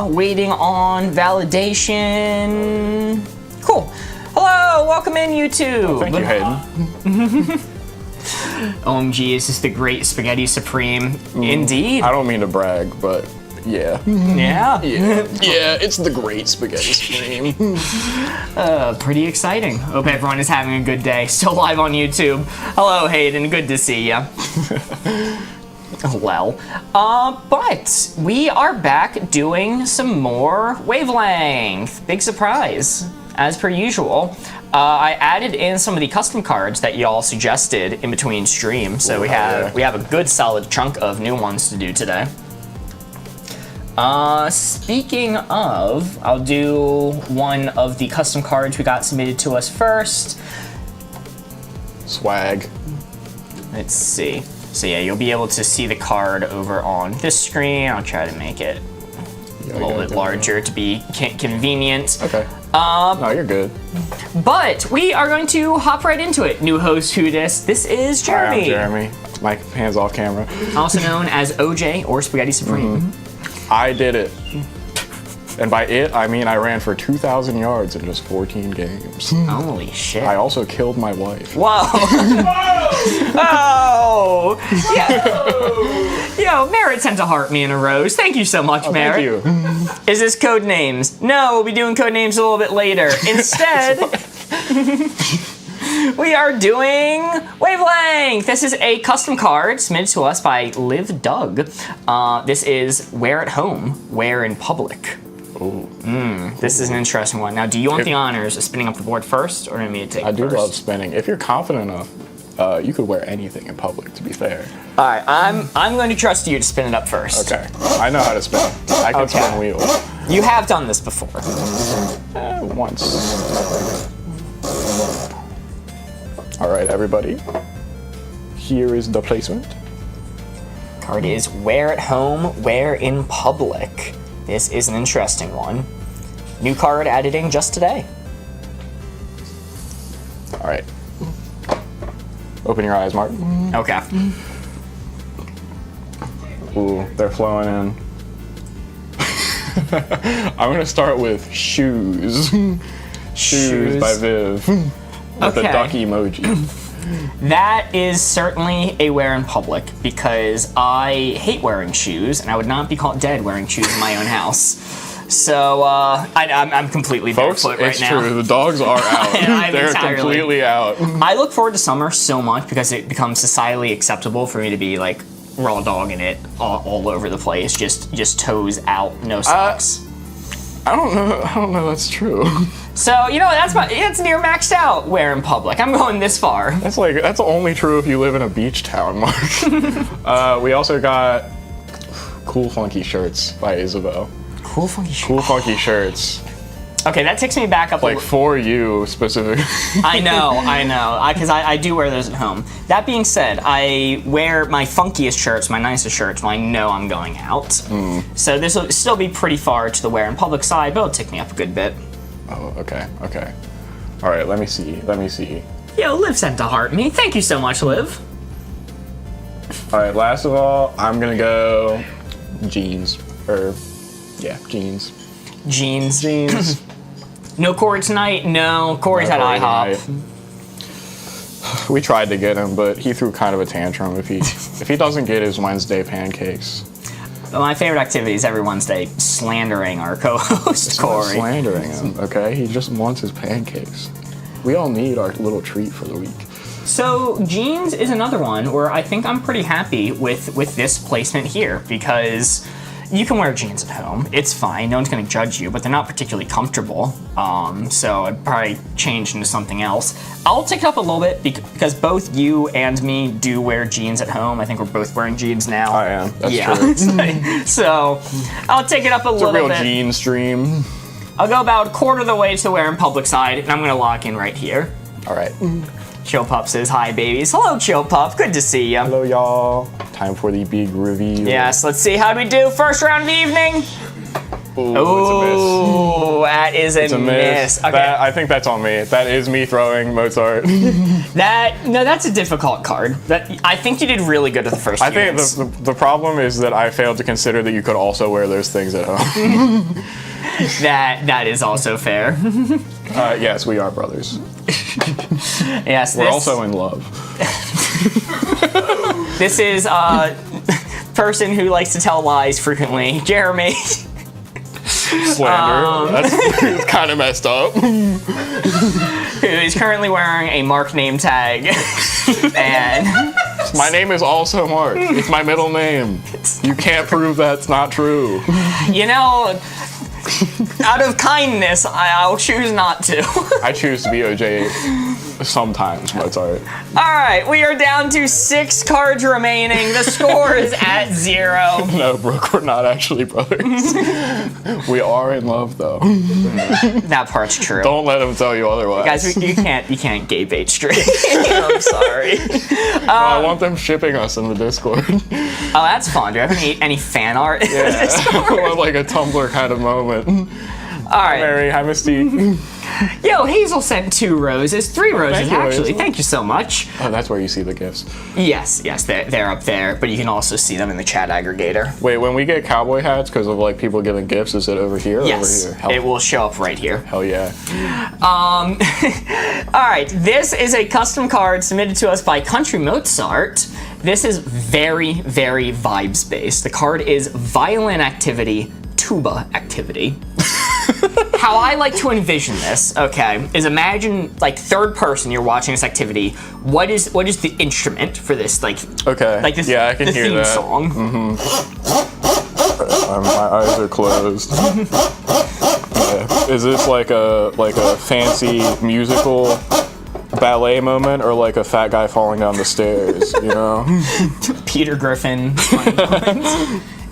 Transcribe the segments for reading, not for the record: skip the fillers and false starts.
Waiting on validation. Cool. Hello, welcome in, YouTube. Oh, thank you, Hayden. OMG, is this the Great Spaghetti Supreme? Indeed. I don't mean to brag, but yeah. Yeah? Yeah, it's the Great Spaghetti Supreme. Pretty exciting. Hope everyone is having a good day. Still live on YouTube. Hello, Hayden. Good to see ya. Well, but we are back doing some more Wavelength. Big surprise, as per usual. I added in some of the custom cards that y'all suggested in between streams, so we have a good solid chunk of new ones to do today. Speaking of, I'll do one of the custom cards we got submitted to us first. Swag. Let's see. So yeah, you'll be able to see the card over on this screen. I'll try to make it a little bit larger to be convenient. Okay. No, you're good. But we are going to hop right into it. New host, who dis? This is Jeremy. Hi, I'm Jeremy. My hands off camera. Also known as OJ or Spaghetti Supreme. I did it. And by it, I mean I ran for 2,000 yards in just 14 games. Holy shit. I also killed my wife. Whoa. Oh. Yo, Merritt sent a heart me and a rose. Thank you so much, Merritt. Thank you. Is this code names? No, we'll be doing code names a little bit later. Instead, we are doing Wavelength. This is a custom card submitted to us by Liv Doug. This is Where at Home, Where in Public. Ooh. This is an interesting one. Now, do you want the honors of spinning up the board first, or do you want me to take it I do first? love spinning. If you're confident enough, you could wear anything in public, to be fair. All right, I'm going to trust you to spin it up first. Okay. I know how to spin. I can spin wheels. You have done this before. Once. All right, everybody. Here is the placement. Card is Where at Home, Where in Public. This is an interesting one. New card added in just today. All right. Open your eyes, Mark. Okay. Ooh, they're flowing in. I'm gonna start with shoes. Shoes by Viv. With the duck emoji. That is certainly a wear in public because I hate wearing shoes and I would not be caught dead wearing shoes in my own house. So I'm completely barefoot right now. It's true. The dogs are out. They're completely out. I look forward to summer so much because it becomes societally acceptable for me to be like raw dogging it all over the place, just toes out, no socks. I don't know that's true. So, you know, it's near maxed out wear in public. I'm going this far. That's only true if you live in a beach town, Mark. We also got Cool Funky Shirts by Isabel. Cool funky shirts. Cool Funky Shirts. Okay, that takes me back up like for you specifically. I know, because I do wear those at home. That being said, I wear my funkiest shirts, my nicest shirts, when I know I'm going out. So this will still be pretty far to the wear in public side, but it'll take me up a good bit. Oh, okay. All right, let me see. Yo, Liv sent a heart me. Thank you so much, Liv. All right, last of all, I'm gonna go jeans. Jeans. Jeans. No Corey tonight? No, Corey's at IHOP. We tried to get him, but he threw kind of a tantrum if he doesn't get his Wednesday pancakes. Well, my favorite activity is every Wednesday slandering our co-host, Corey. Slandering him, okay? He just wants his pancakes. We all need our little treat for the week. So jeans is another one where I think I'm pretty happy with this placement here because you can wear jeans at home. It's fine. No one's going to judge you, but they're not particularly comfortable. So I'd probably change into something else. I'll take it up a little bit because both you and me do wear jeans at home. I think we're both wearing jeans now. I am. That's true. So I'll take it up a little bit. It's a real jean stream. I'll go about a quarter of the way to the wear in public side, and I'm going to lock in right here. All right. Chill Pup says, hi, babies. Hello, Chill Pup. Good to see ya. Hello, y'all. Time for the big reveal. Yes, let's see how we do. First round of the evening. Oh, that is a miss. Okay. I think that's on me. That is me throwing Mozart. That's a difficult card. I think you did really good at the first. I think the problem is that I failed to consider that you could also wear those things at home. that is also fair. Yes, we are brothers. Yes, we're also in love. This is a person who likes to tell lies frequently, Jeremy. Slander. That's kind of messed up. Who is currently wearing a Mark name tag. And my name is also Mark. It's my middle name. You can't prove that's not true. You know, out of kindness, I'll choose not to. I choose to be OJ sometimes, Mozart. All right, we are down to 6 cards remaining. The score is at 0. No, Brooke, we're not actually brothers. We are in love, though. That part's true. Don't let him tell you otherwise. Guys, you can't gay bait straight. I'm sorry. I want them shipping us in the Discord. Oh, that's fun. Do you have any fan art? Yeah, like a Tumblr kind of moment. All right. Mary, hi, Mystique. Yo, Hazel sent 2 roses, 3 roses thank you, actually. Hazel. Thank you so much. Oh, that's where you see the gifts. Yes, they're up there, but you can also see them in the chat aggregator. Wait, when we get cowboy hats because of like people giving gifts, is it over here or Yes, over here? it will show up right here. Hell yeah. All right, this is a custom card submitted to us by Country Mozart. This is very, very vibes based. The card is Violin Activity, Tuba Activity. How I like to envision this, okay, is imagine like third person you're watching this activity. What is the instrument for this? Like this, yeah, I can hear theme that. song. My eyes are closed. Is this like a fancy musical ballet moment or like a fat guy falling down the stairs? You know, Peter Griffin.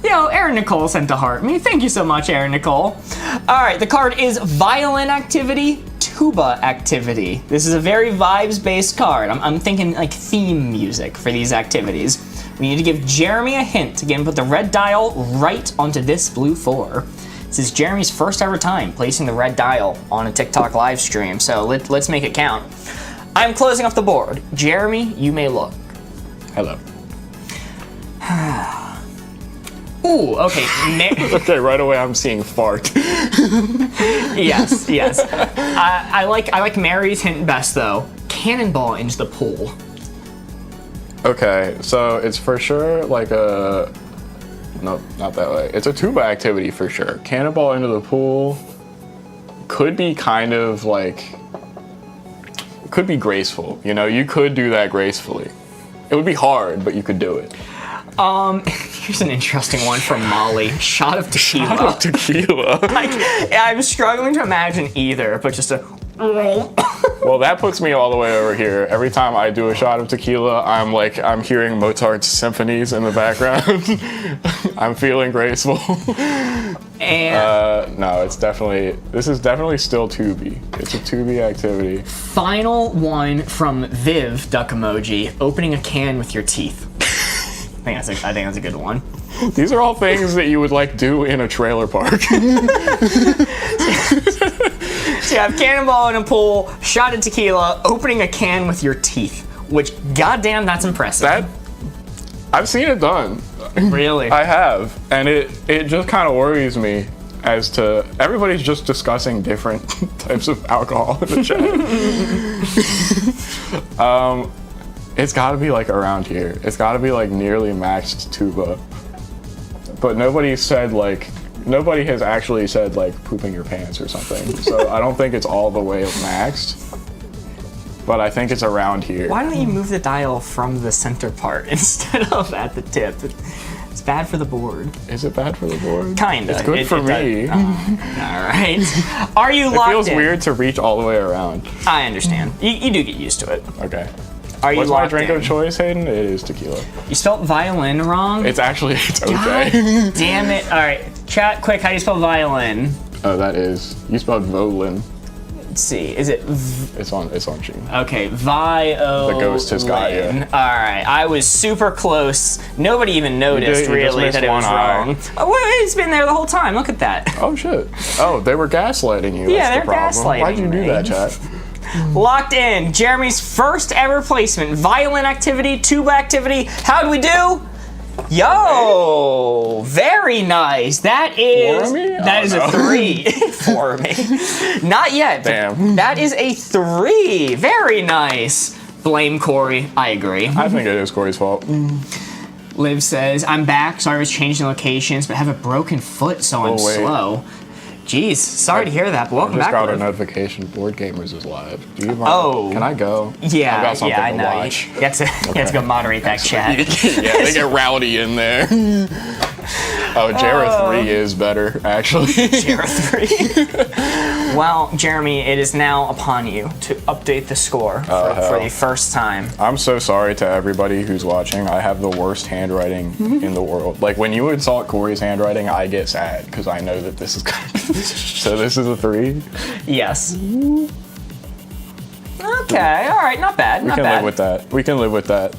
Yo, Aaron Nicole sent a heart me. Thank you so much, Aaron Nicole. All right, the card is Violin Activity, Tuba Activity. This is a very vibes-based card. I'm thinking like theme music for these activities. We need to give Jeremy a hint to get him put the red dial right onto this blue 4. This is Jeremy's first ever time placing the red dial on a TikTok live stream, so let's make it count. I'm closing off the board. Jeremy, you may look. Hello. Ooh, okay. Okay, right away I'm seeing fart. Yes. I like Mary's hint best though. Cannonball into the pool. Okay, so it's for sure like a... Nope, not that way. It's a tuba activity for sure. Cannonball into the pool could be kind of like... Could be graceful, you know? You could do that gracefully. It would be hard, but you could do it. Here's an interesting one from Molly. Shot of tequila. Shot of tequila. Like, I'm struggling to imagine either, but just a... Well, that puts me all the way over here. Every time I do a shot of tequila, I'm hearing Mozart's symphonies in the background. I'm feeling graceful. And no, this is definitely still Tubi. It's a Tubi activity. Final one from Viv Duck Emoji. Opening a can with your teeth. I think that's a good one. These are all things that you would like do in a trailer park. So you have cannonball in a pool, shot of tequila, opening a can with your teeth. Which, goddamn, that's impressive. I've seen it done. Really? I have, and it just kind of worries me as to everybody's just discussing different types of alcohol in the chat. It's got to be like around here. It's got to be like nearly maxed tuba. But nobody has actually said like pooping your pants or something. So I don't think it's all the way maxed. But I think it's around here. Why don't you move the dial from the center part instead of at the tip? It's bad for the board. Is it bad for the board? Kinda. It's good for me. All right. Are you locked in? It feels weird to reach all the way around. I understand. You do get used to it. Okay. Are you What's locked my drink in? of choice, Hayden? It is tequila. You spelled violin wrong. It's OJ. God damn it. All right. Chat quick. How do you spell violin? Oh, that is. You spelled violin. Let's see. Is it? It's on Gene. Okay, violin. The ghost has got you. All right, I was super close. Nobody even noticed really that it was wrong. Oh, wait, it's been there the whole time. Look at that. Oh shit. Oh, they were gaslighting you. Yeah, That's the they're problem. gaslighting Why'd you do me. that, chat? Locked in. Jeremy's first ever placement. Violin activity, tuba activity. How'd we do? Yo, very nice. That is a 3 for me. Not yet. Damn. That is a 3. Very nice. Blame Corey. I agree. I think it is Corey's fault. Liv says, I'm back. Sorry I was changing locations, but I have a broken foot, so I'm slow. Jeez, sorry to hear that, but welcome back. I just got Liv. a notification. BOARDGAMES is live. Do you mind? Oh. Can I go? Yeah, I've got something I to know. watch. You have to go moderate that chat. Yeah, they get rowdy in there. Oh, Jareth 3 is better, actually. Jareth 3. Well, Jeremy, it is now upon you to update the score for the first time. I'm so sorry to everybody who's watching. I have the worst handwriting in the world. Like, when you insult Corey's handwriting, I get sad, because I know that this is good. So this is a 3? Yes. Okay, all right, not bad, not bad. We can live with that. We can live with that.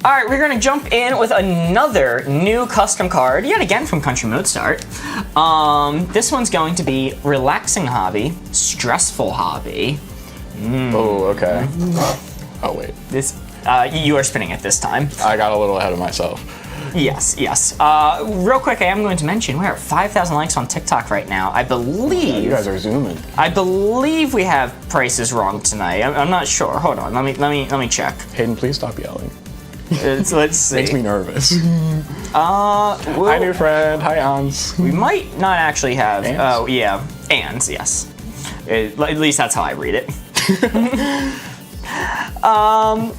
All right, we're gonna jump in with another new custom card, yet again from Country Mozart. This one's going to be relaxing hobby, stressful hobby. Oh, okay. Oh, wait. This, you are spinning it this time. I got a little ahead of myself. Yes, yes. Real quick, I am going to mention we're at 5,000 likes on TikTok right now. I believe. You guys are zooming. I believe we have prices wrong tonight. I'm not sure. Hold on. Let me check. Hayden, please stop yelling. Let's see. Makes me nervous. Hi, new friend. Hi, Ans. We might not actually have. Ans? Oh yeah, ands. Yes. At least that's how I read it.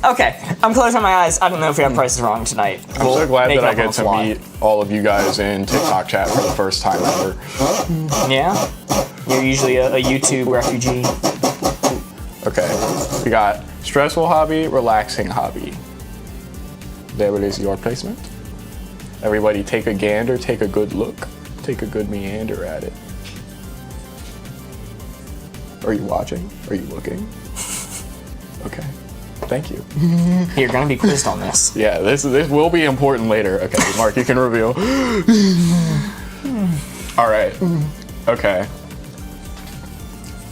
Okay, I'm closing my eyes. I don't know if we have prices wrong tonight. I'm so glad that I get to meet all of you guys in TikTok chat for the first time ever. Yeah? You're usually a YouTube refugee. Okay, we got stressful hobby, relaxing hobby. There it is, your placement. Everybody take a gander, take a good look, take a good meander at it. Are you watching? Are you looking? Okay. Thank you. You're gonna be quizzed on this. Yeah, this will be important later. Okay, Mark, you can reveal. All right. Okay.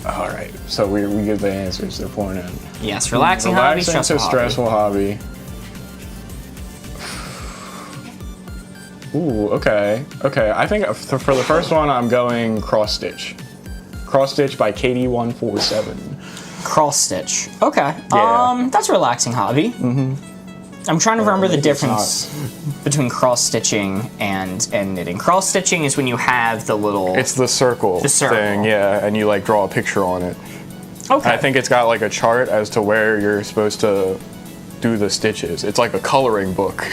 All right. So we get the answers. They're pouring in. Yes, relaxing hobby, stressful hobby. Ooh, okay. Okay, I think for the first one, I'm going cross stitch. Cross stitch by Katie147. Cross stitch. Okay. Yeah. That's a relaxing hobby. Mm-hmm. I'm trying to remember the difference between cross stitching and knitting. Cross stitching is when you have the little. It's the circle thing, yeah, and you like draw a picture on it. Okay. I think it's got like a chart as to where you're supposed to do the stitches. It's like a coloring book.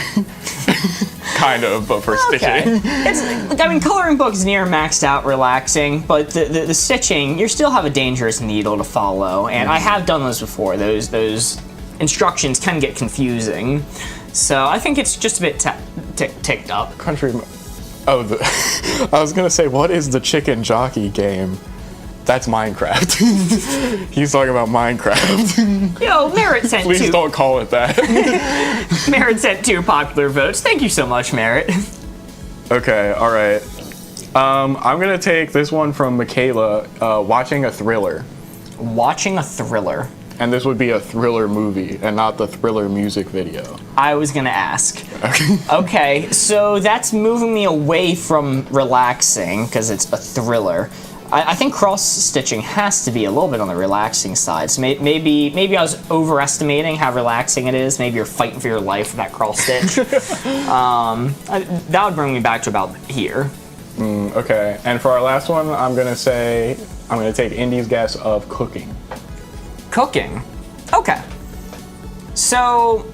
Kind of, but for stitching. I mean, coloring book is near maxed out relaxing, but the stitching, you still have a dangerous needle to follow, and I have done those before. Those instructions can get confusing, so I think it's just a bit ticked up. I was gonna say, what is the chicken jockey game? That's Minecraft. He's talking about Minecraft. Yo, Merritt sent Please don't call it that. Merritt sent 2 popular votes. Thank you so much, Merritt. Okay, all right. I'm gonna take this one from Michaela. Watching a thriller. Watching a thriller. And this would be a thriller movie and not the Thriller music video. I was gonna ask. Okay, so that's moving me away from relaxing because it's a thriller. I think cross-stitching has to be a little bit on the relaxing side. So maybe I was overestimating how relaxing it is. Maybe you're fighting for your life with that cross-stitch. That would bring me back to about here. Okay, and for our last one, I'm gonna take Indy's guess of cooking. Cooking? Okay. So,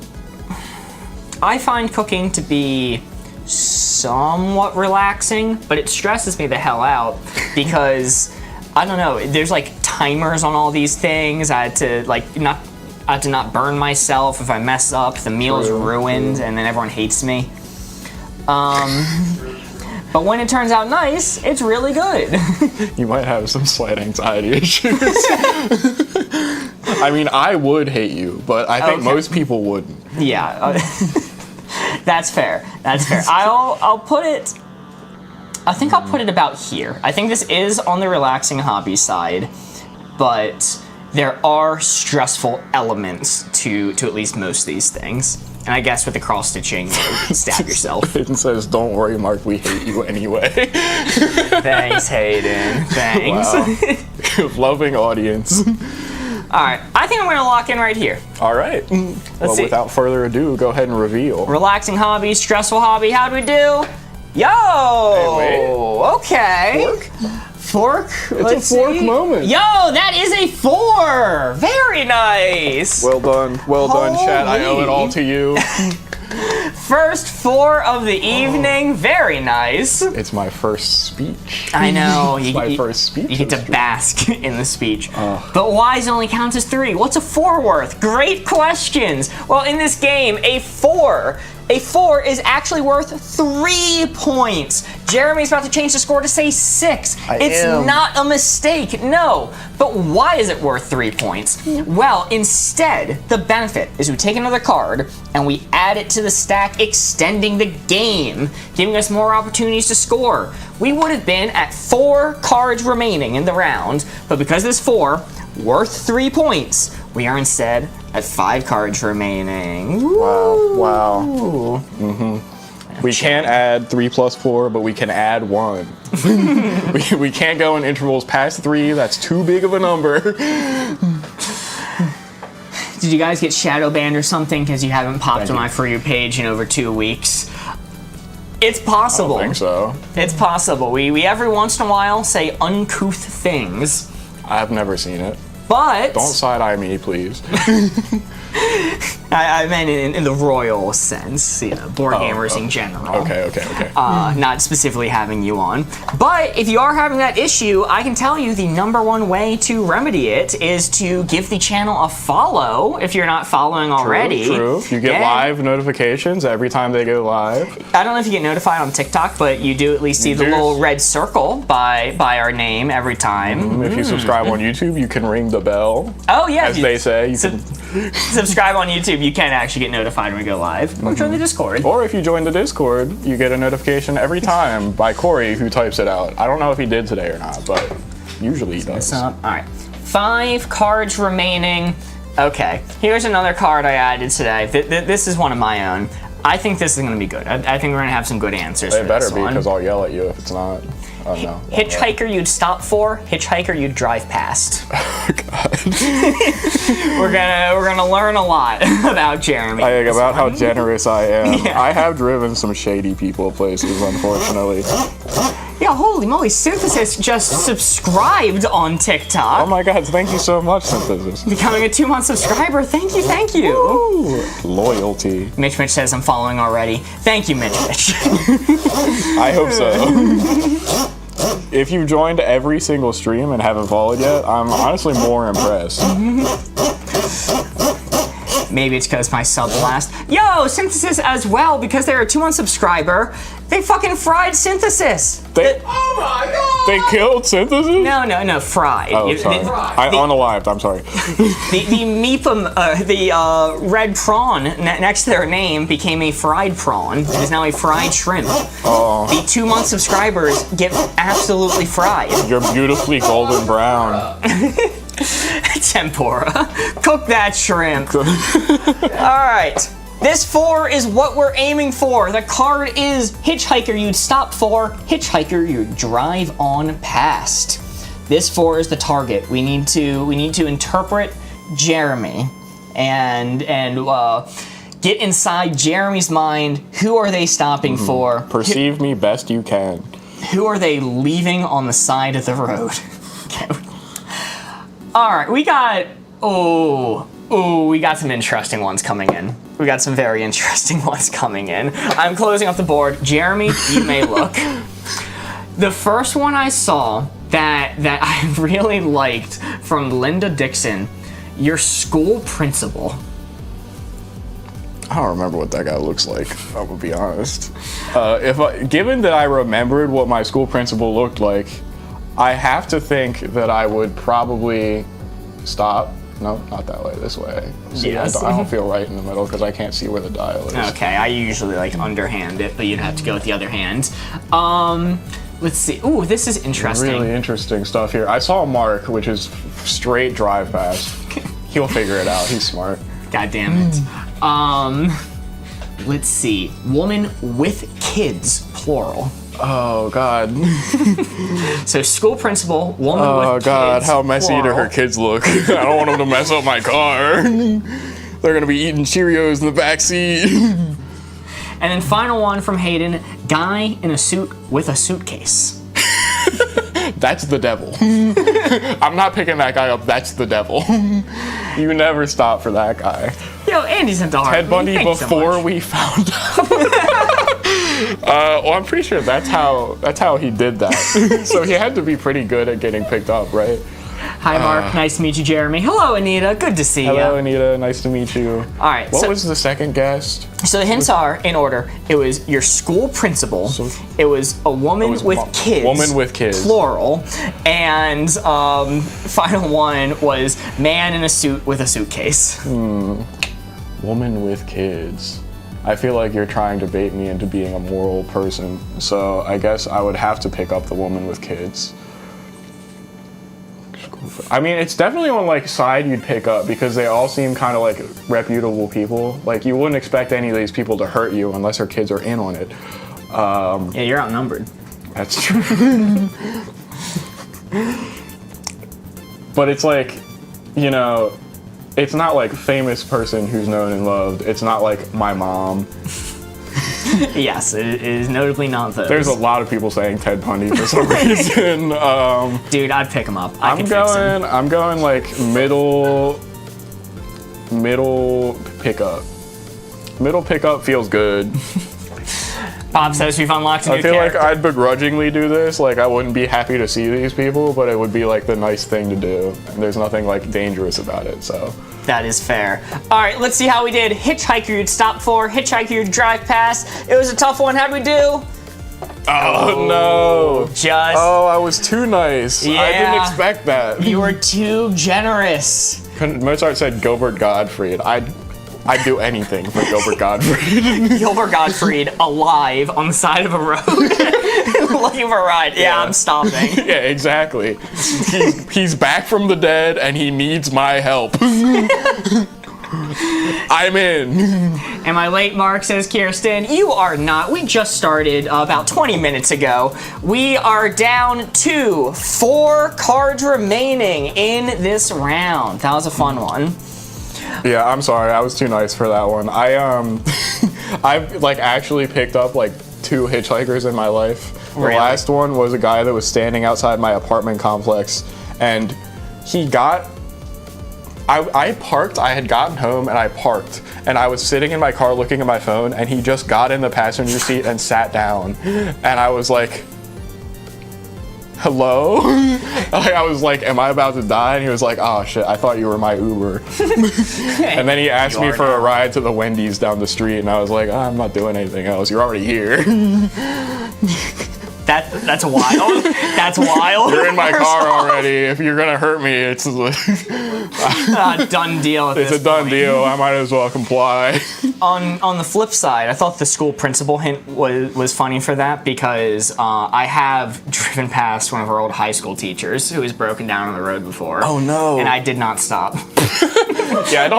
I find cooking to be somewhat relaxing, but it stresses me the hell out because I don't know. There's like timers on all these things. I had to not burn myself if I mess up. The meal is ruined, and then everyone hates me. But when it turns out nice, it's really good. You might have some slight anxiety issues. I mean, I would hate you, but I think most people wouldn't. Yeah, that's fair. That's fair. I'll put it. I think I'll put it about here. I think this is on the relaxing hobby side, but there are stressful elements to at least most of these things. And I guess with the cross stitching, you stab yourself. It says, "Don't worry, Mark. We hate you anyway." Thanks, Hayden. Thanks. Wow. Loving audience. All right, I think I'm gonna lock in right here. All right. Well, see. without further ado, go ahead and reveal. Relaxing hobby, stressful hobby. How do we do? Yo. Hey, okay. Fork. It's a fork moment. Yo, that is a 4. Very nice. Well done, chat. I owe it all to you. First 4 of the evening. Very nice. It's my first speech. I know. It's my first speech. You get to bask in the speech. But why does it only count as 3? What's a 4 worth? Great questions. Well, in this game, a 4 is actually worth 3 points. Jeremy's about to change the score to say 6. It's not a mistake, no. But why is it worth 3 points? Well, instead, the benefit is we take another card and we add it to the stack, extending the game, giving us more opportunities to score. We would have been at 4 cards remaining in the round, but because this 4, worth 3 points, we are instead at 5 cards remaining. Wow. We can't add 3 plus 4, but we can add 1. we can't go in intervals past 3. That's too big of a number. Did you guys get shadow banned or something because you haven't popped on my For You page in over 2 weeks? It's possible. I don't think so. It's possible. We every once in a while say uncouth things. I've never seen it. But don't side-eye me, please. I meant in the royal sense, Boardgamers in general. Okay. Not specifically having you on. But if you are having that issue, I can tell you the #1 way to remedy it is to give the channel a follow if you're not following already. True. You get live notifications every time they go live. I don't know if you get notified on TikTok, but you do at least see the little red circle by our name every time. If you subscribe on YouTube, you can ring the bell. Oh yeah, as they say. You can subscribe on YouTube. You can actually get notified when we go live. Or join the Discord. Or if you join the Discord, you get a notification every time by Corey, who types it out. I don't know if he did today or not, but usually he does. All right, 5 cards remaining. Okay, here's another card I added today. This is one of my own. I think this is going to be good. I think we're going to have some good answers. They better be, because I'll yell at you if it's not. Oh, no. Hitchhiker you'd stop for, hitchhiker you'd drive past. Oh, God. we're gonna learn a lot about Jeremy. About how generous I am. Yeah. I have driven some shady people places, unfortunately. Yeah, holy moly, Synthesis just subscribed on TikTok. Oh my God, thank you so much, Synthesis. Becoming a 2-month subscriber, thank you. Woo. Loyalty. Mitch says I'm following already. Thank you, Mitch. I hope so. If you joined every single stream and haven't followed yet, I'm honestly more impressed. Maybe it's because my sub last. Yo, Synthesis as well, because they're a 2-month subscriber. They fucking fried Synthesis. Oh my God! They killed Synthesis? No, fried. Oh, sorry. Unalived, I'm sorry. The meepum, the red prawn next to their name became a fried prawn. It is now a fried shrimp. Oh. The 2-month subscribers get absolutely fried. You're beautifully golden brown. Tempura. Cook that shrimp. Alright. This 4 is what we're aiming for. The card is Hitchhiker you'd stop for, Hitchhiker you'd drive on past. This 4 is the target. We need to interpret Jeremy and get inside Jeremy's mind. Who are they stopping for? Perceive me best you can. Who are they leaving on the side of the road? Okay. All right, we got some interesting ones coming in. We got some very interesting ones coming in. I'm closing off the board. Jeremy, you may look. The first one I saw that I really liked from Linda Dixon, your school principal. I don't remember what that guy looks like. I'm gonna be honest. Given that I remembered what my school principal looked like, I have to think that I would probably stop. No, not that way. This way. See, Yes. I don't feel right in the middle because I can't see where the dial is. Okay, I usually like underhand it, but you'd have to go with the other hand. Let's see. Ooh, this is interesting. Really interesting stuff here. I saw Mark, which is straight drive past. He'll figure it out. He's smart. God damn it. Let's see. Woman with kids, plural. Oh God. So school principal, woman with kids. Oh God, how messy do plural. her kids look? I don't want them to mess up my car. They're gonna be eating Cheerios in the back seat. And then final one from Hayden, guy in a suit with a suitcase. That's the devil. I'm not picking that guy up. That's the devil. You never stop for that guy. Yo, Andy's into heart. Ted Bundy before we found out. Well, I'm pretty sure that's how he did that. So he had to be pretty good at getting picked up, right? Hi, Mark. Nice to meet you, Jeremy. Hello, Anita. Good to see you. Hello, Anita. Nice to meet you. All right. What was the second guest? So the hints are in order. It was your school principal. It was a woman with kids. Woman with kids. Plural. And final one was man in a suit with a suitcase. Woman with kids. I feel like you're trying to bait me into being a moral person. So I guess I would have to pick up the woman with kids. I mean, it's definitely on like side you'd pick up because they all seem kind of like reputable people. Like you wouldn't expect any of these people to hurt you unless their kids are in on it. Yeah, you're outnumbered. That's true. But it's like, you know, it's not like famous person who's known and loved. It's not like my mom. Yes, it is notably not those. There's a lot of people saying Ted Bundy for some reason. Dude, I'd pick him up. I could fix him. I'm going like middle pickup. Middle pickup feels good. Bob says we've unlocked a new I feel character. like I'd begrudgingly do this. Like I wouldn't be happy to see these people, but it would be like the nice thing to do. And there's nothing like dangerous about it. So That is fair. All right, let's see how we did. Hitchhiker you'd stop for, hitchhiker you'd drive past. It was a tough one. How'd we do? Oh no! Just. Oh, I was too nice. Yeah. I didn't expect that. You were too generous. Mozart said Gilbert Gottfried. I'd do anything for Gilbert Gottfried. Gilbert Gottfried alive on the side of a road looking for a ride. Yeah, I'm stopping. Yeah, exactly. He's back from the dead and he needs my help. I'm in. Am I late, Mark? Says Kirsten. You are not. We just started about 20 minutes ago. We are down to 4 cards remaining in this round. That was a fun one. Yeah, I'm sorry. I was too nice for that one. I've like actually picked up like 2 hitchhikers in my life. The Really? last one was a guy that was standing outside my apartment complex, and he got. I parked. I had gotten home and I parked, and I was sitting in my car looking at my phone, and he just got in the passenger seat and sat down, and I was like, hello? I was like, am I about to die? And he was like, oh shit, I thought you were my Uber. And then he asked me for a ride to the Wendy's down the street, and I was like, oh, I'm not doing anything else. You're already here. That's wild. That's wild. You're in my car already. If you're gonna hurt me, it's Done deal. At it's this a done point. deal. I might as well comply. On the flip side, I thought the school principal hint was funny for that because I have driven past one of our old high school teachers who was broken down on the road before. Oh no! And I did not stop. Yeah,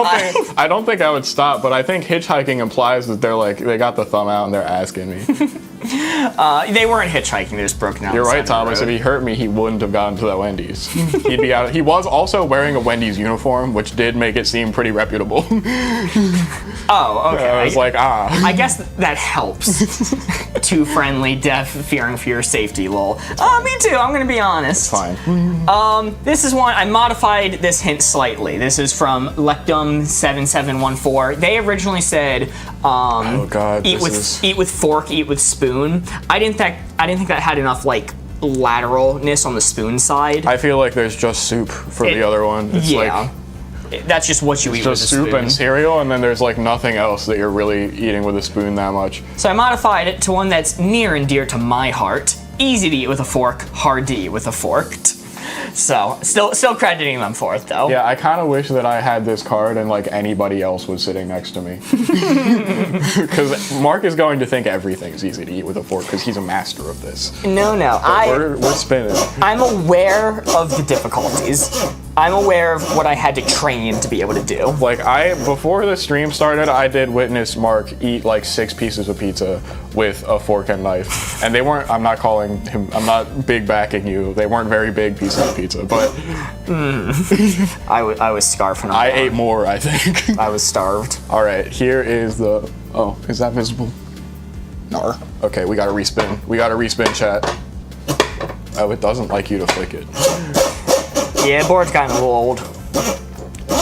I don't think I would stop, but I think hitchhiking implies that they're like they got the thumb out and they're asking me. They weren't hitchhiking; they just broke down. You're the side right, of the Thomas. If road. he hurt me, he wouldn't have gotten to that Wendy's. He'd be out. He was also wearing a Wendy's uniform, which did make it seem pretty reputable. Oh, okay. I was like, I guess that helps. Too friendly, deaf, fearing for your safety, lol. Oh, me too. I'm gonna be honest. fine. This is one I modified this hint slightly. This is from Lectum7714. They originally said, Oh God, eat with fork, eat with spoon. I didn't think that had enough like lateralness on the spoon side. I feel like there's just soup for the other one. It's yeah. like that's just what you eat with a Just soup spoon. and cereal, and then there's like nothing else that you're really eating with a spoon that much. So I modified it to one that's near and dear to my heart. Easy to eat with a fork, hard to eat with a fork. So, still crediting them for it, though. Yeah, I kind of wish that I had this card and like anybody else was sitting next to me. Because Mark is going to think everything's easy to eat with a fork because he's a master of this. No, We're spinning. I'm aware of the difficulties. I'm aware of what I had to train to be able to do. Like before the stream started, I did witness Mark eat like 6 pieces of pizza with a fork and knife. And they weren't, I'm not big backing you. They weren't very big pieces of pizza, but. I was scarfing on I that. ate more, I think. I was starved. All right, here is the, oh, is that visible? No. Okay, we gotta respin. We gotta respin, chat. Oh, it doesn't like you to flick it. Yeah, board's kind of old.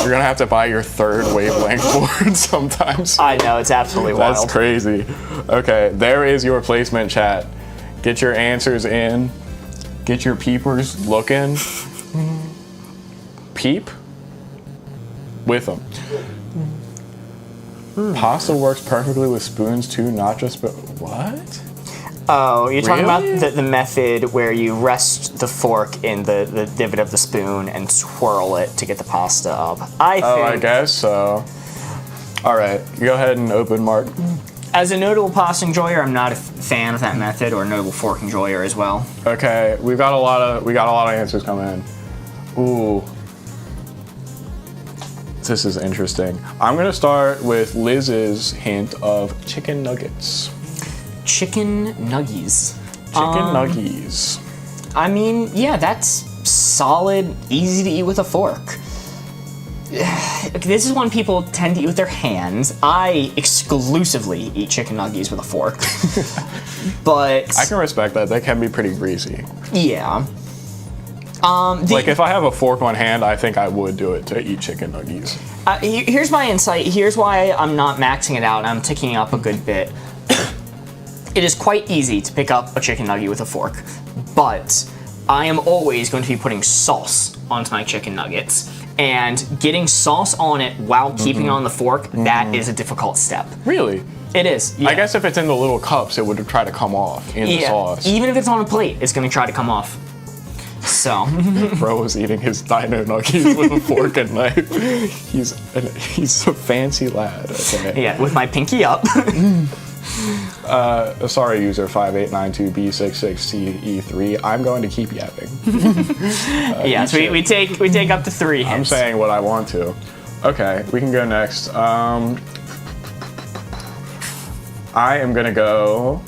You're gonna have to buy your 3rd wavelength board sometimes. I know, it's absolutely wild. That's crazy. Okay, there is your placement, chat. Get your answers in. Get your peepers looking. Peep with them. Pasta works perfectly with spoons too, not just what? Oh, you're talking Really? about the method where you rest the fork in the divot of the spoon and swirl it to get the pasta up. I guess so. All right, go ahead and open, Mark. As a notable pasta enjoyer, I'm not a fan of that method, or a notable fork enjoyer as well. Okay, we got a lot of answers coming in. Ooh. This is interesting. I'm gonna start with Liz's hint of chicken nuggets. Chicken nuggies. Chicken nuggies. I mean, yeah, that's solid, easy to eat with a fork. This is one people tend to eat with their hands. I exclusively eat chicken nuggies with a fork. But I can respect that. They can be pretty greasy. yeah. Like if I have a fork on hand, I think I would do it to eat chicken nuggies. Here's my insight. Here's why I'm not maxing it out. I'm ticking up a good bit. It is quite easy to pick up a chicken nugget with a fork, but I am always going to be putting sauce onto my chicken nuggets. And getting sauce on it while keeping on the fork, that is a difficult step. Really? It is. Yeah. I guess if it's in the little cups, it would try to come off in the sauce. Even if it's on a plate, it's going to try to come off. So. Bro was eating his dino nuggies with a fork and knife. He's a fancy lad. Okay. Yeah, with my pinky up. Sorry, user 5892B66CE3. I'm going to keep yapping. Yeah, so we take up to 3 hints. I'm saying what I want to. Okay, we can go next. I am gonna go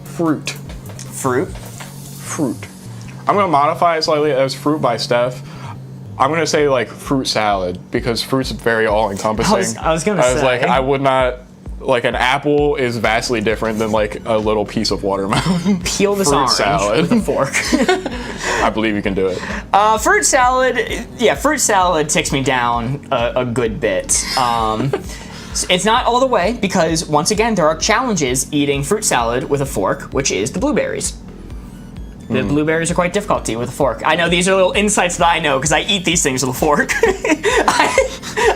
fruit. Fruit. I'm gonna modify it slightly as fruit by Steph. I'm gonna say like fruit salad because fruit's very all-encompassing. I was gonna say. Like I would not. Like an apple is vastly different than like a little piece of watermelon. Peel this fruit orange salad with a fork. I believe you can do it. Fruit salad. Yeah, fruit salad ticks me down a good bit. It's not all the way because once again there are challenges eating fruit salad with a fork, which is the blueberries. The blueberries are quite difficult to eat with a fork. I know these are little insights that I know because I eat these things with a fork.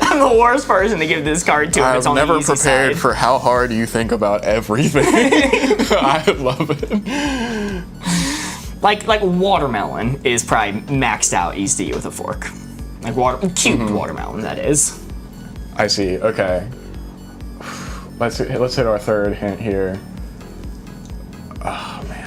I'm the worst person to give this card to if it's on the easy I've never prepared side. for how hard you think about everything. I love it. Like watermelon is probably maxed out easy to eat with a fork. Like cubed watermelon, that is. I see. Okay. Let's hit our third hint here. Oh man.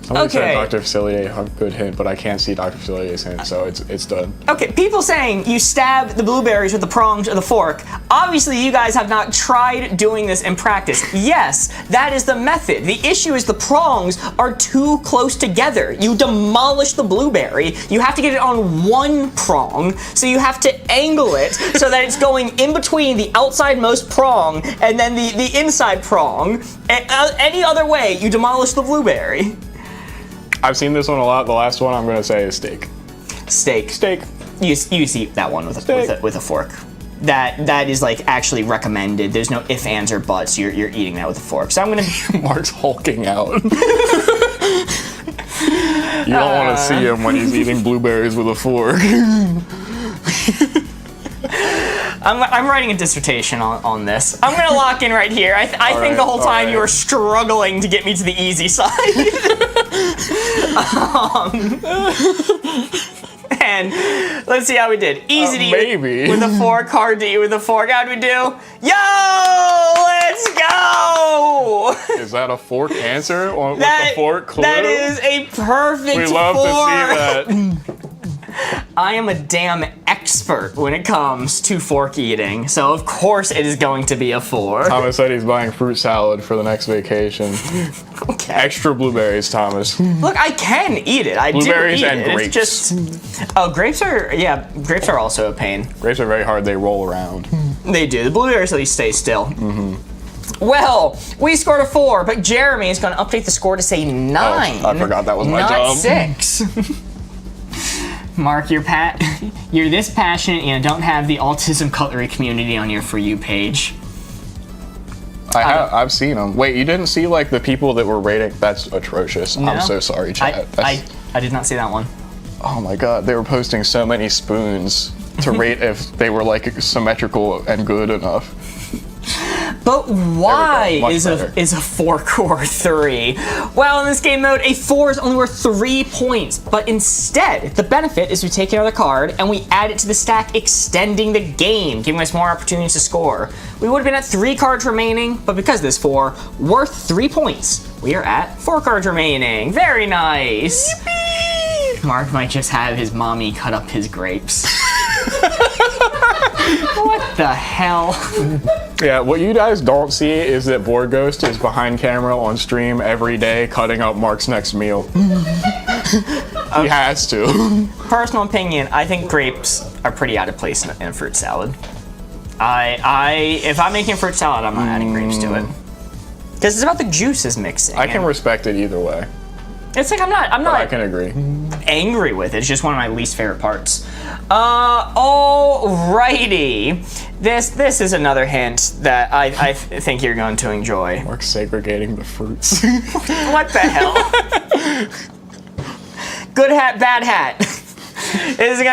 Somebody said Dr. Facilier, a good hint, but I can't see Dr. Facilier's hint, so it's done. Okay, people saying you stab the blueberries with the prongs of the fork. Obviously, you guys have not tried doing this in practice. Yes, that is the method. The issue is the prongs are too close together. You demolish the blueberry. You have to get it on one prong, so you have to angle it so that it's going in between the outsidemost prong and then the inside prong. Any other way, you demolish the blueberry. I've seen this one a lot. The last one I'm going to say is steak. Steak. You eat that one with a fork. That is like actually recommended. There's no ifs, ands, or buts. You're eating that with a fork. So I'm gonna. Mark's hulking out. You don't want to see him when he's eating blueberries with a fork. I'm writing a dissertation on this. I'm gonna lock in right here. I think the whole time you were struggling to get me to the easy side. And let's see how we did. Easy to maybe. with a 4, card to eat with a 4. How'd we do? Yo, let's go! Is that a fork answer with the fork clue? That is a perfect 4. We love to see that. I am a damn expert when it comes to fork eating, so of course it is going to be a 4. Thomas said he's buying fruit salad for the next vacation. Okay. Extra blueberries, Thomas. Look, I can eat it. I Blueberries do eat and it. grapes. It's just grapes are also a pain. Grapes are very hard. They roll around. They do. The blueberries at least stay still. Well, we scored a 4, but Jeremy is going to update the score to say 9. Oh, I forgot that was my not job. 6. Mark, you're this passionate and don't have the autism cutlery community on your For You page. I've seen them. Wait, you didn't see like the people that were rating? That's atrocious. No. I'm so sorry, chat. I did not see that one. Oh my god, they were posting so many spoons to rate if they were like symmetrical and good enough. But why Much is better. a 4 or 3? Well, in this game mode, a 4 is only worth 3 points, but instead, the benefit is we take another card and we add it to the stack, extending the game, giving us more opportunities to score. We would have been at 3 cards remaining, but because this 4 worth 3 points, we are at 4 cards remaining. Very nice. Yippee! Mark might just have his mommy cut up his grapes. What the hell? Yeah, what you guys don't see is that Board Ghost is behind camera on stream every day cutting up Mark's next meal. He has to. Personal opinion, I think grapes are pretty out of place in a fruit salad. If I'm making a fruit salad, I'm not adding grapes to it. Because it's about the juices mixing. I can respect it either way. It's like I'm not I can agree. angry with it. It's just one of my least favorite parts. Alrighty. This is another hint that I think you're going to enjoy. Mark's segregating the fruits. What the hell? Good hat, bad hat. This is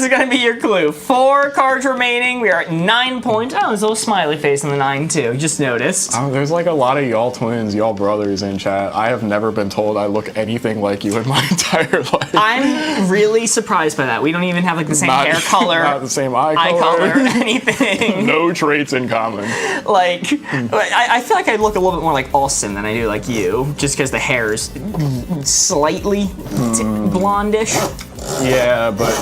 gonna be your clue. 4 cards remaining. We are at 9 points. Oh, there's a little smiley face in the 9 too. Just noticed. There's like a lot of y'all twins, y'all brothers in chat. I have never been told I look anything like you in my entire life. I'm really surprised by that. We don't even have like the same hair color, not the same eye color, anything. No traits in common. Like, I feel like I look a little bit more like Austin than I do like you, just because the hair is slightly blondish. Yeah, but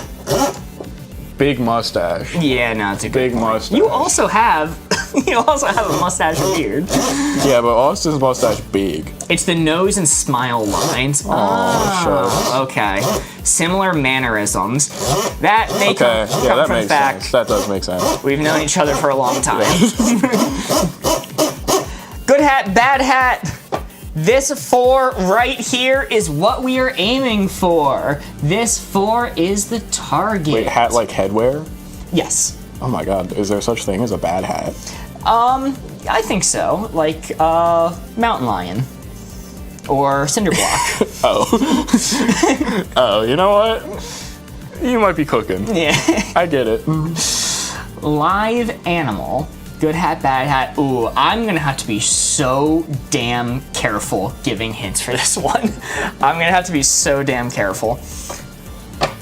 big mustache. Yeah, no, it's a good Big mustache. You also have a mustache and beard. Yeah, but Austin's mustache big. It's the nose and smile lines. Oh, okay. Similar mannerisms. That may come that from the makes fact sense. That does make sense. we've known each other for a long time. Good hat, bad hat. This 4 right here is what we are aiming for. This 4 is the target. Wait, hat like headwear? Yes. Oh my god, is there such thing as a bad hat? I think so. Like, mountain lion. Or cinder block. Oh, you know what? You might be cooking. Yeah. I get it. Live animal. Good hat, bad hat. Ooh, I'm gonna have to be so damn careful giving hints for this one. I'm gonna have to be so damn careful.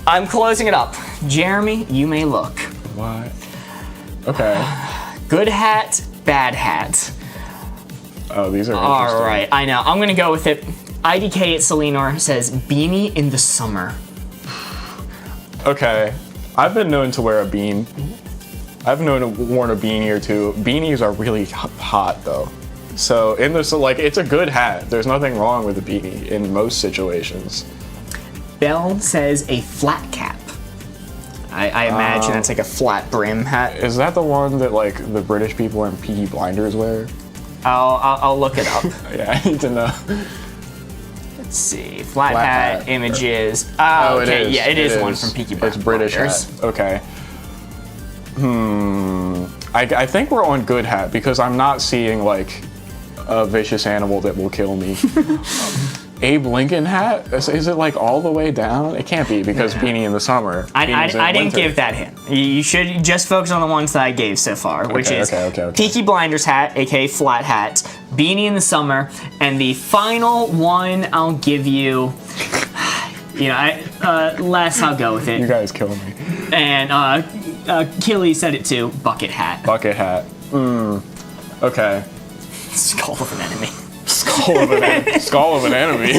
I'm closing it up. Jeremy, you may look. What? Okay. Good hat, bad hat. Oh, these are interesting. All right, I know. I'm gonna go with it. IDK at Selenor says beanie in the summer. Okay. I've been known to wear a bean. I've worn a beanie or two. Beanies are really hot though. So in this, like, it's a good hat. There's nothing wrong with a beanie in most situations. Bell says a flat cap. I imagine that's like a flat brim hat. Is that the one that like the British people in Peaky Blinders wear? I'll look it up. Yeah, I need to know. Let's see. Flat hat images. Oh, okay. it is. Yeah, it is one from Peaky Blinders. It's British hat. Okay. I think we're on good hat because I'm not seeing like a vicious animal that will kill me. Abe Lincoln hat? Is it like all the way down? It can't be because Beanie in the Summer. I didn't winter. give that hint. You should just focus on the ones that I gave so far, which is Peaky Blinders hat, aka flat hat, Beanie in the Summer, and the final one I'll give you. Les, I'll go with it. You guys kill me. And Killy said it too. Bucket hat. Bucket hat. Okay. Skull of an enemy. Skull of an enemy.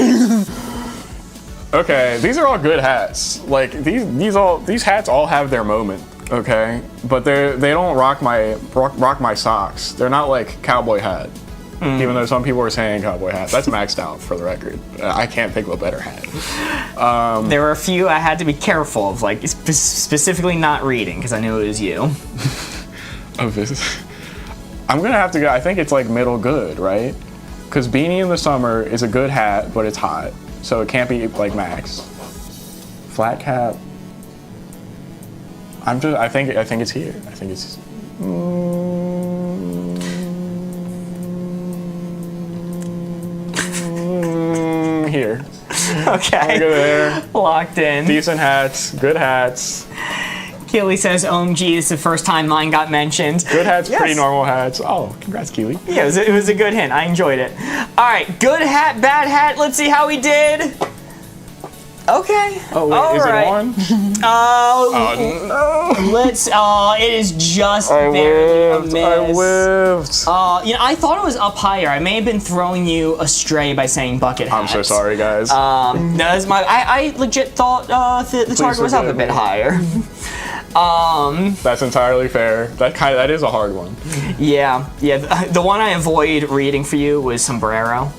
Okay, these are all good hats. Like these hats all have their moment. Okay, but they don't rock my socks. They're not like cowboy hat. Even though some people are saying cowboy hat, that's maxed out for the record. I can't think of a better hat. There were a few I had to be careful of, like specifically not reading because I knew it was you. I'm gonna have to go. I think it's like middle good, right? Because Beanie in the Summer is a good hat, but it's hot, so it can't be like max. Flat cap. I think it's here. I think it's. Here. Okay. Look at there. Locked in. Decent hats. Good hats. Keely says, OMG, this is the first time mine got mentioned. Good hats, yes. Pretty normal hats. Oh, congrats, Keely. Yeah, it was a good hint. I enjoyed it. All right, good hat, bad hat. Let's see how we did. Okay. Oh, wait, all is right. it on? Oh, no. It is just barely a miss. I whiffed. I thought it was up higher. I may have been throwing you astray by saying bucket hat. I'm so sorry, guys. That's I legit thought the target was up a bit higher. That's entirely fair. That is a hard one. Yeah. The one I avoid reading for you was sombrero.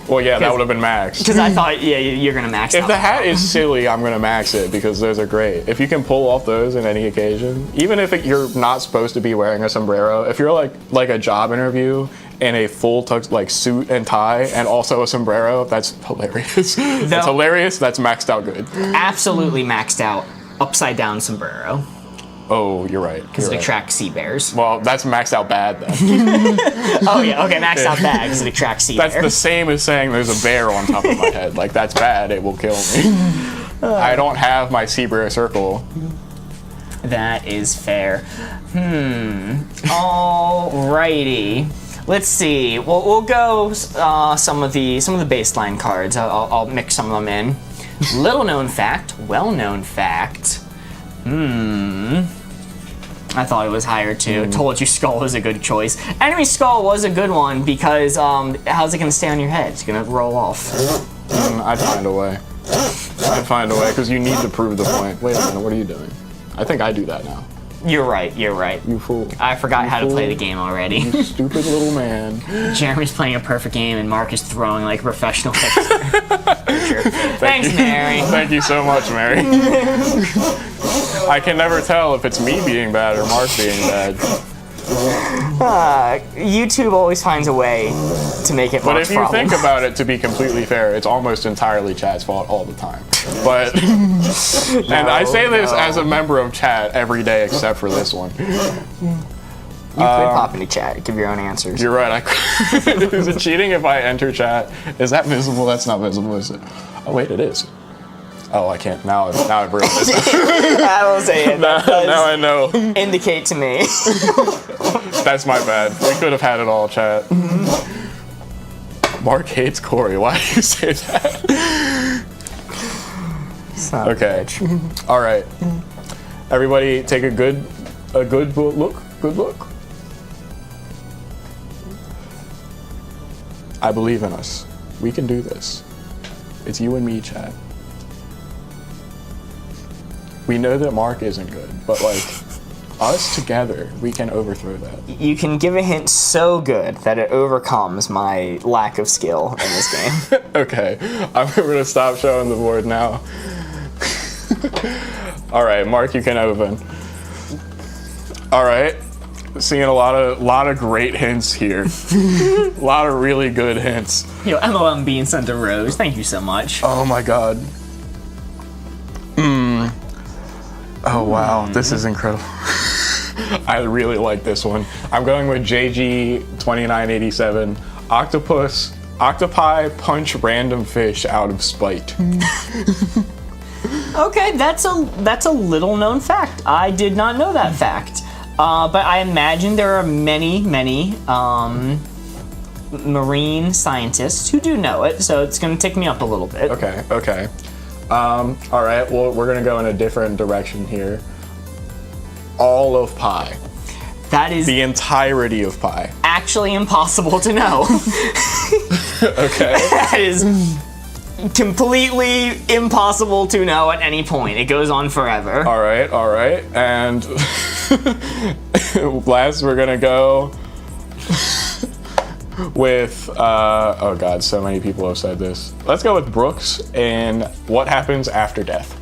Well, yeah, that would have been max. Because I thought, you're gonna max. If the hat is silly, I'm gonna max it because those are great. If you can pull off those in any occasion, even if you're not supposed to be wearing a sombrero, if you're like a job interview in a full tux like suit and tie and also a sombrero, that's hilarious. That's hilarious. That's maxed out good. Absolutely maxed out. Upside down sombrero. Oh, you're right. Because it attracts sea bears. Well, that's maxed out bad then. Oh yeah, okay, maxed out bad because it attracts sea bears. That's the same as saying there's a bear on top of my head. Like that's bad. It will kill me. I don't have my sea bear circle. That is fair. Alrighty. Let's see. We'll go some of the baseline cards. I'll mix some of them in. Little known fact, well known fact. I thought it was higher too. Told you Skull was a good choice. Enemy Skull was a good one because how's it gonna stay on your head? It's gonna roll off. I'd find a way. Because you need to prove the point. Wait a minute, what are you doing? I think I do that now. You're right. You fool. I forgot how to play the game already. You stupid little man. Jeremy's playing a perfect game and Mark is throwing like a professional hipster. Thanks, Mary. Thank you so much, Mary. I can never tell if it's me being bad or Mark being bad. YouTube always finds a way to make it Mark's But if you think about it, to be completely fair, it's almost entirely Chad's fault all the time. But and I say this as a member of chat every day except for this one. You could pop into chat, give your own answers. You're right. Is it cheating if I enter chat? Is that visible? That's not visible, is it? Oh wait, it is. Oh, I can't. Now I've realized that. I will say it. Now I know. Indicate to me. That's my bad. We could have had it all, chat. Mark hates Corey. Why do you say that? Okay. All right. Everybody, take a good look. Good look. I believe in us. We can do this. It's you and me, chat. We know that Mark isn't good, but like us together, we can overthrow that. You can give a hint so good that it overcomes my lack of skill in this game. Okay, I'm going to stop showing the board now. All right, Mark, you can open. All right, seeing a lot of great hints here. A lot of really good hints. Yo, MLM being sent to Rose. Thank you so much. Oh my God. Oh wow, this is incredible. I really like this one. I'm going with JG 2987. Octopus Octopi punch random fish out of spite. Okay, that's a little known fact. I did not know that fact. But I imagine there are many marine scientists who do know it, so it's going to take me up a little bit. Okay. All right, well, we're going to go in a different direction here. All of pie. That is the entirety of pie. Actually impossible to know. Okay. That is completely impossible to know at any point. It goes on forever. All right. And last, we're going to go with, oh God, so many people have said this. Let's go with Brooks and what happens after death.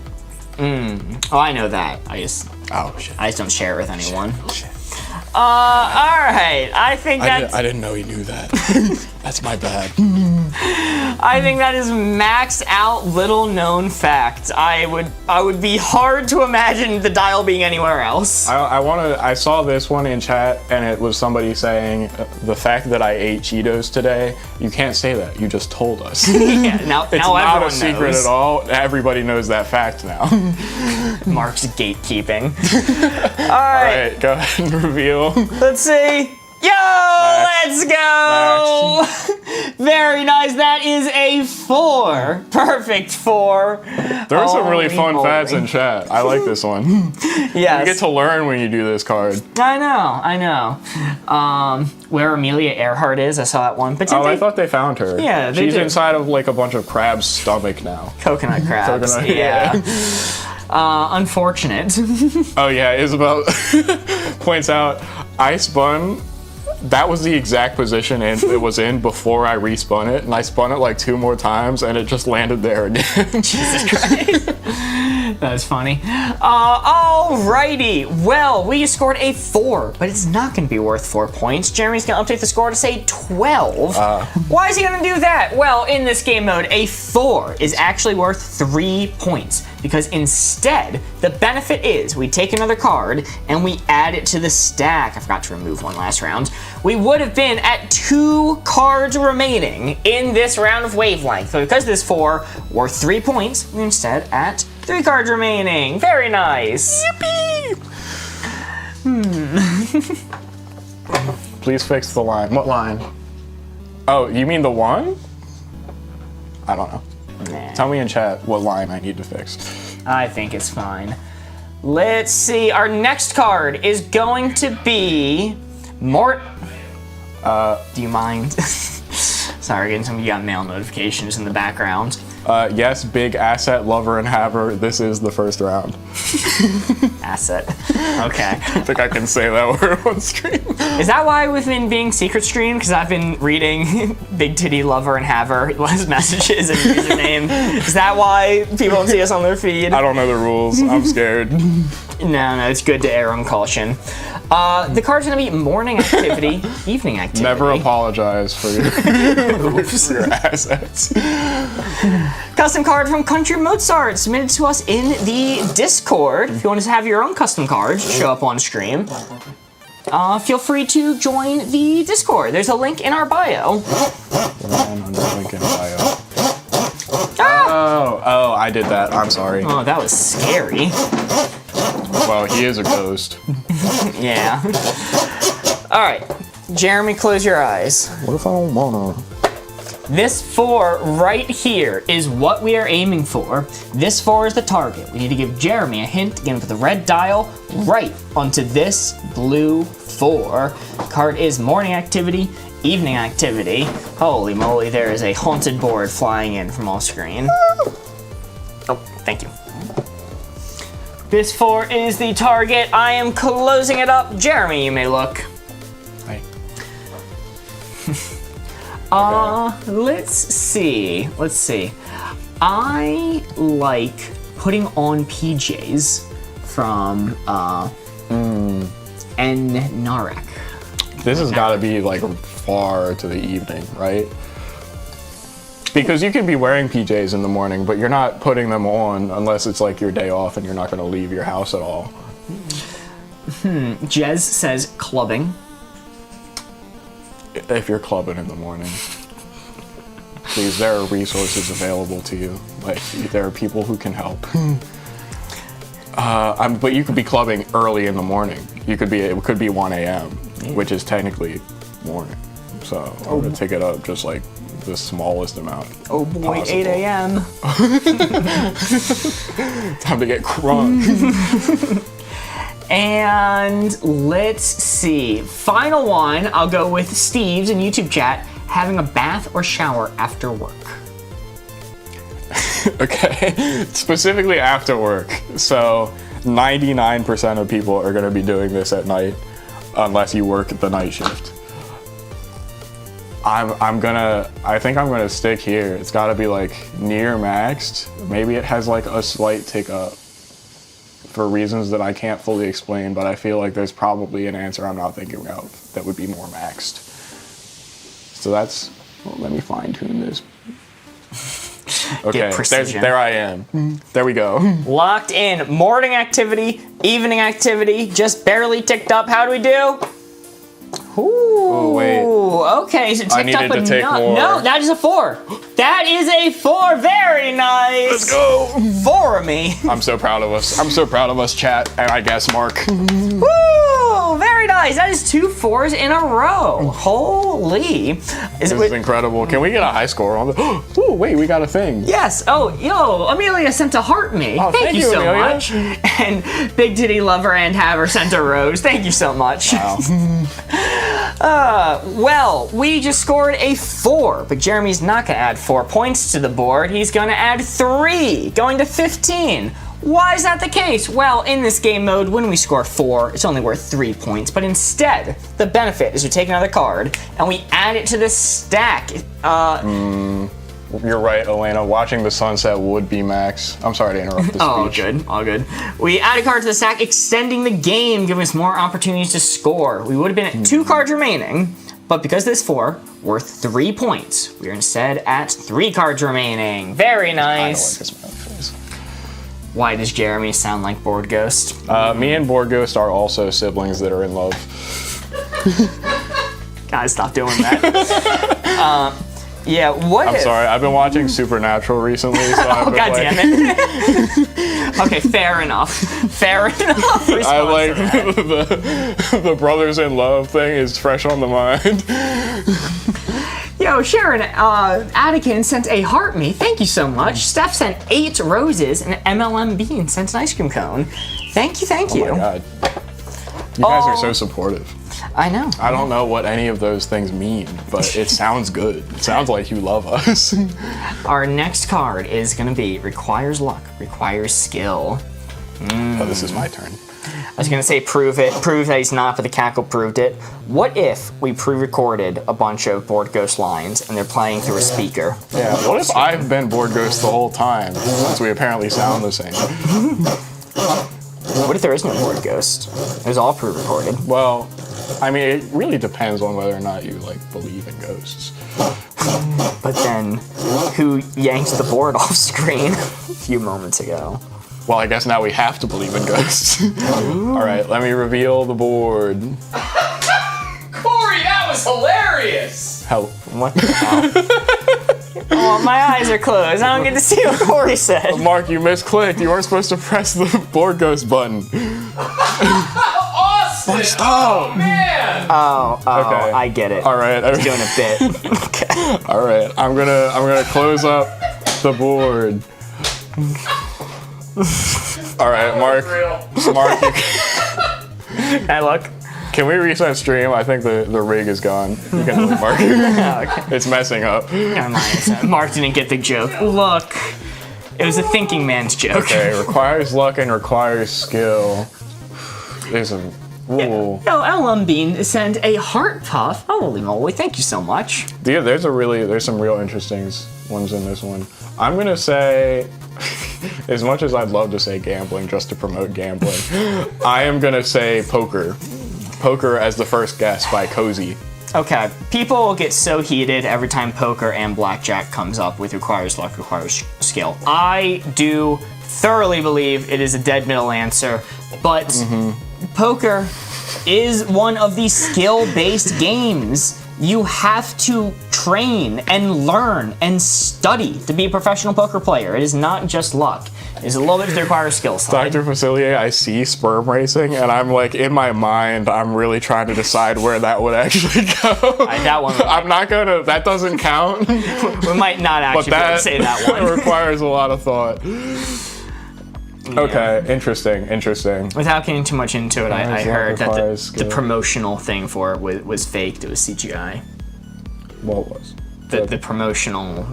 Oh, I know that. I just don't share it with anyone. Shit. All right. I think I didn't know he knew that. That's my bad. I think that is maxed out little known fact. I would be hard to imagine the dial being anywhere else. I saw this one in chat and it was somebody saying the fact that I ate Cheetos today, you can't say that. You just told us. Yeah, now it's now not everyone a secret knows. at all. Everybody knows that fact now. Mark's gatekeeping. All All right. right, go ahead and reveal. Let's see. Yo, let's go! Very nice. That is a 4. Perfect 4. There were some really fun Holy facts in chat. I like this one. Yes. You get to learn when you do this card. I know. Where Amelia Earhart is, I saw that one. But I thought they found her. Yeah, they She's did. inside of like a bunch of crabs' stomach now. Coconut crabs. Coconut, yeah. Unfortunate. Oh yeah, Isabel points out, I spun, that was the exact position it was in before I respun it, and I spun it like 2 more times, and it just landed there again. Jesus Christ. That's funny. Alrighty. Well, we scored a 4, but it's not going to be worth 4 points. Jeremy's going to update the score to say 12. Why is he going to do that? Well, in this game mode, a 4 is actually worth 3 points. Because instead, the benefit is we take another card and we add it to the stack. I forgot to remove one last round. We would have been at 2 cards remaining in this round of Wavelength. So because this 4 worth 3 points, we're instead at 3 cards remaining. Very nice. Yippee! Please fix the line. What line? Oh, you mean the one? I don't know. Nah. Tell me in chat what line I need to fix. I think it's fine. Let's see. Our next card is going to be Mort. Do you mind? Sorry, getting some mail notifications in the background. Yes, big asset, lover, and haver. This is the first round. Asset. Okay. I don't think I can say that word on screen. Is that why we've been being secret screen? Because I've been reading Big Titty Lover and Haver his messages and username. Is that why people don't see us on their feed? I don't know the rules. I'm scared. No, it's good to err on caution. The card's gonna be morning activity, evening activity. Never apologize for your, for your assets. Custom card from Country Mozart submitted to us in the Discord. If you want to have your own custom cards show up on stream, feel free to join the Discord. There's a link in our bio. Oh, I did that. I'm sorry. Oh, that was scary. Well, he is a ghost. Yeah. All right, Jeremy, close your eyes. What if I don't wanna? This 4 right here is what we are aiming for. This 4 is the target. We need to give Jeremy a hint to get him with the red dial right onto this blue 4. The card is morning activity, evening activity. Holy moly, there is a haunted board flying in from off screen. Oh, thank you. This 4 is the target. I am closing it up. Jeremy, you may look. Hi. Let's see. I like putting on PJs from N Narek. This has got to be like far to the evening, right? Because you can be wearing PJs in the morning, but you're not putting them on unless it's like your day off and you're not going to leave your house at all. Jez says clubbing. If you're clubbing in the morning. please, there are resources available to you. Like, there are people who can help. But you could be clubbing early in the morning. It could be 1 a.m., which is technically morning. So I'm gonna take it up just like the smallest amount. Oh boy, possible. 8 a.m. Time to get crunk. And let's see. Final one, I'll go with Steve's in YouTube chat. Having a bath or shower after work. Okay, specifically after work. So 99% of people are gonna be doing this at night, unless you work the night shift. I think I'm gonna stick here. It's gotta be like near maxed. Maybe it has like a slight tick up for reasons that I can't fully explain, but I feel like there's probably an answer I'm not thinking of that would be more maxed. So that's, well, let me fine tune this. Okay, there I am. There we go. Locked in. Morning activity, evening activity, just barely ticked up. How do we do? Ooh, wait. Okay, so ticked up needed to take more. No, that is a 4. That is a 4. Very nice. Let's go. 4 of me. I'm so proud of us. I'm so proud of us, chat, and I guess Mark. Woo! Very nice. That is 2 4s in a row. Holy. This is incredible. Can we get a high score on the? Oh, wait, we got a thing. Yes. Oh, yo, Amelia sent a heart me. Oh, thank you so Amelia. much. And Big Titty Lover and Haver sent a rose. Thank you so much. Wow. Well, we just scored a 4, but Jeremy's not gonna add 4 points to the board. He's gonna add 3, going to 15. Why is that the case? Well, in this game mode, when we score 4, it's only worth 3 points, but instead, the benefit is we take another card and we add it to the stack. You're right, Elena. Watching the sunset would be max. I'm sorry to interrupt the speech. All good. We add a card to the stack, extending the game, giving us more opportunities to score. We would have been at 2 cards remaining, but because this 4, worth 3 points, we are instead at 3 cards remaining. Very nice. I don't like this mouth face. Why does Jeremy sound like Board Ghost? Me and Board Ghost are also siblings that are in love. Guys, stop doing that. Yeah, what I'm sorry, I've been watching Supernatural recently, so I've been God damn it. Okay, fair enough. Fair enough. I like the brothers in love thing is fresh on the mind. Yo, Sharon, Anakin sent a heart me. Thank you so much. Steph sent 8 roses, and MLM Bean sent an ice cream cone. Thank you. Oh my god. You guys are so supportive. I know. I don't know what any of those things mean, but it sounds good. It sounds like you love us. Our next card is going to be requires luck, requires skill. Oh, this is my turn. I was going to say prove it. Prove that he's not, but the cackle proved it. What if we pre-recorded a bunch of Board Ghost lines and they're playing through a speaker? Yeah, what if I've been Board Ghost the whole time, since we apparently sound the same? What if there is no Board Ghost? It was all pre-recorded. Well, I mean, it really depends on whether or not you, like, believe in ghosts. But then, who yanked the board off screen a few moments ago? Well, I guess now we have to believe in ghosts. All right, let me reveal the board. Corey, that was hilarious! Hell, What the hell? Oh, my eyes are closed. I don't get to see what Corey said. Mark, you misclicked. You weren't supposed to press the Board Ghost button. Awesome! Stop! Oh, man! Okay. I get it. All right. I was doing a bit. Okay. All right. I'm gonna close up the board. All right, Mark. Mark, Hey, look. can we reset stream? I think the rig is gone. You can look, Mark. Okay. It's messing up. Never mind. Mark didn't get the joke. Look. It was a thinking man's joke. Okay, requires luck and requires skill. There's a ooh. Yo, LM Bean sent a heart puff. Holy moly, thank you so much. Yeah, there's some real interesting ones in this one. I'm gonna say, as much as I'd love to say gambling just to promote gambling, I am gonna say poker. Poker as the first guess by Cozy. Okay, people get so heated every time poker and blackjack comes up with requires luck, requires skill. I do thoroughly believe it is a dead middle answer, but poker is one of the skill-based games. You have to train and learn and study to be a professional poker player. It is not just luck. It's a little bit to require skill side. Dr. Facilier, I see sperm racing, and I'm like, in my mind, I'm really trying to decide where that would actually go. That one. I'm not gonna, that doesn't count. We might not actually be able to say that one. requires a lot of thought. Okay, interesting. Without getting too much into it, I heard that the skill. promotional thing for it was faked. It was CGI. What was? The promotional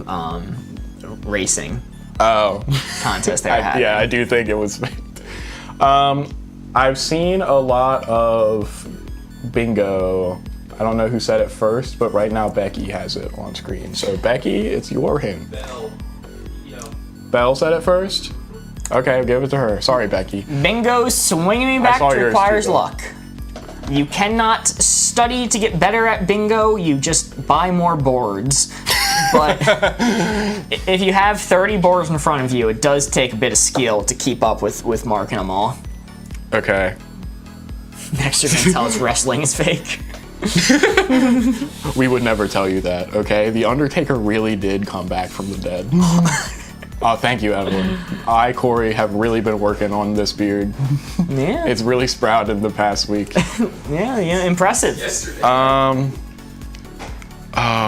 racing contest they had. Yeah, I do think it was faked. I've seen a lot of bingo. I don't know who said it first, but right now Becky has it on screen. So Becky, it's your hint. Belle said it first? Okay, give it to her. Sorry, Becky. Bingo swinging me back requires luck. You cannot study to get better at bingo, you just buy more boards. But if you have 30 boards in front of you, it does take a bit of skill to keep up with marking them all. Okay. Next you're gonna tell us wrestling is fake. We would never tell you that, okay? The Undertaker really did come back from the dead. Oh, thank you, Evelyn. I, Corey, have really been working on this beard. Yeah. It's really sprouted the past week. Yeah, impressive. Yesterday. Oh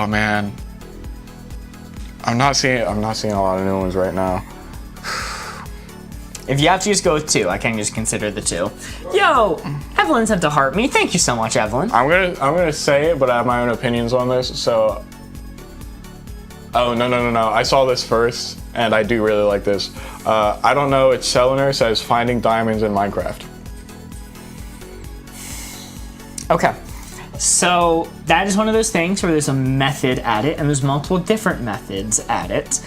man. I'm not seeing a lot of new ones right now. If you have to just go with two, I can just consider the two. Yo, Evelyn sent to heart me. Thank you so much, Evelyn. I'm gonna say it, but I have my own opinions on this, so. Oh, no. I saw this first, and I do really like this. I don't know, it's Selenar says finding diamonds in Minecraft. Okay. So that is one of those things where there's a method at it, and there's multiple different methods at it.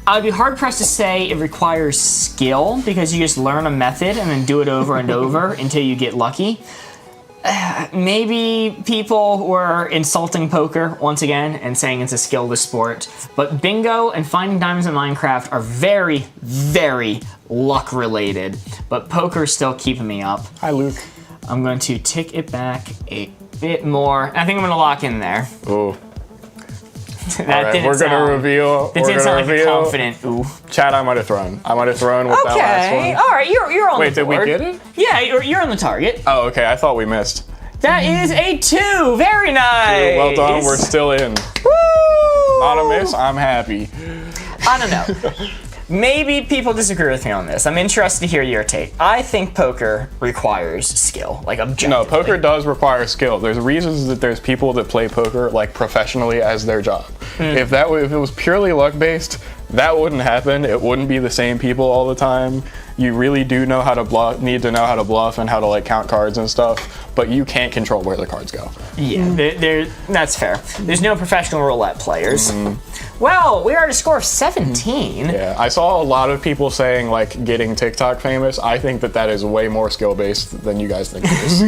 I'd be hard pressed to say it requires skill, because you just learn a method and then do it over and over until you get lucky. Maybe people were insulting poker once again and saying it's a skillless sport, but bingo and finding diamonds in Minecraft are very, very luck related. But poker's still keeping me up. Hi, Luke. I'm going to tick it back a bit more. I think I'm going to lock in there. Ooh. That All right, didn't we're gonna sound- reveal. That didn't sound like a confident ooh. Chad, I might have thrown with that last Okay, one. all right, you're on Wait, the board. did we get it? Yeah, you're on the target. Oh, okay. I thought we missed. That is a 2. Very nice. Well done. We're still in. Woo! Not a miss. I'm happy. I don't know. Maybe people disagree with me on this. I'm interested to hear your take. I think poker requires skill, like objectively. No, poker does require skill. There's reasons that there's people that play poker like professionally as their job. If it was purely luck based, that wouldn't happen. It wouldn't be the same people all the time. You really do know how to bluff, need to know how to bluff and how to like count cards and stuff, but you can't control where the cards go. Yeah, that's fair. There's no professional roulette players. Well, we are at a score of 17. Yeah, I saw a lot of people saying like getting TikTok famous. I think that is way more skill based than you guys think it is.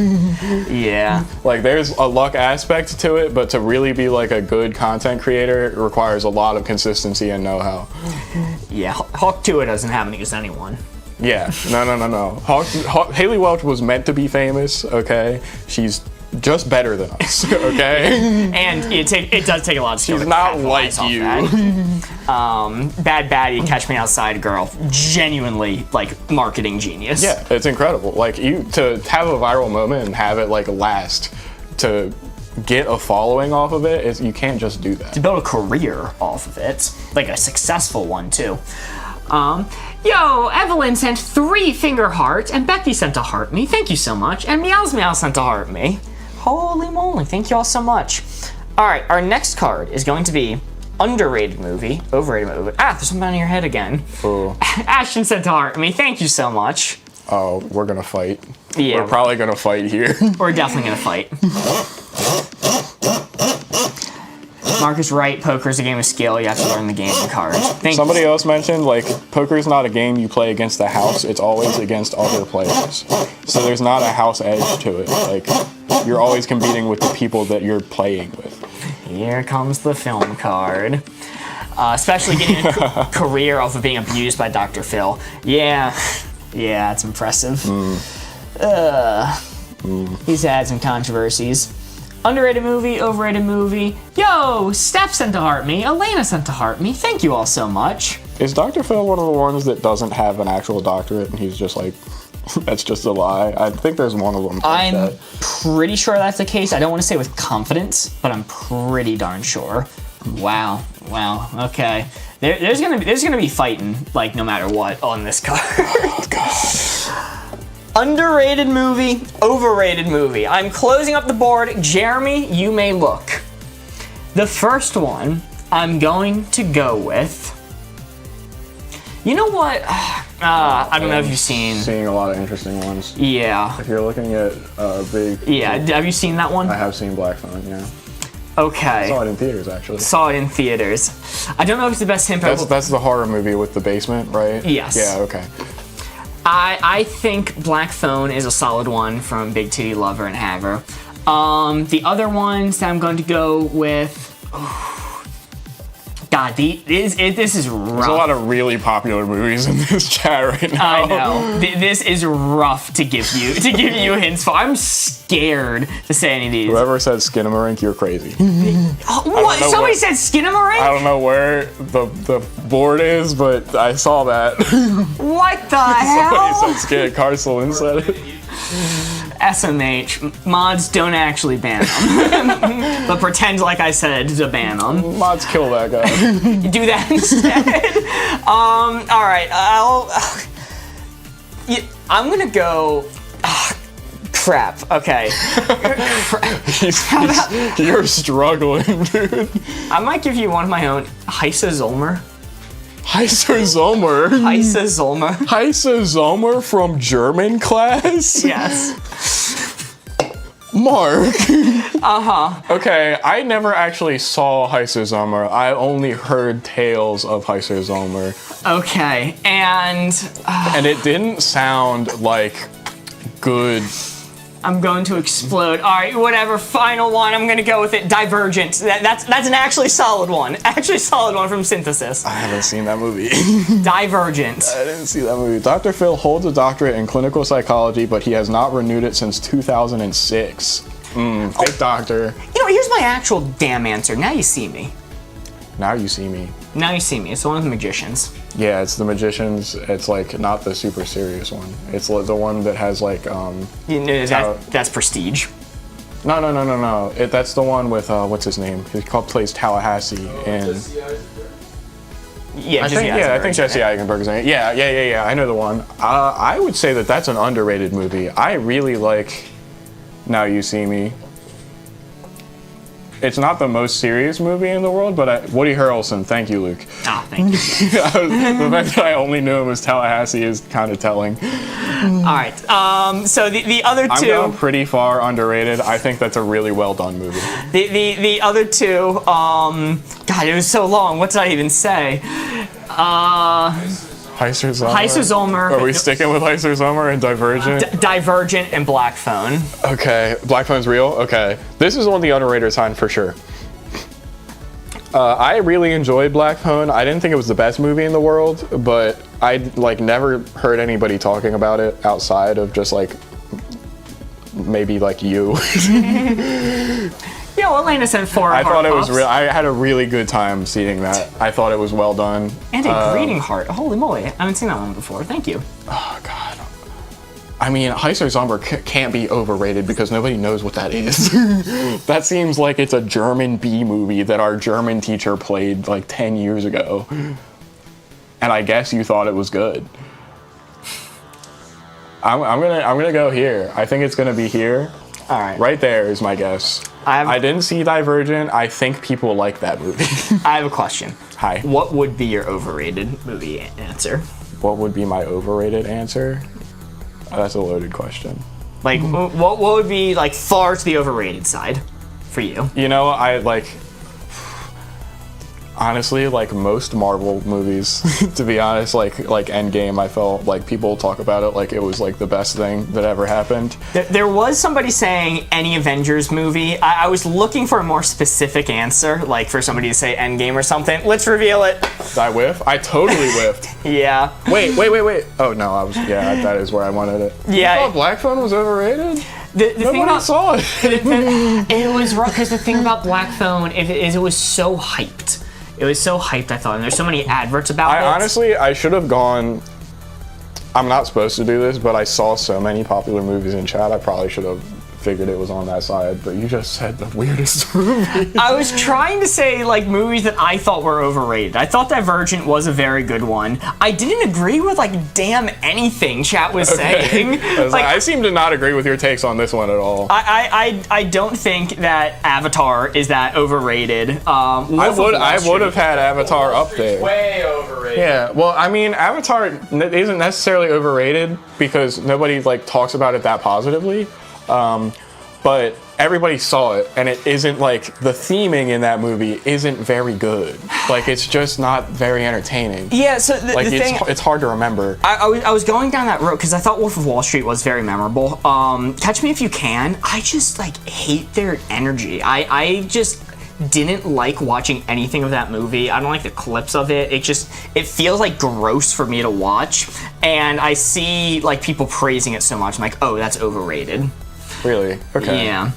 Yeah. Like there's a luck aspect to it, but to really be like a good content creator, it requires a lot of consistency and know-how. Yeah, Hawk Tua doesn't have it against anyone. Yeah, no. Haley Welch was meant to be famous, okay? She's just better than us, okay? And it does take a lot of skill. She's to not capitalize like off you. that. Bad Baddie, Catch Me Outside girl, genuinely like marketing genius. Yeah, it's incredible. Like to have a viral moment and have it like last, to get a following off of it, you can't just do that. To build a career off of it, like a successful one too. Yo, Evelyn sent 3 finger hearts, and Becky sent a heart me. Thank you so much. And Meows Meow sent a heart me. Holy moly, thank you all so much. All right, our next card is going to be underrated movie, overrated movie. There's something on your head again. Ooh. Ashton sent a heart me. Thank you so much. Oh, we're gonna fight. Yeah. We're probably gonna fight here. We're definitely gonna fight. Mark is right, poker's a game of skill. You have to learn the game of cards. Somebody else mentioned, like, poker's not a game you play against the house, it's always against other players. So there's not a house edge to it. Like, you're always competing with the people that you're playing with. Here comes the film card. Especially getting a career off of being abused by Dr. Phil. Yeah, it's impressive. He's had some controversies. Underrated movie, overrated movie. Yo, Steph sent to heart me. Elena sent to heart me. Thank you all so much. Is Dr. Phil one of the ones that doesn't have an actual doctorate and he's just like, that's just a lie? I think there's one of them. Like I'm that. pretty sure that's the case. I don't want to say with confidence, but I'm pretty darn sure. Wow. Okay. There's gonna be fighting, like, no matter what on this card. Oh, God. Underrated movie, overrated movie. I'm closing up the board. Jeremy, you may look. The first one I'm going to go with. You know what? I don't know if you've seen. Seeing a lot of interesting ones. Yeah. If you're looking at big. Yeah. Have you seen that one? I have seen Black Phone. Yeah. Okay. Saw it in theaters actually. Saw it in theaters. I don't know if it's the best hint. That's the horror movie with the basement, right? Yes. Yeah. Okay. I think Black Phone is a solid one from Big Titty Lover and Haver. The other ones that I'm going to go with. God, this is rough. There's a lot of really popular movies in this chat right now. I know. This is rough to give you hints for. I'm scared to say any of these. Whoever said Skinamarink, you're crazy. What? Somebody said Skinamarink? I don't know where the board is, but I saw that. What the hell? Somebody said Carcelin said it. SMH. Mods don't actually ban them. But pretend like I said to ban them. Mods kill that guy. Do that instead. Alright, I'm gonna go. Crap. Okay. You're struggling, dude. I might give you one of my own. Heise Zolmer. Heise Zolmer. Heise Zolmer. Heise Zolmer from German class? Yes. Mark. Uh-huh. Okay, I never actually saw Heise Zolmer. I only heard tales of Heise Zolmer. Okay, and it didn't sound like good. I'm going to explode. All right, whatever. Final one. I'm gonna go with it. Divergent. That's an actually solid one. Actually solid one from Synthesis. I haven't seen that movie. Divergent. I didn't see that movie. Dr. Phil holds a doctorate in clinical psychology, but he has not renewed it since 2006. Fake doctor. You know, here's my actual damn answer. Now you see me. Now you see me. Now you see me. It's one of the magicians. Yeah, it's the magicians. It's like not the super serious one. It's the one that has like You know, that's Prestige. No. That's the one with what's his name? He plays Tallahassee in. Yeah, I think Jesse Eisenberg's in it. Yeah. I know the one. I would say that that's an underrated movie. I really like Now You See Me. It's not the most serious movie in the world, but Woody Harrelson. Thank you, Luke. Ah, thank you. The fact that I only knew him as Tallahassee is kind of telling. All right. So the other two. I'm going pretty far underrated. I think that's a really well done movie. The other two. God, it was so long. What did I even say? Heise Zolmer. Heise Zolmer. Are we sticking with Heise Zolmer and Divergent? Divergent and Black Phone. Okay, Black Phone's real? Okay. This is one of the underrated sign for sure. I really enjoyed Black Phone. I didn't think it was the best movie in the world, but I never heard anybody talking about it outside of just maybe you. Yeah, well, Elena sent 4 I heart thought it was pops. real. I had a really good time seeing that. I thought it was well done. And a greeting heart. Holy moly. I haven't seen that one before. Thank you. Oh, God. I mean, Heise Zolmer can't be overrated because nobody knows what that is. That seems like it's a German B movie that our German teacher played 10 years ago. And I guess you thought it was good. I'm gonna go here. I think it's gonna be here. All right. Right there is my guess. I didn't see Divergent. I think people like that movie. I have a question. Hi. What would be your overrated movie answer? What would be my overrated answer? That's a loaded question. What would be far to the overrated side for you? You know, honestly, most Marvel movies, to be honest, like Endgame, I felt like people talk about it like it was the best thing that ever happened. There was somebody saying any Avengers movie. I was looking for a more specific answer, for somebody to say Endgame or something. Let's reveal it. Did I whiff? I totally whiffed. Yeah. Wait. Oh, no, that is where I wanted it. Yeah. You thought Black Phone was overrated? The thing Nobody about saw it. it was rough because the thing about Black Phone is it was so hyped. It was so hyped, I thought, and there's so many adverts about it. Honestly, I should have gone. I'm not supposed to do this, but I saw so many popular movies in chat. I probably should have figured it was on that side, but you just said the weirdest movie. I was trying to say like movies that I thought were overrated. I thought Divergent was a very good one. I didn't agree with like damn anything chat was saying. I seem to not agree with your takes on this one at all. I don't think that Avatar is that overrated. I would have had Avatar up there. Way overrated. Yeah, well, I mean, Avatar isn't necessarily overrated because nobody like talks about it that positively. But everybody saw it, and it isn't like the theming in that movie isn't very good. Like it's just not very entertaining. Yeah, so the thing it's hard to remember. I was going down that road because I thought Wolf of Wall Street was very memorable. Catch Me If You Can. I just like hate their energy. I just didn't like watching anything of that movie. I don't like the clips of it. It feels like gross for me to watch. And I see like people praising it so much. I'm like, oh, that's overrated. Really? Okay. Yeah.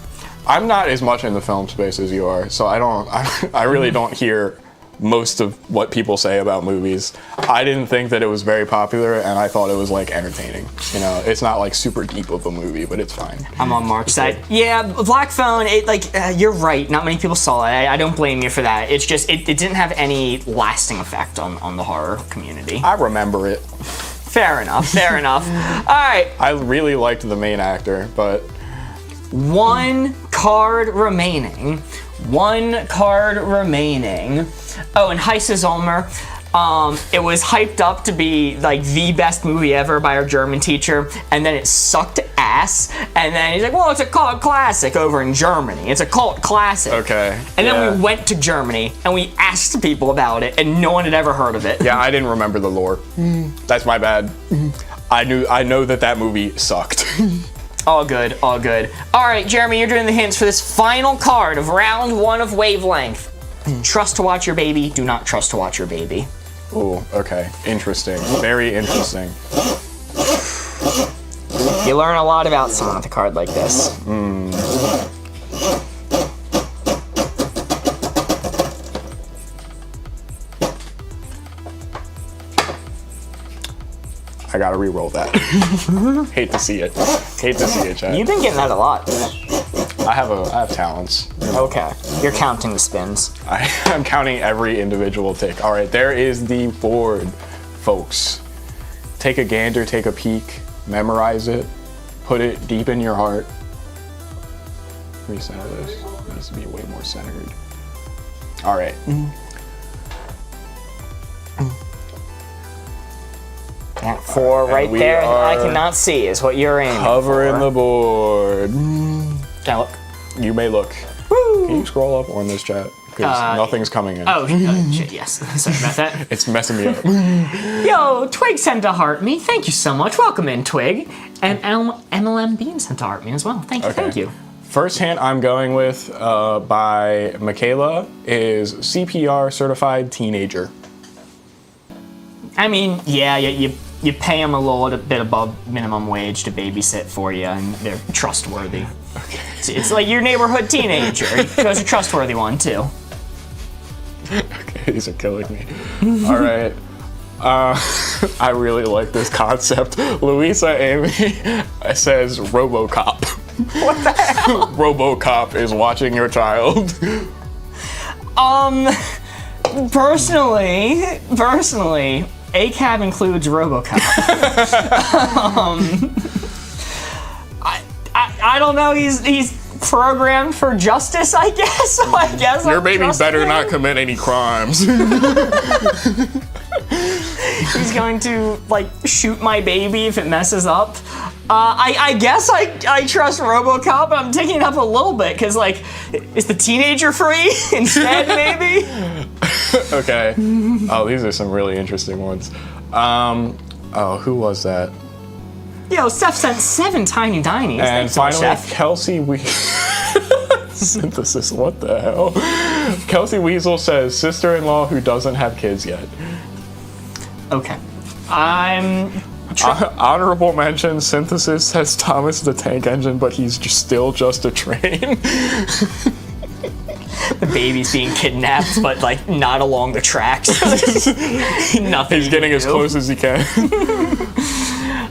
I'm not as much in the film space as you are, so I really don't hear most of what people say about movies. I didn't think that it was very popular, and I thought it was like entertaining. You know, it's not like super deep of a movie, but it's fine. I'm on Mark's side. Yeah, Black Phone, you're right. Not many people saw it. I don't blame you for that. It's just, it didn't have any lasting effect on the horror community. I remember it. Fair enough, fair enough. All right. I really liked the main actor, but... One card remaining. One card remaining. Oh, and Heise Zollmer. It was hyped up to be like the best movie ever by our German teacher, and then it sucked ass. And then he's like, well, it's a cult classic over in Germany. It's a cult classic. Okay. And then we went to Germany and we asked people about it, and no one had ever heard of it. Yeah, I didn't remember the lore. That's my bad. I know that movie sucked. All good, all good. All right, Jeremy, you're doing the hints for this final card of round 1 of Wavelength. Trust to watch your baby, do not trust to watch your baby. Ooh, okay. Interesting. Very interesting. You learn a lot about someone with a card like this. I gotta re-roll that. Hate to see it. Hate to see it, chat. You've been getting that a lot. I have talents. Okay, you're counting the spins. I'm counting every individual tick. All right, there is the board, folks. Take a gander, take a peek, memorize it, put it deep in your heart. Recenter this. It needs to be way more centered. All right. That 4 right there that I cannot see is what you're aiming Covering for. the board. Can I look? You may look. Woo! Can you scroll up on this chat? Because nothing's coming in. Oh, shit, yes. Sorry about that. It's messing me up. Yo, Twig sent to heart me. Thank you so much. Welcome in, Twig. And MLM Bean sent to heart me as well. Thank you, thank you. First hint I'm going with by Michaela is CPR certified teenager. I mean, yeah, you pay them a little bit above minimum wage to babysit for you, and they're trustworthy. Okay. It's like your neighborhood teenager. Those are a trustworthy one, too. Okay, these are killing me. All right. I really like this concept. Luisa Amy says RoboCop. What the hell? RoboCop is watching your child. Personally, ACAB includes RoboCop. I don't know. He's programmed for justice, I guess. So I guess your baby better not commit any crimes. He's going to like shoot my baby if it messes up. I guess I trust RoboCop, but I'm taking it up a little bit because like, is the teenager free instead maybe? Okay. Oh, these are some really interesting ones. Oh, who was that? Yo, Steph sent 7 tiny dinies. And Thanks so much, finally, Steph. Kelsey Synthesis, what the hell? Kelsey Weasel says, sister-in-law who doesn't have kids yet. Okay. I'm Honorable mention, Synthesis has Thomas the Tank Engine, but he's still just a train. The baby's being kidnapped, but like not along the tracks. Nothing. He's getting as close as he can.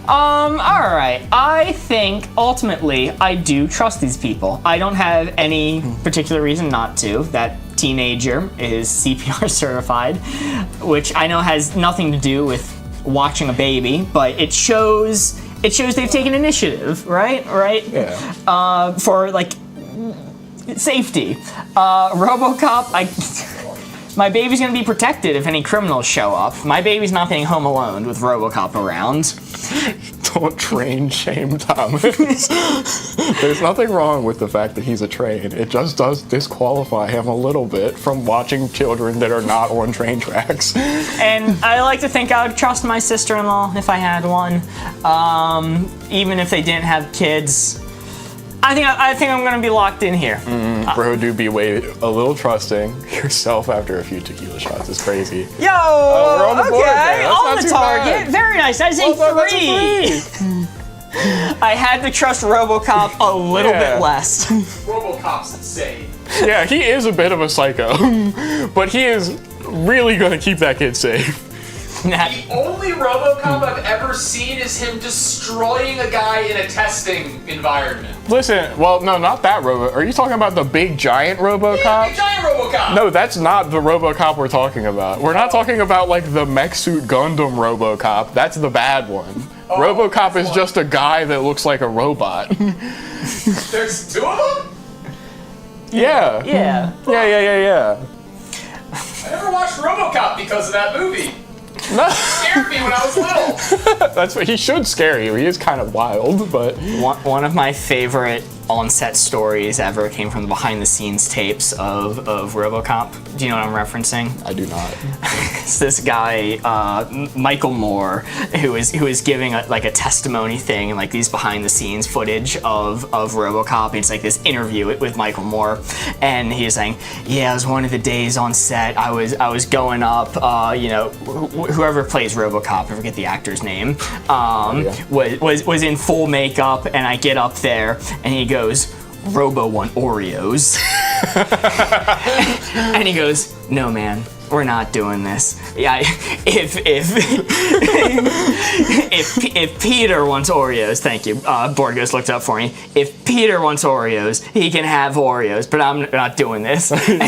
All right. I think ultimately I do trust these people. I don't have any particular reason not to. That teenager is CPR certified, which I know has nothing to do with watching a baby, but it shows they've taken initiative, right? Yeah. For like safety. RoboCop, my baby's gonna be protected if any criminals show up. My baby's not being home alone with RoboCop around. Don't train shame Thomas. There's nothing wrong with the fact that he's a train. It just does disqualify him a little bit from watching children that are not on train tracks. And I like to think I would trust my sister-in-law if I had one, even if they didn't have kids. I think I'm gonna be locked in here. Bro, do be a little trusting. Yourself after a few tequila shots is crazy. Yo, we're on the board okay, there. That's on not the too target. bad. Very nice. That's a Well, that's three. I had to trust RoboCop a little Yeah. bit less. RoboCop's insane. Yeah, he is a bit of a psycho, but he is really gonna keep that kid safe. The only RoboCop I've ever seen is him destroying a guy in a testing environment. Listen, well, no, not that Robo. Are you talking about the big giant RoboCop? Yeah, big giant RoboCop. No, that's not the RoboCop we're talking about. We're not talking about like the mech suit Gundam RoboCop. That's the bad one. RoboCop is just a guy that looks like a robot. There's two of them? Yeah. Yeah. Yeah. I never watched RoboCop because of that movie. No, It scared me when I was little. that's what he should scare you. He is kind of wild, but One of my favorite on-set stories ever came from the behind-the-scenes tapes of RoboCop. Do you know what I'm referencing? I do not. It's this guy, Michael Moore, who is giving a testimony thing and like these behind-the-scenes footage of RoboCop. It's like this interview with Michael Moore, and he's saying, "Yeah, it was one of the days on set. I was going up, whoever plays RoboCop, I forget the actor's name, was in full makeup, and I get up there, and he goes, 'Robo want Oreos.'" And he goes, "No, man, we're not doing this. Yeah, if Peter wants Oreos, thank you. Borgos looked up for me. If Peter wants Oreos, he can have Oreos, but I'm not doing this." And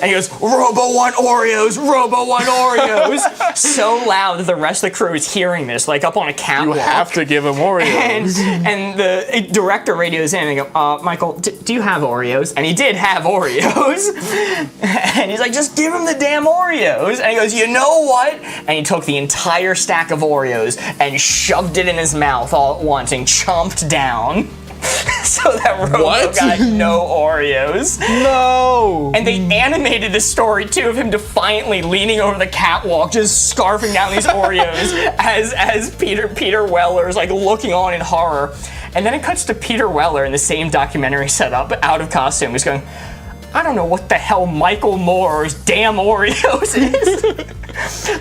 he goes, "Robo want Oreos, Robo want Oreos." So loud that the rest of the crew is hearing this, like up on a You catwalk. have to give him Oreos. And the director radios in and they go, "Michael, do you have Oreos?" And he did have Oreos. And he's like, "Just give him the damn Oreos." And he goes, "You know what?" And he took the entire stack of Oreos and shoved it in his mouth all at once and chomped down. So that Robo What? got no Oreos. No. And they animated the story too of him defiantly leaning over the catwalk, just scarfing down these Oreos as Peter Weller's like looking on in horror. And then it cuts to Peter Weller in the same documentary setup, out of costume, just going, "I don't know what the hell Michael Moore's damn Oreos is."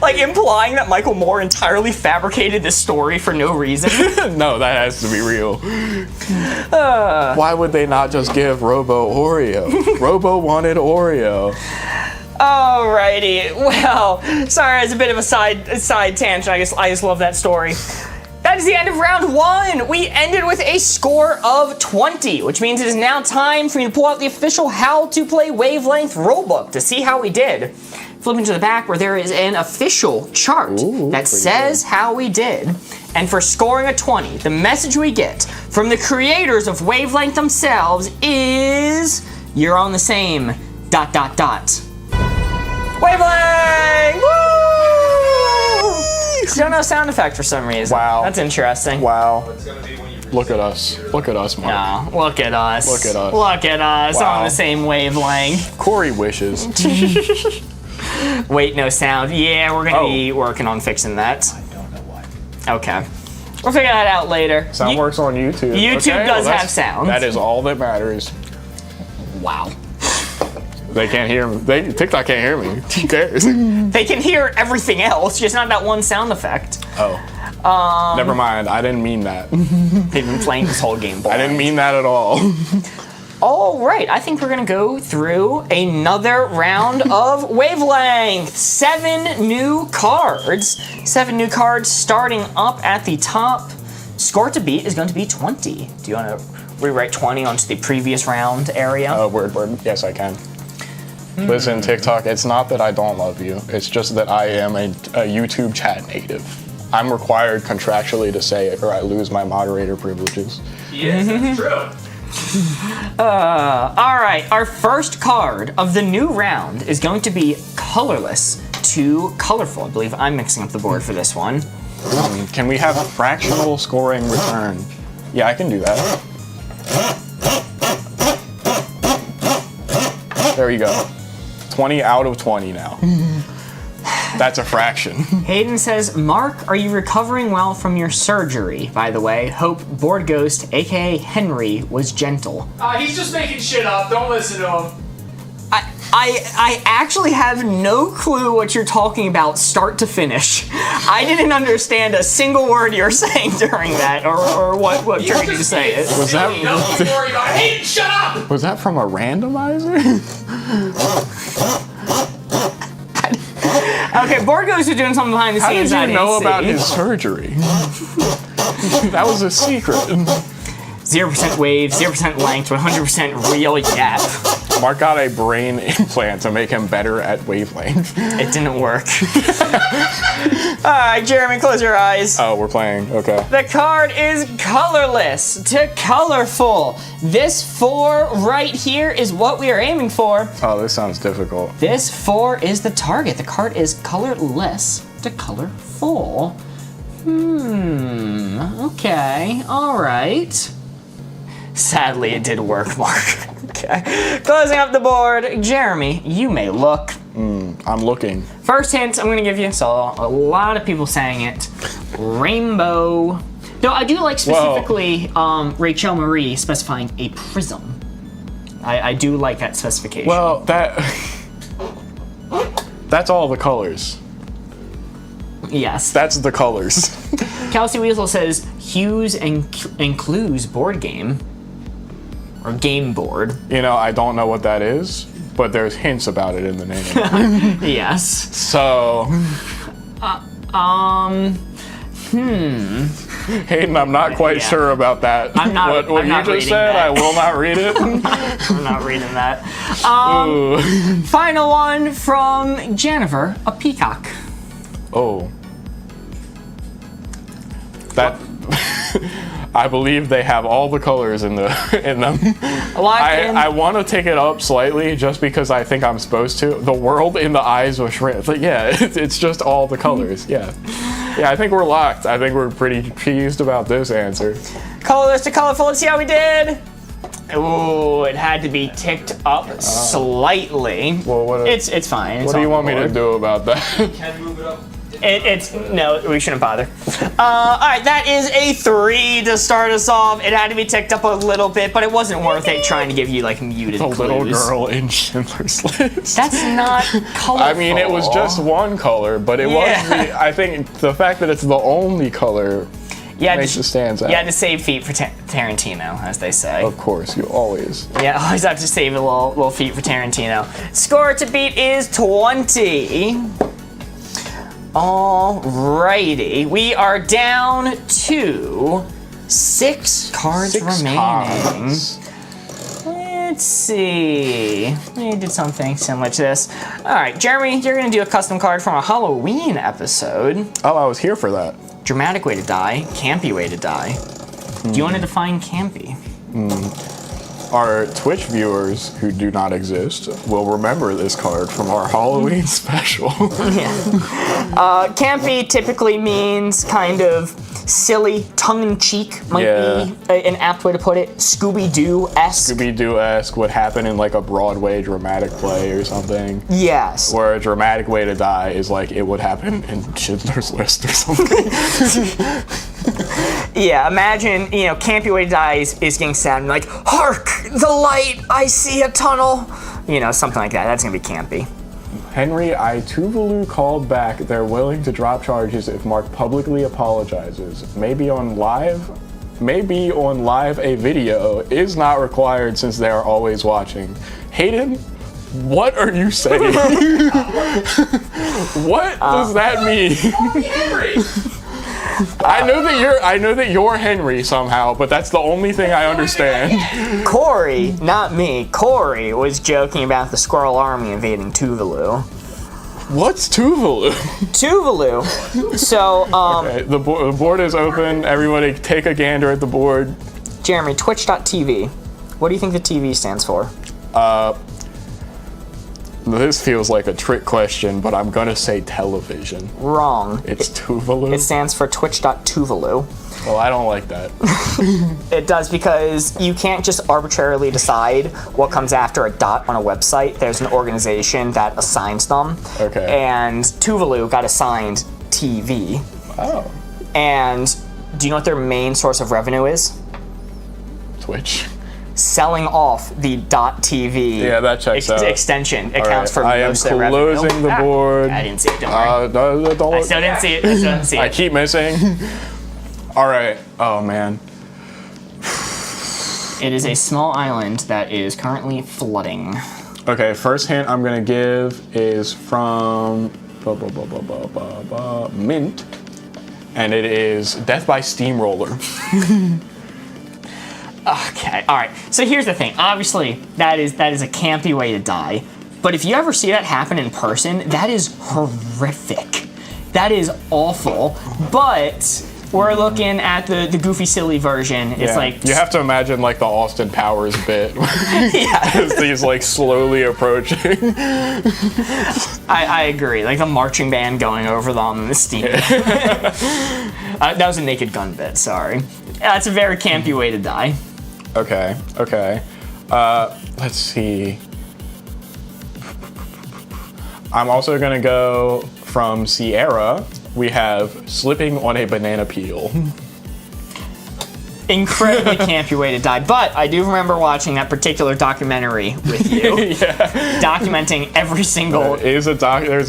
Like implying that Michael Moore entirely fabricated this story for no reason. No, that has to be real. Why would they not just give Robo Oreo? Robo wanted Oreo. Alrighty, well, sorry, it's a bit of a side tangent. I just love that story. That is the end of round one. We ended with a score of 20, which means it is now time for me to pull out the official How to Play Wavelength rulebook to see how we did. Flipping to the back where there is an official chart that says how we did. And for scoring a 20, the message we get from the creators of Wavelength themselves is, "You're on the same ... Wavelength! Woo! Still no sound effect for some reason. Wow. That's interesting. Wow. It's gonna be when you Look at us. Look at us, Mark. Oh, look at us. Look at us. Look at us Wow. on the same wavelength. Corey wishes. Wait, no sound. Yeah, we're gonna be working on fixing that. I don't know why. Okay. We'll figure that out later. Sound works on YouTube. YouTube does that's- have sound. That is all that matters. Wow. They can't hear me. TikTok can't hear me. Who cares? They can hear everything else, just not that one sound effect. Oh. Never mind, I didn't mean that. They've been playing this whole game blind. I didn't mean that at all. All right, I think we're gonna go through another round of Wavelength. 7 new cards. 7 new cards starting up at the top. Score to beat is going to be 20. Do you want to rewrite 20 onto the previous round area? Word. Yes, I can. Listen, TikTok, it's not that I don't love you. It's just that I am a YouTube chat native. I'm required contractually to say it or I lose my moderator privileges. Yes, that's true. All right, our first card of the new round is going to be colorless to colorful. I believe I'm mixing up the board for this one. Can we have fractional scoring return? Yeah, I can do that. There you go. 20 out of 20 now. That's a fraction. Hayden says, Mark, are you recovering well from your surgery? By the way, hope Board Ghost, aka Henry, was gentle. He's just making shit up. Don't listen to him. I actually have no clue what you're talking about start to finish. I didn't understand a single word you were saying during that, or what triggered you to say it. Was that- Nothing to worry about. Hey, shut up! Was that from a randomizer? Okay, Board Ghost is doing something behind the How scenes. did you know about his his surgery? That was a secret. 0% wave, 0% length, 100% real yap. Mark got a brain implant to make him better at wavelength. It didn't work. Alright, Jeremy, close your eyes. Oh, we're playing. Okay. The card is colorless to colorful. This 4 right here is what we are aiming for. Oh, this sounds difficult. This 4 is the target. The card is colorless to colorful. Okay, alright. Sadly, it did work, Mark. Okay. Closing up the board, Jeremy, you may look. I'm looking. First hint I'm going to give you, so a lot of people saying it, rainbow. No, I do like specifically Rachel Marie specifying a prism. I do like that specification. Well, that's all the colors. Yes. That's the colors. Kelsey Weasel says hues and clues board game. Or game board. You know, I don't know what that is, but there's hints about it in the name. Yes. So. Hayden, I'm not quite sure about that. I'm not. What I'm you not just reading said, that. I will not read it. I'm not reading that. Ooh. Final one from Jennifer, a peacock. Oh. That. I believe they have all the colors in them. I want to take it up slightly just because I think I'm supposed to. The world in the eyes of shrimp. But yeah, it's just all the colors. Yeah. Yeah, I think we're locked. I think we're pretty pleased about this answer. Colorless to colorful. Let's see how we did. Ooh, it had to be ticked up slightly. Well, it's fine. It's what do you on want the me to board. do about that? Can move it up. No, we shouldn't bother. All right, that is a 3 to start us off. It had to be ticked up a little bit, but it wasn't worth it trying to give you like muted The clues. little girl in Schindler's List. That's not colorful. I mean, it was just one color, but it was I think the fact that it's the only color makes it stand out. You had to save feet for Tarantino, as they say. Of course, you always. Yeah, always have to save a little feet for Tarantino. Score to beat is 20. Alrighty, we are down to 6 cards remaining. Cards. Let's see. We did something similar to this. All right, Jeremy, you're gonna do a custom card from a Halloween episode. Oh, I was here for that. Dramatic way to die, campy way to die. Do you want to define campy? Our Twitch viewers who do not exist will remember this card from our Halloween special. Campy typically means kind of silly, tongue-in-cheek might be an apt way to put it. Scooby-Doo-esque. Scooby-Doo-esque would happen in like a Broadway dramatic play or something. Yes. Where a dramatic way to die is like it would happen in Schindler's List or something. Yeah, imagine, campy way to die is getting sad like, hark, the light, I see a tunnel. Something like that. That's gonna be campy. Henry I. Tuvalu called back. They're willing to drop charges if Mark publicly apologizes. Maybe on live a video is not required since they are always watching. Hayden, what are you saying? What does that mean? Henry. I know that you're Henry somehow, but that's the only thing I understand. Corey, not me, Corey was joking about the Squirrel Army invading Tuvalu. What's Tuvalu? Tuvalu. So, Okay, the board is open. Everybody take a gander at the board. Jeremy, twitch.tv. What do you think the TV stands for? This feels like a trick question, but I'm gonna say television. Wrong. It's Tuvalu? It stands for twitch.tuvalu. Well, I don't like that. It does, because you can't just arbitrarily decide what comes after a dot on a website. There's an organization that assigns them. Okay. And Tuvalu got assigned TV. Oh. And do you know what their main source of revenue is? Twitch. Selling off the .tv Yeah, that checks out. extension accounts for I am most of their revenue. closing the board. I didn't see it, don't worry. Don't I still didn't see it. I still didn't see I it. keep missing. All right. Oh, man. It is a small island that is currently flooding. Okay, first hint I'm going to give is from Mint, and it is Death by Steamroller. Okay, all right. So here's the thing. Obviously, that is a campy way to die. But if you ever see that happen in person, that is horrific. That is awful. But we're looking at the goofy, silly version. It's like you have to imagine like the Austin Powers bit yeah. as these like slowly approaching. I agree. Like the marching band going over them and the steam. That was a Naked Gun bit. Sorry. That's a very campy way to die. Okay. Let's see. I'm also gonna go from Sierra. We have slipping on a banana peel. Incredibly campy way to die. But I do remember watching that particular documentary with you. Yeah. Documenting every single... There's a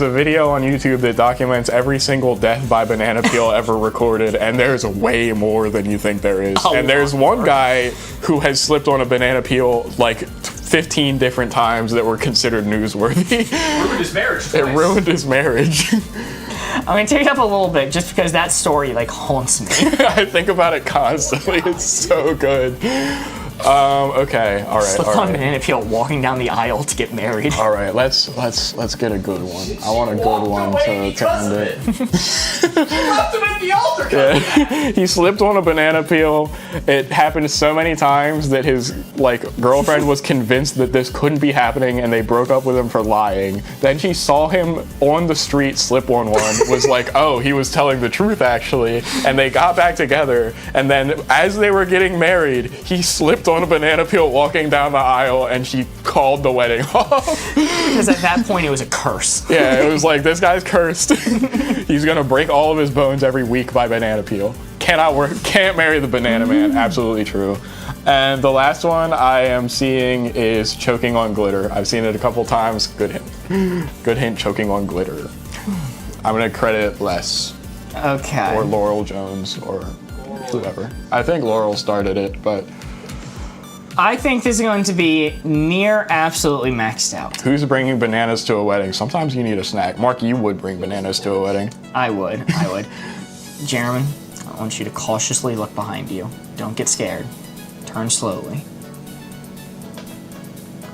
video on YouTube that documents every single death by banana peel ever recorded, and there's way more than you think there is. And there's one guy who has slipped on a banana peel like 15 different times that were considered newsworthy. Ruined his marriage twice. It ruined his marriage. I'm gonna take it up a little bit just because that story like haunts me. I think about it constantly. It's so good. Okay. All right. Slip on a banana peel walking down the aisle to get married. All right. Let's get a good one. I want a good one to end it. He left him at the altar. Yeah. He slipped on a banana peel. It happened so many times that his girlfriend was convinced that this couldn't be happening, and they broke up with him for lying. Then she saw him on the street slip on one, was like, oh, he was telling the truth actually, and they got back together. And then as they were getting married, he slipped on a banana peel walking down the aisle, and she called the wedding off. Because at that point it was a curse. Yeah, it was like, this guy's cursed. He's gonna break all of his bones every week by banana peel. Cannot work, can't marry the banana man. Absolutely true. And the last one I am seeing is choking on glitter. I've seen it a couple times. Good hint. Good hint, choking on glitter. I'm gonna credit Les. Okay. Or Laurel Jones or whoever. I think Laurel started it, but I think this is going to be near absolutely maxed out. who's bringing bananas to a wedding? Sometimes you need a snack. Mark, you would bring bananas to a wedding. I would. Jeremy, I want you to cautiously look behind you. Don't get scared. Turn slowly.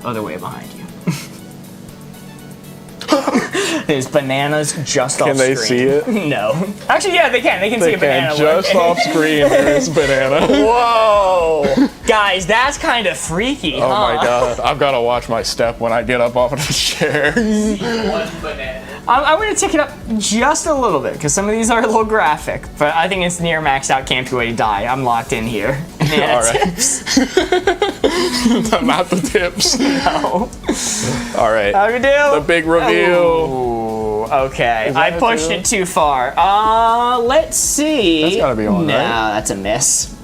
Other way behind you. There's bananas just off screen. Can they see it? No. Actually, yeah, they can. They can see a banana. Just off screen, there's banana. Whoa! Guys, that's kind of freaky, Oh huh? my god, I've got to watch my step when I get up off of the chair. One banana. I'm going to tick it up just a little bit, because some of these are a little graphic, but I think it's near maxed out campy way to die. I'm locked in here. Banana All right. tips. Not the tips. No. All right. How do you do? The big reveal. Ooh, okay. Is that I a pushed two? it too far. Let's see. That's gotta be on, No, right? that's a miss.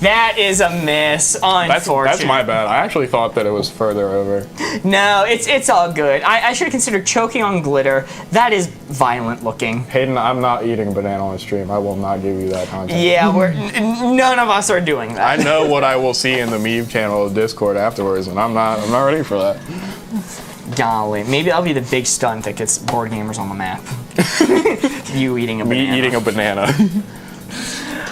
That is a miss, unfortunately. That's my bad. I actually thought that it was further over. No, it's all good. I should have considered choking on glitter. That is violent looking. Hayden, I'm not eating a banana on stream. I will not give you that content. Yeah, none of us are doing that. I know what I will see in the meme channel of Discord afterwards, and I'm not ready for that. Golly, maybe that'll be the big stunt that gets board gamers on the map. You eating a banana. Me eating a banana.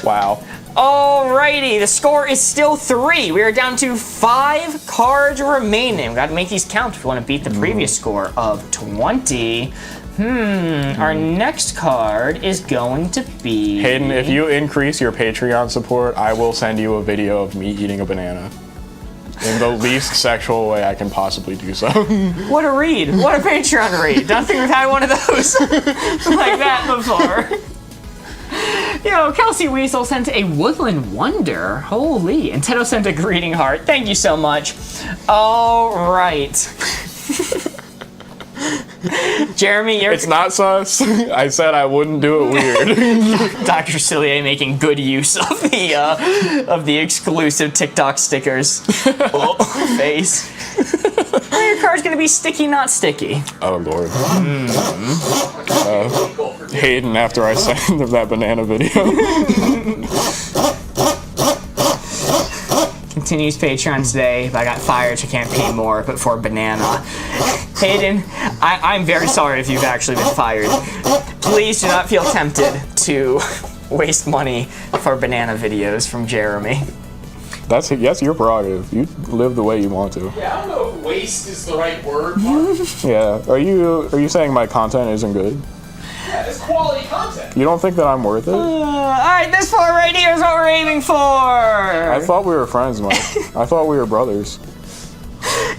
Wow. Alrighty, the score is still 3. We are down to 5 cards remaining. We got to make these count if we want to beat the previous score of 20. Our next card is going to be... Hayden, if you increase your Patreon support, I will send you a video of me eating a banana. In the least sexual way I can possibly do so. What a read. What a Patreon read. Don't think we've had one of those like that before. Yo, Kelsey Weasel sent a Woodland Wonder. Holy. And Tedo sent a greeting heart. Thank you so much. All right. Jeremy, you're... It's not sus. I said I wouldn't do it weird. Dr. Cillier making good use of the exclusive TikTok stickers. Oh, face. Your card's gonna be sticky, not sticky. Oh, Lord. Hayden, after I send him that banana video. Continues Patreon today, but I got fired, so I can't pay more, but for banana. Hayden, I'm very sorry if you've actually been fired. Please do not feel tempted to waste money for banana videos from Jeremy. That's your prerogative. You live the way you want to. Yeah, I don't know if waste is the right word, Mark. Yeah. Are you saying my content isn't good? Yeah, it's quality content. You don't think that I'm worth it? Alright, this four right here is what we're aiming for! I thought we were friends, Mike. I thought we were brothers.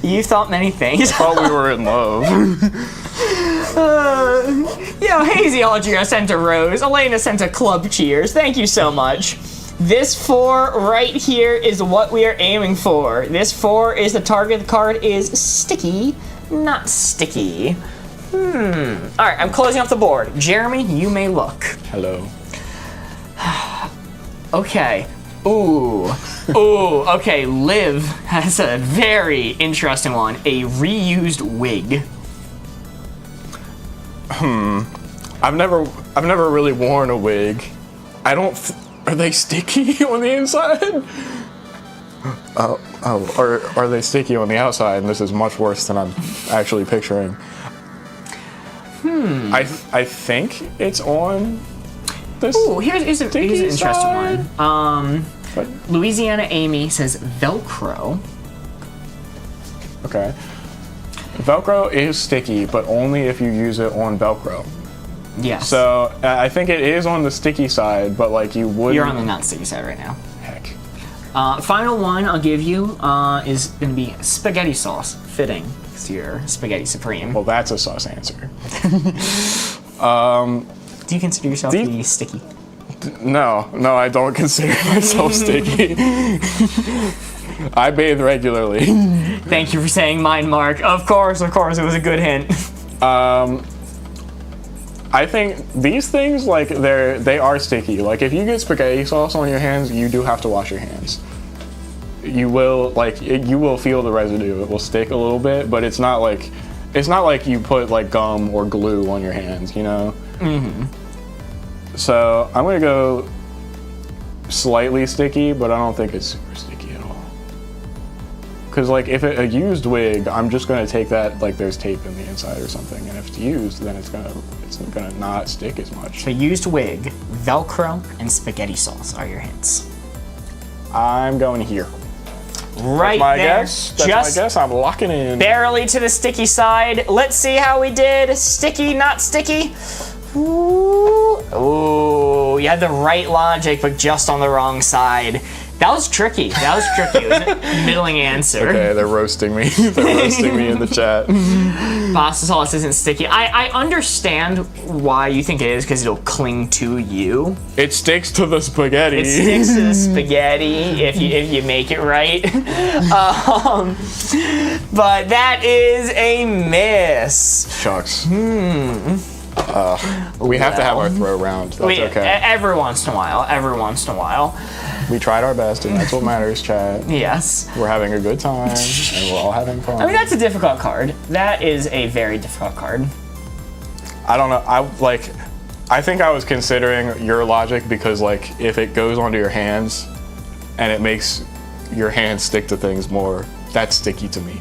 You thought many things. I thought we were in love. Yo, Hazy Aldria sent a rose. Elena sent a club cheers. Thank you so much. This 4 right here is what we are aiming for. This 4 is the target. The card is sticky, not sticky. Alright, I'm closing up the board. Jeremy, you may look. Hello. Okay. Ooh, okay, Liv has a very interesting one. A reused wig. I've never really worn a wig. Are they sticky on the inside? Or are they sticky on the outside? And this is much worse than I'm actually picturing. I think it's on this. Ooh, here's an interesting side. one. Louisiana Amy says Velcro. Okay. Velcro is sticky, but only if you use it on Velcro. Yes. So I think it is on the sticky side, but like you wouldn't. You're on the not sticky side right now. Heck. Final one I'll give you is going to be spaghetti sauce. Fitting. It's your spaghetti supreme. Well, that's a sus answer. Do you consider yourself to be sticky? No, I don't consider myself sticky. I bathe regularly. Thank you for saying mine, Mark. Of course, it was a good hint. I think these things, like, they are sticky. Like, if you get spaghetti sauce on your hands, you do have to wash your hands. You will feel the residue. It will stick a little bit, but it's not like you put like gum or glue on your hands, you know? Mm-hmm. So I'm gonna go slightly sticky, but I don't think it's super sticky at all. Cause like if a used wig, I'm just gonna take that like there's tape in the inside or something, and if it's used, then it's gonna not stick as much. So used wig, Velcro, and spaghetti sauce are your hints. I'm going here. Right That's my there. guess. That's my guess. I'm locking in. Barely to the sticky side. Let's see how we did. Sticky, not sticky. Ooh, you had the right logic, but just on the wrong side. That was tricky. It was a middling answer. Okay, they're roasting me. They're roasting me in the chat. Pasta sauce isn't sticky. I understand why you think it is, because it'll cling to you. It sticks to the spaghetti. It sticks to the spaghetti if you make it right. But that is a miss. Shucks. We have to have our throw round. That's okay. Every once in a while. Every once in a while. We tried our best, and that's what matters, chat. Yes. We're having a good time, and we're all having fun. I mean, that's a difficult card. That is a very difficult card. I don't know. I think I was considering your logic because, like, if it goes onto your hands and it makes your hands stick to things more, that's sticky to me.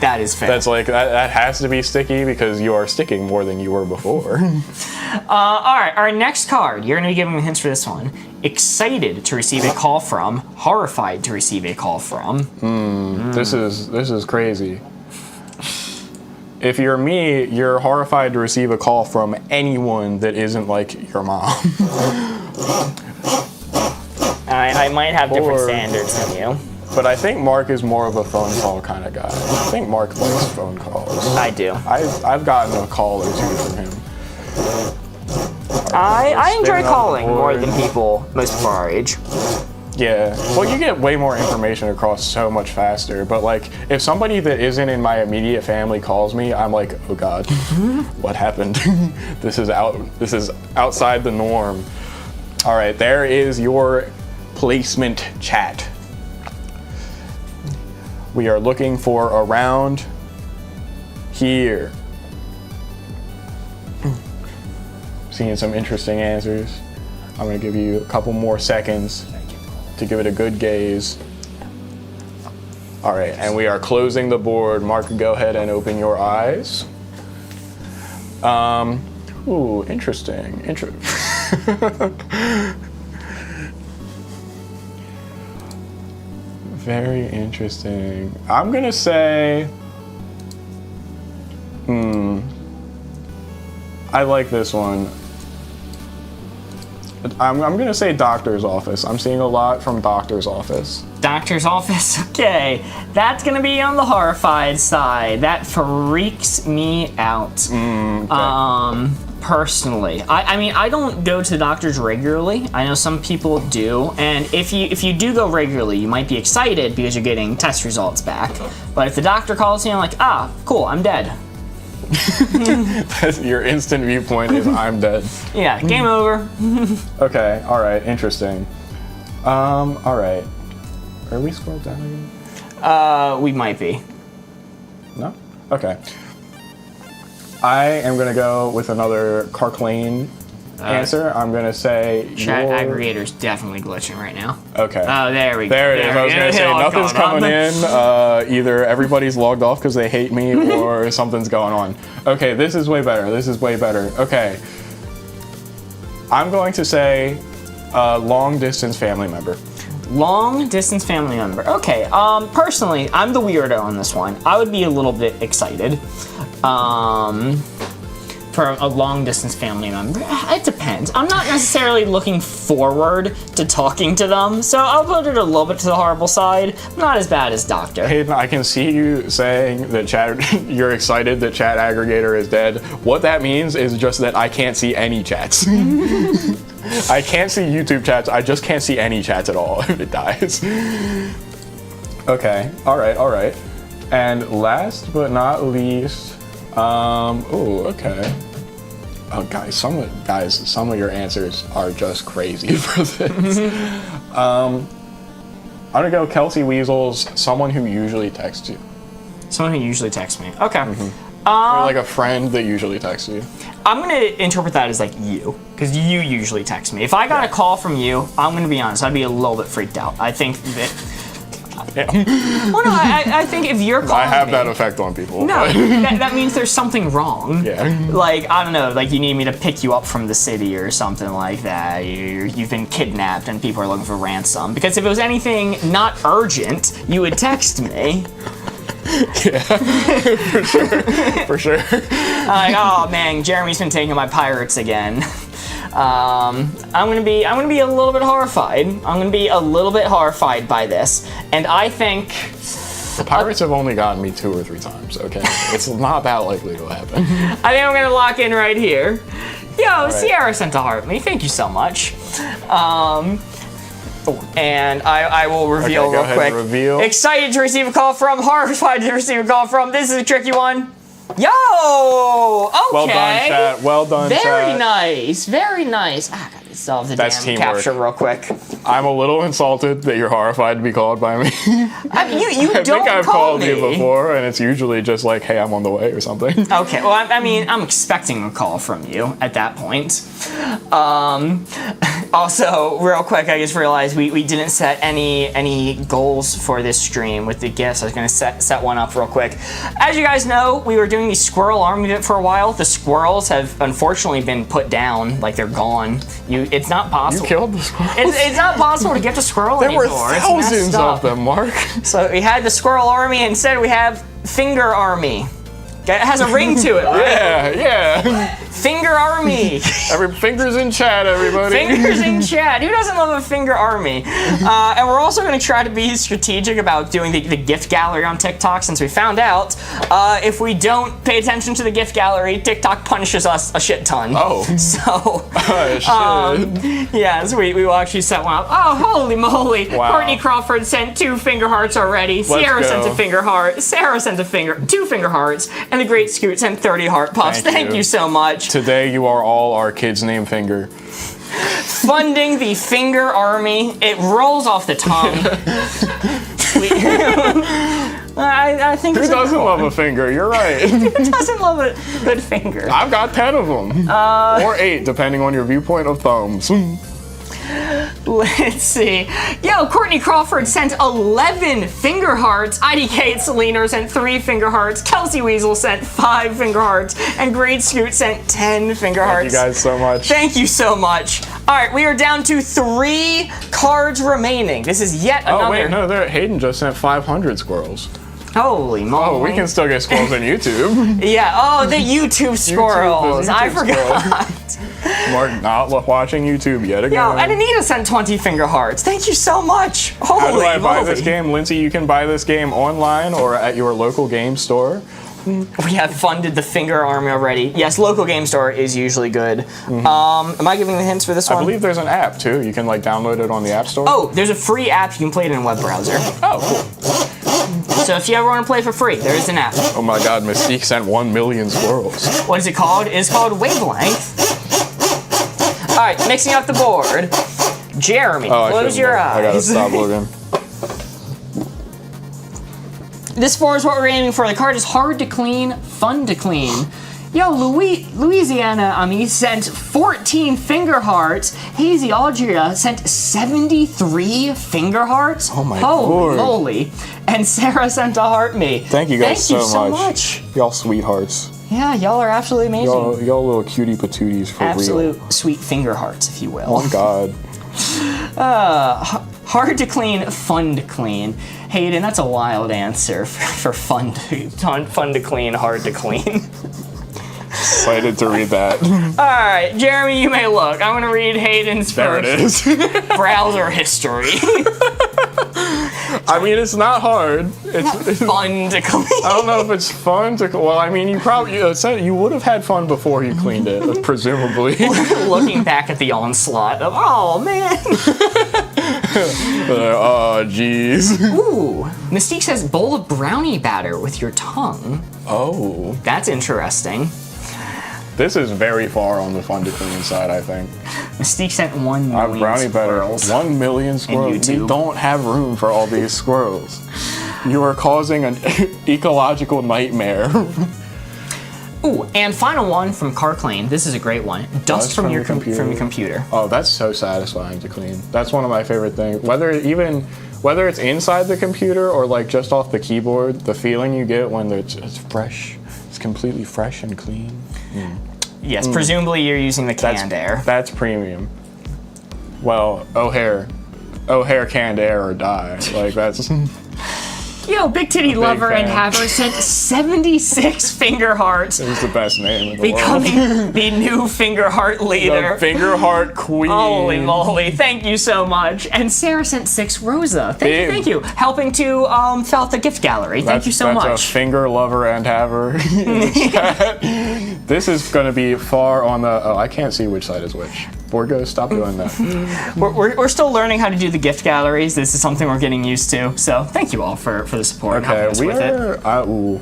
That is fair. That's like, that has to be sticky because you are sticking more than you were before. All right, our next card. You're going to be giving me hints for this one. Excited to receive a call from, horrified to receive a call from. This is crazy. If you're me, you're horrified to receive a call from anyone that isn't like your mom. I might have different standards than you. But I think Mark is more of a phone call kind of guy. I think Mark likes phone calls. I do. I've gotten a call or two from him. I enjoy calling more than people most of our age. Yeah. Well, you get way more information across so much faster. But like, if somebody that isn't in my immediate family calls me, I'm like, oh God, what happened? This is outside the norm. All right, there is your placement, chat. We are looking for around here. Seeing some interesting answers. I'm gonna give you a couple more seconds to give it a good gaze. All right, and we are closing the board. Mark, go ahead and open your eyes. Ooh, interesting. Very interesting. I'm gonna say, I like this one. I'm gonna say doctor's office. I'm seeing a lot from doctor's office. Doctor's office? Okay. That's gonna be on the horrified side. That freaks me out. Okay. Personally. I mean, I don't go to the doctors regularly. I know some people do. And if you do go regularly, you might be excited because you're getting test results back. But if the doctor calls you, I'm like, ah, cool, I'm dead. Your instant viewpoint is I'm dead. Yeah, game over. Okay, all right, interesting. All right. Are we scrolled down again? We might be. No? Okay. I am gonna go with another Carclane answer. I'm gonna say Chat aggregator's definitely glitching right now. Okay. Oh, there we go. There it is. I was gonna say nothing's coming in. Either everybody's logged off because they hate me, or something's going on. Okay, this is way better. This is way better. Okay. I'm going to say long distance family member. Long distance family member. Okay. Personally, I'm the weirdo on this one. I would be a little bit excited. For a long distance family member. It depends. I'm not necessarily looking forward to talking to them, so I'll put it a little bit to the horrible side. Not as bad as Doctor. Hayden, I can see you saying that you're excited that chat aggregator is dead. What that means is just that I can't see any chats. I can't see YouTube chats. I just can't see any chats at all if it dies. Okay. All right. And last but not least, okay. Oh, guys, some of your answers are just crazy for this. I'm gonna go Kelsey Weasels, someone who usually texts you. Someone who usually texts me. Okay. Or like a friend that usually texts you. I'm gonna interpret that as like you, because you usually text me. If I got a call from you, I'm gonna be honest, I'd be a little bit freaked out. I think that. Yeah. Well, no, I think if you're calling I have that effect on people. No, that means there's something wrong. Yeah. Like, I don't know, like you need me to pick you up from the city or something like that. You've been kidnapped and people are looking for ransom. Because if it was anything not urgent, you would text me. Yeah, for sure. Like, oh man, Jeremy's been taking my pirates again. I'm gonna be a little bit horrified. I'm gonna be a little bit horrified by this, and I think the pirates have only gotten me 2 or 3 times. Okay, it's not that likely to happen. I think I'm gonna lock in right here. Yo, right. Sierra sent a heart me. Thank you so much. And I will reveal okay, real quick. Reveal. Excited to receive a call from, horrified to receive a call from. This is a tricky one. Yo! Okay. Well done, chat. Well done, chat. Very nice. Very nice. I gotta solve the That's damn teamwork. capture real quick. I'm a little insulted that you're horrified to be called by me. I mean, you I don't think I've call called me. you before, and it's usually just like, hey, I'm on the way or something. Okay, well, I mean, I'm expecting a call from you at that point. Also, real quick, I just realized we didn't set any goals for this stream with the gifts. I was going to set one up real quick. As you guys know, we were doing the squirrel army bit for a while. The squirrels have unfortunately been put down, like they're gone. It's not possible. You killed the squirrels? It's not possible to get the squirrel There anymore. were It's thousands messed up. of them, Mark. So we had the squirrel army, and instead we have finger army. It has a ring to it, right? Yeah. Finger army. Every fingers in chat, everybody. Fingers in chat. Who doesn't love a finger army? And we're also going to try to be strategic about doing the gift gallery on TikTok, since we found out if we don't pay attention to the gift gallery, TikTok punishes us a shit ton. Oh. So, Shit. yeah, so we will actually set one up. Oh, holy moly. Wow. Courtney Crawford sent 2 finger hearts already. Sierra go. sent a finger heart. Sarah sent 2 finger hearts. And the Great Scoot sent 30 heart puffs. Thank you so much. Today you are all our kids' name Finger. Funding the finger army. It rolls off the tongue. I think Who it's doesn't love a finger? You're right. Who doesn't love a good finger? I've got 10 of them. Or 8, depending on your viewpoint of thumbs. Let's see. Yo, Courtney Crawford sent 11 finger hearts. IDK Selena sent 3 finger hearts. Kelsey Weasel sent 5 finger hearts. And Great Scoot sent 10 finger hearts. Thank you guys so much. Thank you so much. All right, we are down to 3 cards remaining. This is yet another. Oh, wait, no, Hayden just sent 500 squirrels. Holy moly. Oh, we can still get squirrels on YouTube. Yeah, oh, the YouTube squirrels. I YouTube forgot. Mark not watching YouTube yet again. Yo, and Anita sent 20 finger hearts. Thank you so much. Holy How do I buy moly. this game? Lindsay, you can buy this game online or at your local game store. We have funded the finger army already. Yes, local game store is usually good. Am I giving the hints for this one? I believe there's an app too. You can like download it on the App Store. Oh, there's a free app. You can play it in a web browser. Oh, cool. So if you ever want to play for free, there is an app. Oh my God, Mystique sent 1 million squirrels. What is it called? It's called Wavelength. All right, mixing up the board. Jeremy, close your eyes. I gotta stop looking. This 4 is what we're aiming for. The card is hard to clean, fun to clean. Yo, Louisiana he sent 14 finger hearts. Hazy Aldria sent 73 finger hearts. Oh my Holy Lord. moly. And Sarah sent a heart me. Thank you guys Thank you so much. Y'all sweethearts. Yeah, y'all are absolutely amazing. Y'all little cutie patooties for real. Absolute sweet finger hearts, if you will. Oh God. Hard to clean, fun to clean. Hayden, that's a wild answer for fun to clean, hard to clean. Excited to read that. All right, Jeremy, you may look. I'm gonna read Hayden's There first it is. browser history. I mean, it's not hard. It's Fun to clean. I don't know if it's fun to. Well, I mean, you would have had fun before you cleaned it, presumably. Looking back at the onslaught of, oh man. Oh, jeez. Ooh, Mystique says bowl of brownie batter with your tongue. Oh, That's interesting. this is very far on the fun to clean side, I think. Mystique sent 1 million Brownie better. squirrels. 1 million squirrels. We YouTube. don't have room for all these squirrels. You are causing an ecological nightmare. Ooh, and final one from Carclane. This is a great one. Dust from your computer. from your computer. Oh, that's so satisfying to clean. That's one of my favorite things. Whether it's inside the computer or like just off the keyboard, the feeling you get when it's fresh, it's completely fresh and clean. Yes, presumably you're using the canned air. That's premium. Well, O'Hare canned air or die. Like that's. Yo, Big Titty Lover and fan. Haver sent 76 finger hearts, It's the best name in the world. becoming the new finger heart leader. The finger heart queen. Holy moly, thank you so much. And Sarah sent 6 Rosa. Thank you. Helping to fill out the gift gallery. Thank you so That's much. a finger lover and haver in the chat. This is going to be far on the. Oh, I can't see which side is which. Boardgo, stop doing that. We're still learning how to do the gift galleries. This is something we're getting used to. So thank you all for the support and helping Okay, us we with it. are. Ooh.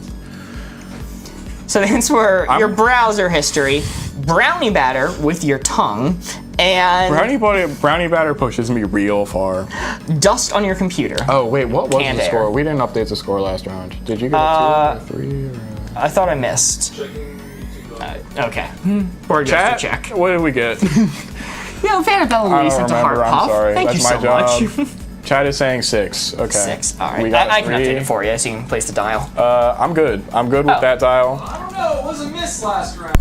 So the hints were your browser history, brownie batter with your tongue, and brownie batter pushes me real far. dust on your computer. Oh wait, what was Canned the air. score? We didn't update the score last round. Did you get a 2 or 3? Or... I thought I missed. Okay. Board goes to check. What did we get? Yeah, Vanabella Lee sent a heart I'm puff. sorry. Thank That's you so my job. much. Chat is saying 6. Okay. 6. All right. We got I can 3. update it for you so you can place the dial. I'm good. I'm good with that dial. I don't know. It was a miss last round.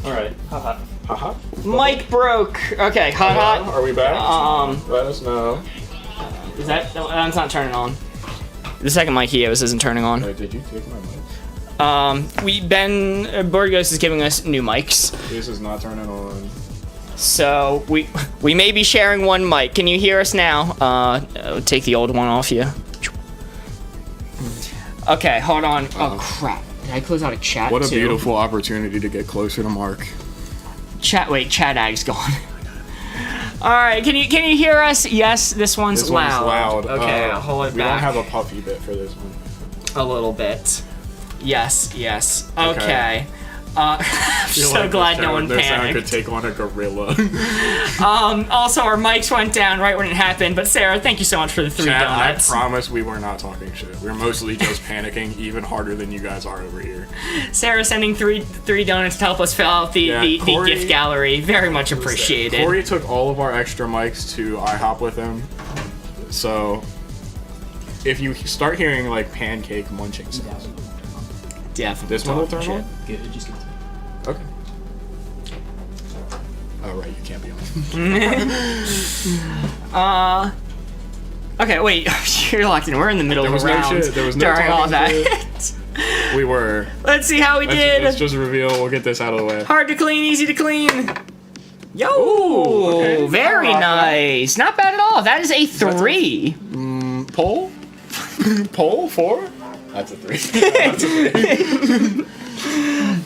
All right. Haha. Mic broke. Okay, hot. Are we back? Let us know. Is that's not turning on. The second mic he has isn't turning on. Wait, did you take my mic? Board Ghost is giving us new mics. This is not turning on. So we may be sharing one mic. Can you hear us now? Take the old one off you. Okay, hold on. Oh crap. Did I close out a chat What a too? beautiful opportunity to get closer to Mark. Chat ag's gone. Alright, can you hear us? Yes, this one's loud. Okay, I'll hold it we back. don't have a puffy bit for this one. A little bit. Yes. Okay. I'm so like glad no one Their sound could panicked. take on a gorilla. Also, our mics went down right when it happened, but Sarah, thank you so much for the 3 Chat, I donuts. promise we were not talking shit. We're mostly just panicking even harder than you guys are over here. Sarah sending three donuts to help us fill out the Corey, gift gallery. Very much appreciated. Corey took all of our extra mics to IHOP with him. So, if you start hearing like pancake munching sounds, Definitely. this one will turn Shit. on? Good, just Okay. Oh, right, you can't be on. Okay, wait. You're locked in. We're in the middle of a round. There was no during all talking that. We were. Let's see how we did. Let's just reveal. We'll get this out of the way. Hard to clean, easy to clean. Yo, okay. very nice. Not bad at all. That is a 3. Poll? Poll 4? That's a 3. That's a 3.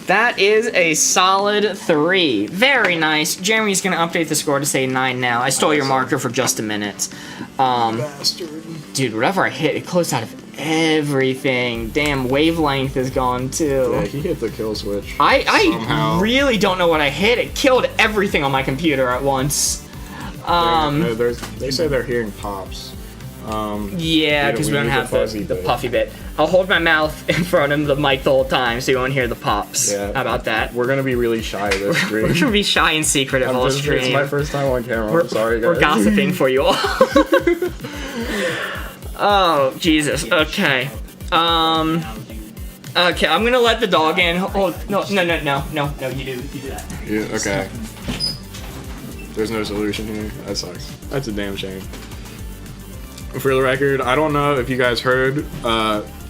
That is a solid 3. Very nice. Jeremy's gonna update the score to say 9 now. I stole your marker for just a minute. Bastard. Dude, whatever I hit, it closed out of everything. Damn, wavelength is gone too. Yeah, he hit the kill switch. I somehow. really don't know what I hit. It killed everything on my computer at once. They say they're hearing pops. Yeah, because we don't have the puffy bit. I'll hold my mouth in front of the mic the whole time so you won't hear the pops. Yeah. How about that? We're gonna be really shy this stream. We're gonna be shy and secretive all stream. It's my first time on camera. I'm sorry, guys. We're gossiping for you all. Oh, Jesus. Okay. Okay, I'm gonna let the dog in. Oh, no, you do that. Yeah, okay. There's no solution here. That sucks. That's a damn shame. For the record, I don't know if you guys heard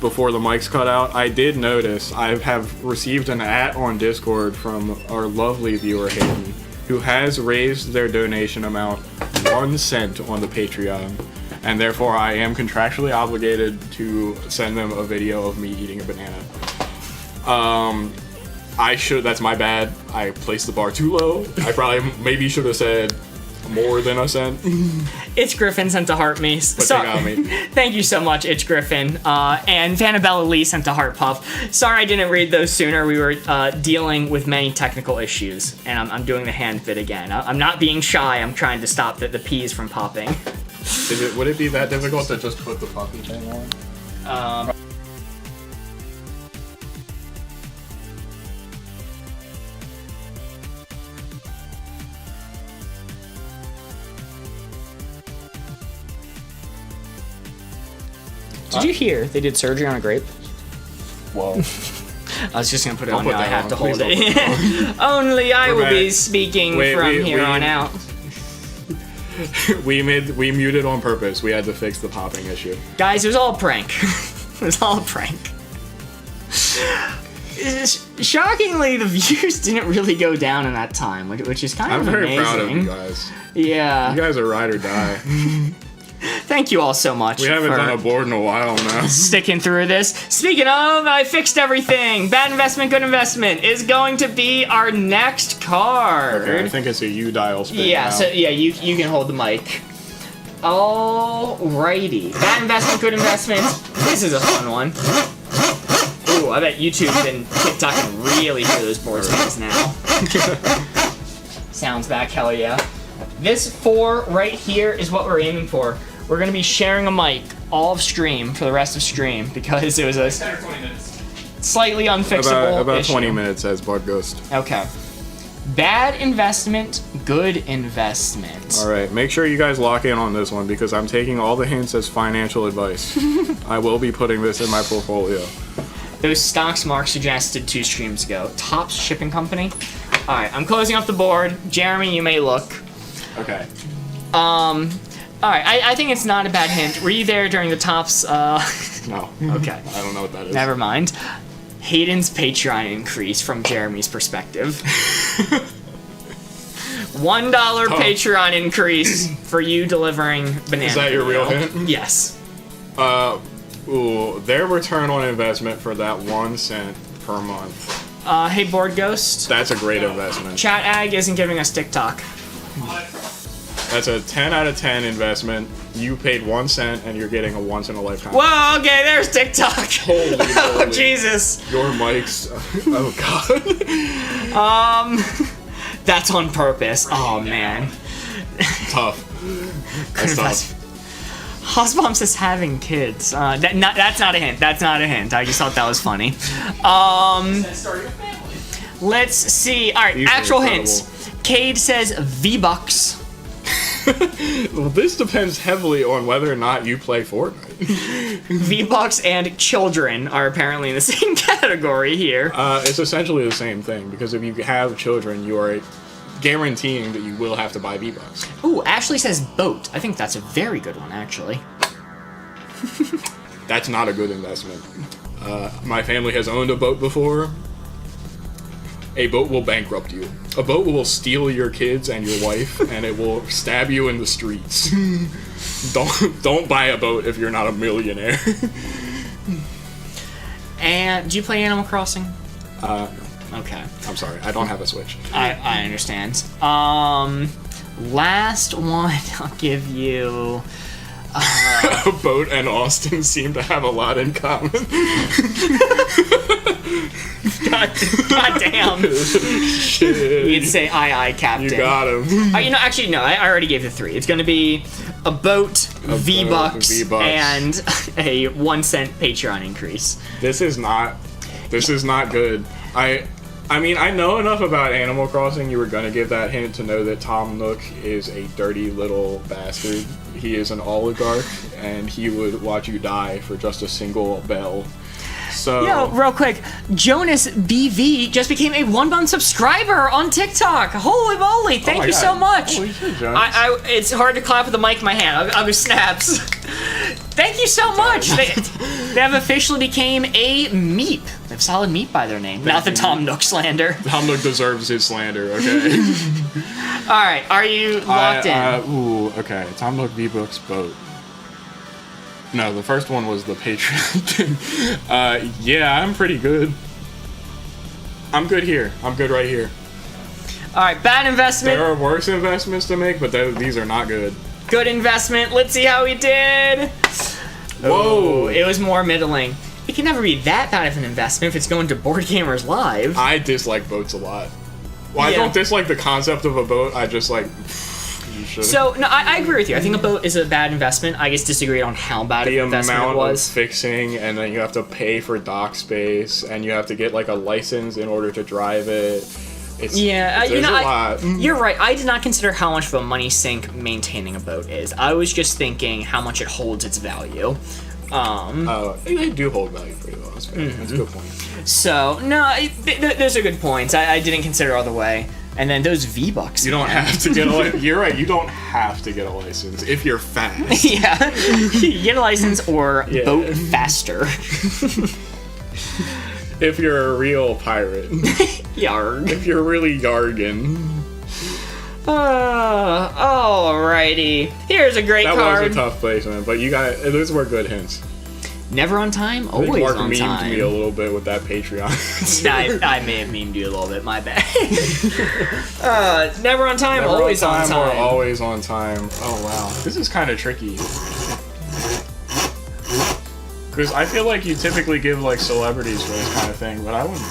before the mics cut out. I did notice I have received an on Discord from our lovely viewer Hayden, who has raised their donation amount 1 cent on the Patreon, and therefore I am contractually obligated to send them a video of me eating a banana. That's my bad. I placed the bar too low. I probably maybe should have said More than a cent. Itch Griffin sent a heart me. But they got me. Thank you so much, Itch Griffin. And Vanabella Lee sent a heart puff. Sorry I didn't read those sooner. We were dealing with many technical issues. And I'm doing the hand bit again. I'm not being shy. I'm trying to stop the peas from popping. Would it be that difficult to just put the puppy thing on? Did you hear they did surgery on a grape? Whoa. I was just gonna put it Don't on put now. I that have on. to hold Please it. don't put Only I will be back. speaking Wait, from we- here we- on out. we muted on purpose. We had to fix the popping issue. Guys, it was all a prank. It was all a prank. Shockingly, the views didn't really go down in that time, which is kind I'm of very amazing. proud of you guys. Yeah. You guys are ride or die. Thank you all so much. We haven't for done a board in a while now. sticking through this. Speaking of, I fixed everything. Bad investment, good investment is going to be our next card. Okay, I think it's a U dial spin. Yeah, now. so yeah, you can hold the mic. Alrighty. Bad investment, good investment. This is a fun one. Ooh, I bet YouTube and TikTok can really hear those board games now. Sounds back, hell yeah. This 4 right here is what we're aiming for. We're gonna be sharing a mic all of stream for the rest of stream because it was a 10 or 20 minutes. slightly unfixable about issue. 20 minutes as Board Ghost. Okay. Bad investment, good investment. All right, make sure you guys lock in on this one because I'm taking all the hints as financial advice. I will be putting this in my portfolio. Those stocks Mark suggested 2 streams ago. Topps Shipping Company. All right, I'm closing up the board. Jeremy, you may look. Okay. All right, I think it's not a bad hint. Were you there during the Topps? No. Okay. I don't know what that is. Never mind. Hayden's Patreon increase from Jeremy's perspective. $1 Patreon increase for you delivering banana. Is that your real video. hint? Yes. Ooh, their return on investment for that 1 cent per month. Hey, Board Ghost. That's a great investment. Chat Ag isn't giving us TikTok. That's a 10 out of 10 investment. You paid 1 cent and you're getting a once in a lifetime. Whoa, okay, there's TikTok. Holy Oh, moly. Jesus. Your mics. Oh, God. That's on purpose. Oh, man. Tough. That's tough. Hosbomb says having kids. That's not a hint. That's not a hint. I just thought that was funny. Starting a family. Let's see. All right, These are actual incredible. hints. Cade says V-Bucks. Well, this depends heavily on whether or not you play Fortnite. V-Bucks and children are apparently in the same category here. It's essentially the same thing because if you have children, you are guaranteeing that you will have to buy V-Bucks. Ooh, Ashley says boat. I think that's a very good one, actually. That's not a good investment. My family has owned a boat before. A boat will bankrupt you. A boat will steal your kids and your wife, and it will stab you in the streets. Don't buy a boat if you're not a millionaire. And do you play Animal Crossing? No. Okay. I'm sorry, I don't have a Switch. I understand. Last one I'll give you. A boat and Austin seem to have a lot in common. God damn. Shit. You'd say aye, Captain. You got him. Actually, no, I already gave the 3. It's going to be a boat, V-Bucks, V-Bucks. and a 1 cent Patreon increase. This is not good. I mean, I know enough about Animal Crossing. You were gonna give that hint to know that Tom Nook is a dirty little bastard. He is an oligarch, and he would watch you die for just a single bell. So, Yo, real quick, Jonas BV just became a 1 month subscriber on TikTok. Holy moly! Thank my you God. so much. Holy shit, Jonas. It's hard to clap with the mic in my hand. I'll do snaps. Thank you so much. They have officially became a Meep. They have Solid Meep by their name. Not the Tom Nook slander. Tom Nook deserves his slander. Okay. All right, are you locked in? Okay. Tom Nook V-Bucks boat. No, the first one was the Patreon thing. Yeah, I'm pretty good. I'm good here. I'm good right here. All right, bad investment. There are worse investments to make, but these are not good. Good investment. Let's see how he did. Whoa. It was more middling. It can never be that bad of an investment if it's going to Boardgamers Live. I dislike boats a lot. Well, Yeah. I don't dislike the concept of a boat. I just like. You should. So, no, I agree with you. I think a boat is a bad investment. I just disagreed on how bad of The an investment it amount was. of fixing, and then you have to pay for dock space, and you have to get like a license in order to drive it. It's, Yeah, there's a lot. You're right. I did not consider how much of a money sink maintaining a boat is. I was just thinking how much it holds its value. They do hold value pretty well. That's fair. That's a good point. So, no, those are good points. I didn't consider all the way. And then those V-Bucks. You don't have to get a license. You're right. You don't have to get a license if you're fast. Yeah. You get a license or boat faster. If you're a real pirate. Yarg. If you're really Yargan. Alrighty. Here's a great That card. was a tough placement, but you got those were good hints. Never on time, I think always Mark on memed time. me a little bit with that Patreon. I may have memed you a little bit, my bad. Never on time, Never always on time. or always on time. Oh wow, this is kind of tricky. Because I feel like you typically give like celebrities for this kind of thing, but I wouldn't know.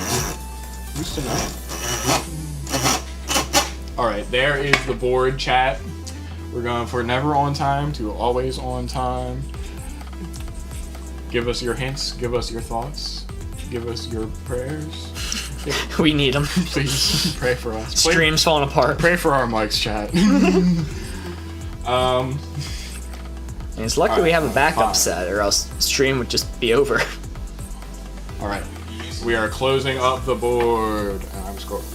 Who's to know? All right, there is the board chat. We're going for never on time to always on time. Give us your hints. Give us your thoughts. Give us your prayers. We need them. Please pray for us. Stream's falling apart. Pray for our mics, chat. It's lucky we have a backup fine. set, or else stream would just be over. All right, we are closing up the board. And I'm scrolling.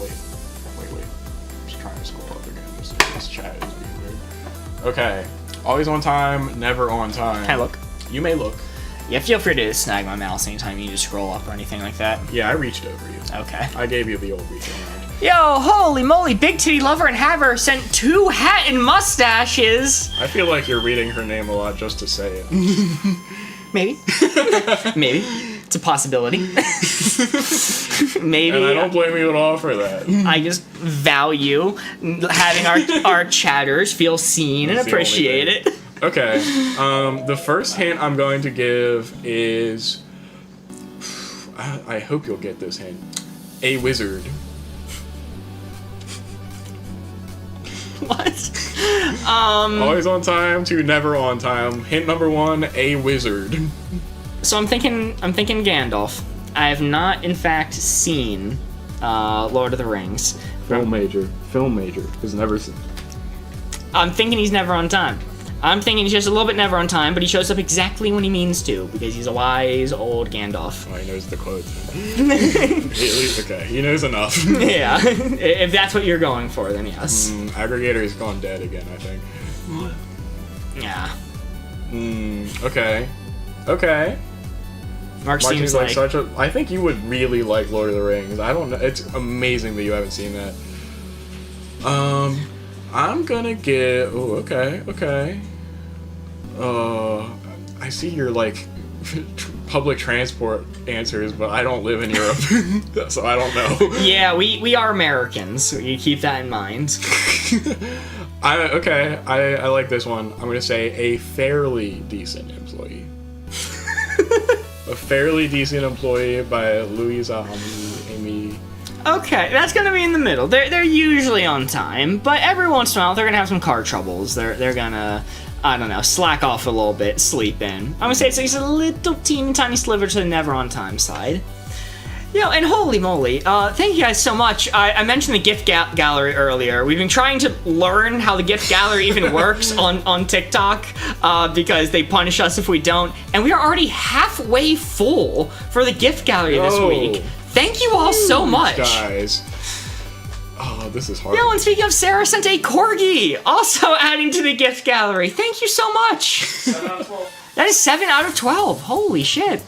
Wait. I'm just trying to scroll up again. This chat is being weird. Okay, always on time, never on time. Can I look? You may look. Yeah, feel free to snag my mouse anytime you need to scroll up or anything like that. Yeah, I reached over you. Okay. I gave you the old reach around. Yo, holy moly, Big Titty Lover and Haver sent 2 hat and mustaches. I feel like you're reading her name a lot just to say it. Maybe. Maybe. It's a possibility. Maybe. And I don't blame you at all for that. I just value having our chatters feel seen and That's the appreciate only it. Okay, the first hint I'm going to give is... I hope you'll get this hint. A wizard. What? Always on time to never on time. Hint number 1, a wizard. So I'm thinking Gandalf. I have not, in fact, seen Lord of the Rings. Film major is never seen. I'm thinking he's never on time. I'm thinking he's just a little bit never on time, but he shows up exactly when he means to, because he's a wise old Gandalf. Oh, he knows the quotes. Okay, he knows enough. Yeah, if that's what you're going for, then yes. Aggregator's gone dead again, I think. Yeah. Okay. Mark Mark seems seems like... such a... I think you would really like Lord of the Rings. I don't know. It's amazing that you haven't seen that. I'm gonna get... Oh, okay. I see your, like, public transport answers, but I don't live in Europe, so I don't know. Yeah, we are Americans, so you keep that in mind. I like this one. I'm gonna say a fairly decent employee. A fairly decent employee by Louisa Amy. Okay, that's gonna be in the middle. They're usually on time, but every once in a while they're gonna have some car troubles. They're gonna, I don't know, slack off a little bit, sleep in. I'm gonna say it's a little teeny tiny sliver to the never on time side. You know, and holy moly, thank you guys so much. I mentioned the gift gallery earlier. We've been trying to learn how the gift gallery even works on TikTok because they punish us if we don't. And we are already halfway full for the gift gallery this week. Thank you all so much. Guys. Oh, this is hard. Yo, and speaking of, Sarah sent a corgi, also adding to the gift gallery. Thank you so much. 7 out of 12. That is 7 out of 12. Holy shit.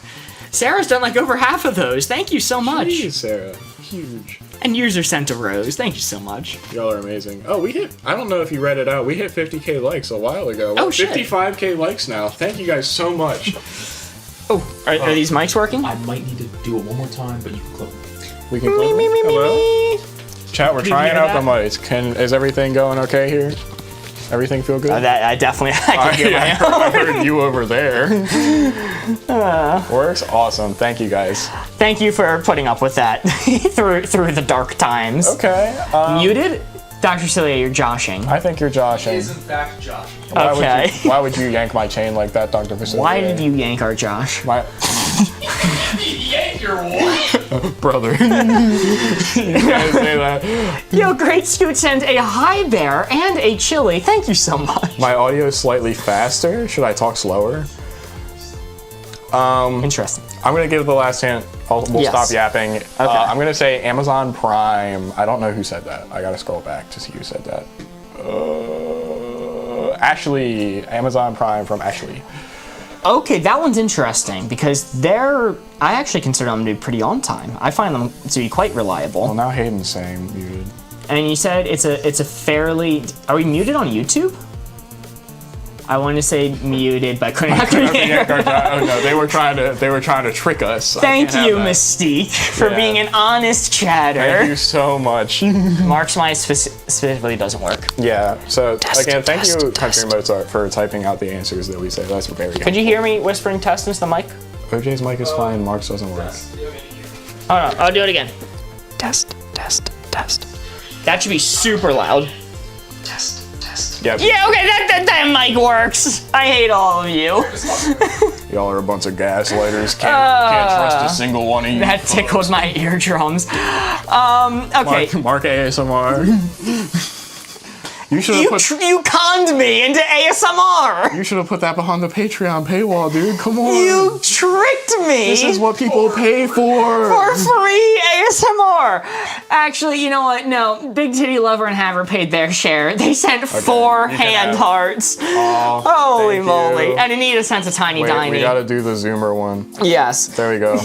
Sarah's done like over half of those. Thank you so much. Jeez, Sarah. Huge. And user sent a rose. Thank you so much. Y'all are amazing. Oh, we hit... I don't know if you read it out. We hit 50k likes a while ago. Oh, We're shit. 55k likes now. Thank you guys so much. Oh, are these mics working? I might need to do it one more time, but you can clip. We can click. Hello? Chat, we're Did you trying hear out the that? mics. Is everything going okay here? Everything feel good? That I definitely I can get my own. I heard you over there. Works awesome. Thank you guys. Thank you for putting up with that through the dark times. Okay. Muted? Dr. Celia, you're joshing. I think you're He joshing. is in fact Josh. Okay. Why would you yank my chain like that, Dr. Facility? Why did you yank our Josh? My Yank your what? brother. You guys say that. Yo, Great Scoot sent a hi bear and a chili. Thank you so much. My audio is slightly faster. Should I talk slower? Interesting. I'm gonna give the last hint. We'll Yes. stop yapping. Okay. I'm gonna say Amazon Prime. I don't know who said that. I gotta scroll back to see who said that. Ashley. Amazon Prime from Ashley. Okay, that one's interesting because I actually consider them to be pretty on time. I find them to be quite reliable. Well, now Hayden's saying muted. And you said it's a fairly. Are we muted on YouTube? I wanted to say muted, but couldn't. Oh no, they were trying to trick us. I Thank can't have you, that. Mystique, for Yeah. being an honest chatter. Thank you so much. Mark's Mice specifically doesn't work. Yeah. So again, thank test, you, test. Country Mozart, for typing out the answers that we say. That's very. Could you hear me whispering test into the mic? OJ's mic is fine. Mark's doesn't work. Oh no, I'll do it again. Test. That should be super loud. Yep. Yeah, okay, that mic works. I hate all of you. Y'all are a bunch of gaslighters. Can't trust a single one of you. That tickled my eardrums. Okay. Mark ASMR. You should have put. You conned me into ASMR. You should have put that behind the Patreon paywall, dude. Come on. You tricked me. This is what people pay for. For free ASMR. Actually, you know what? No, Big Titty Lover and Haver paid their share. They sent 4 you can hand have- hearts. Aw, Holy thank moly. you. And Anita sent a tiny Wait, diny. we gotta do the Zoomer one. Yes. There we go.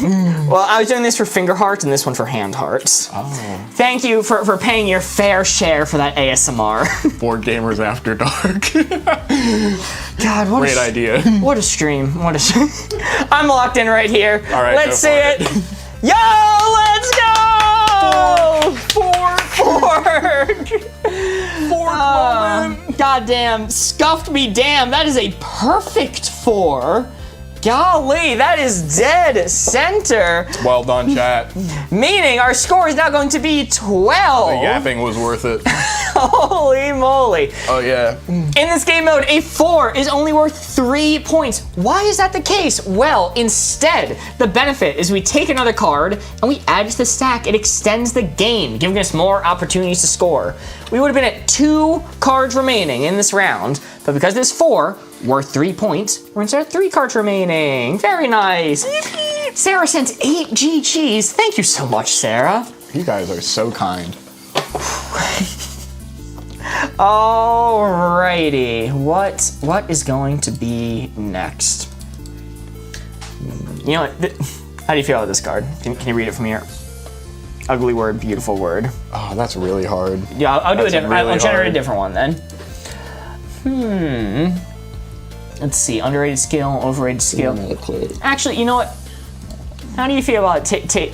Well, I was doing this for finger hearts and this one for hand hearts. Oh. Thank you for paying your fair share for that ASMR. Boardgamers After Dark. God, what Great a idea. What a stream. What a stream. I'm locked in right here. All right, let's go see for it. Yo, let's go! Fork! Goddamn, scuffed me damn. That is a perfect 4. Golly, that is dead center. Well done, chat. Meaning our score is now going to be 12. The yapping was worth it. Holy moly. Oh yeah. In this game mode, a 4 is only worth 3 points. Why is that the case? Well, instead, the benefit is we take another card and we add it to the stack. It extends the game, giving us more opportunities to score. We would have been at 2 cards remaining in this round, but because there's 4, worth 3 points, we're instead of 3 cards remaining. Very nice. Sarah sent 8 GGs. Thank you so much, Sarah. You guys are so kind. Alrighty, what is going to be next? You know what? How do you feel about this card? Can you read it from here? Ugly word, beautiful word. Oh, that's really hard. Yeah, I'll do a That's different. really I'll generate hard. a different one then. Let's see. Underrated skill, overrated skill. Another clue. Actually, you know what? How do you feel about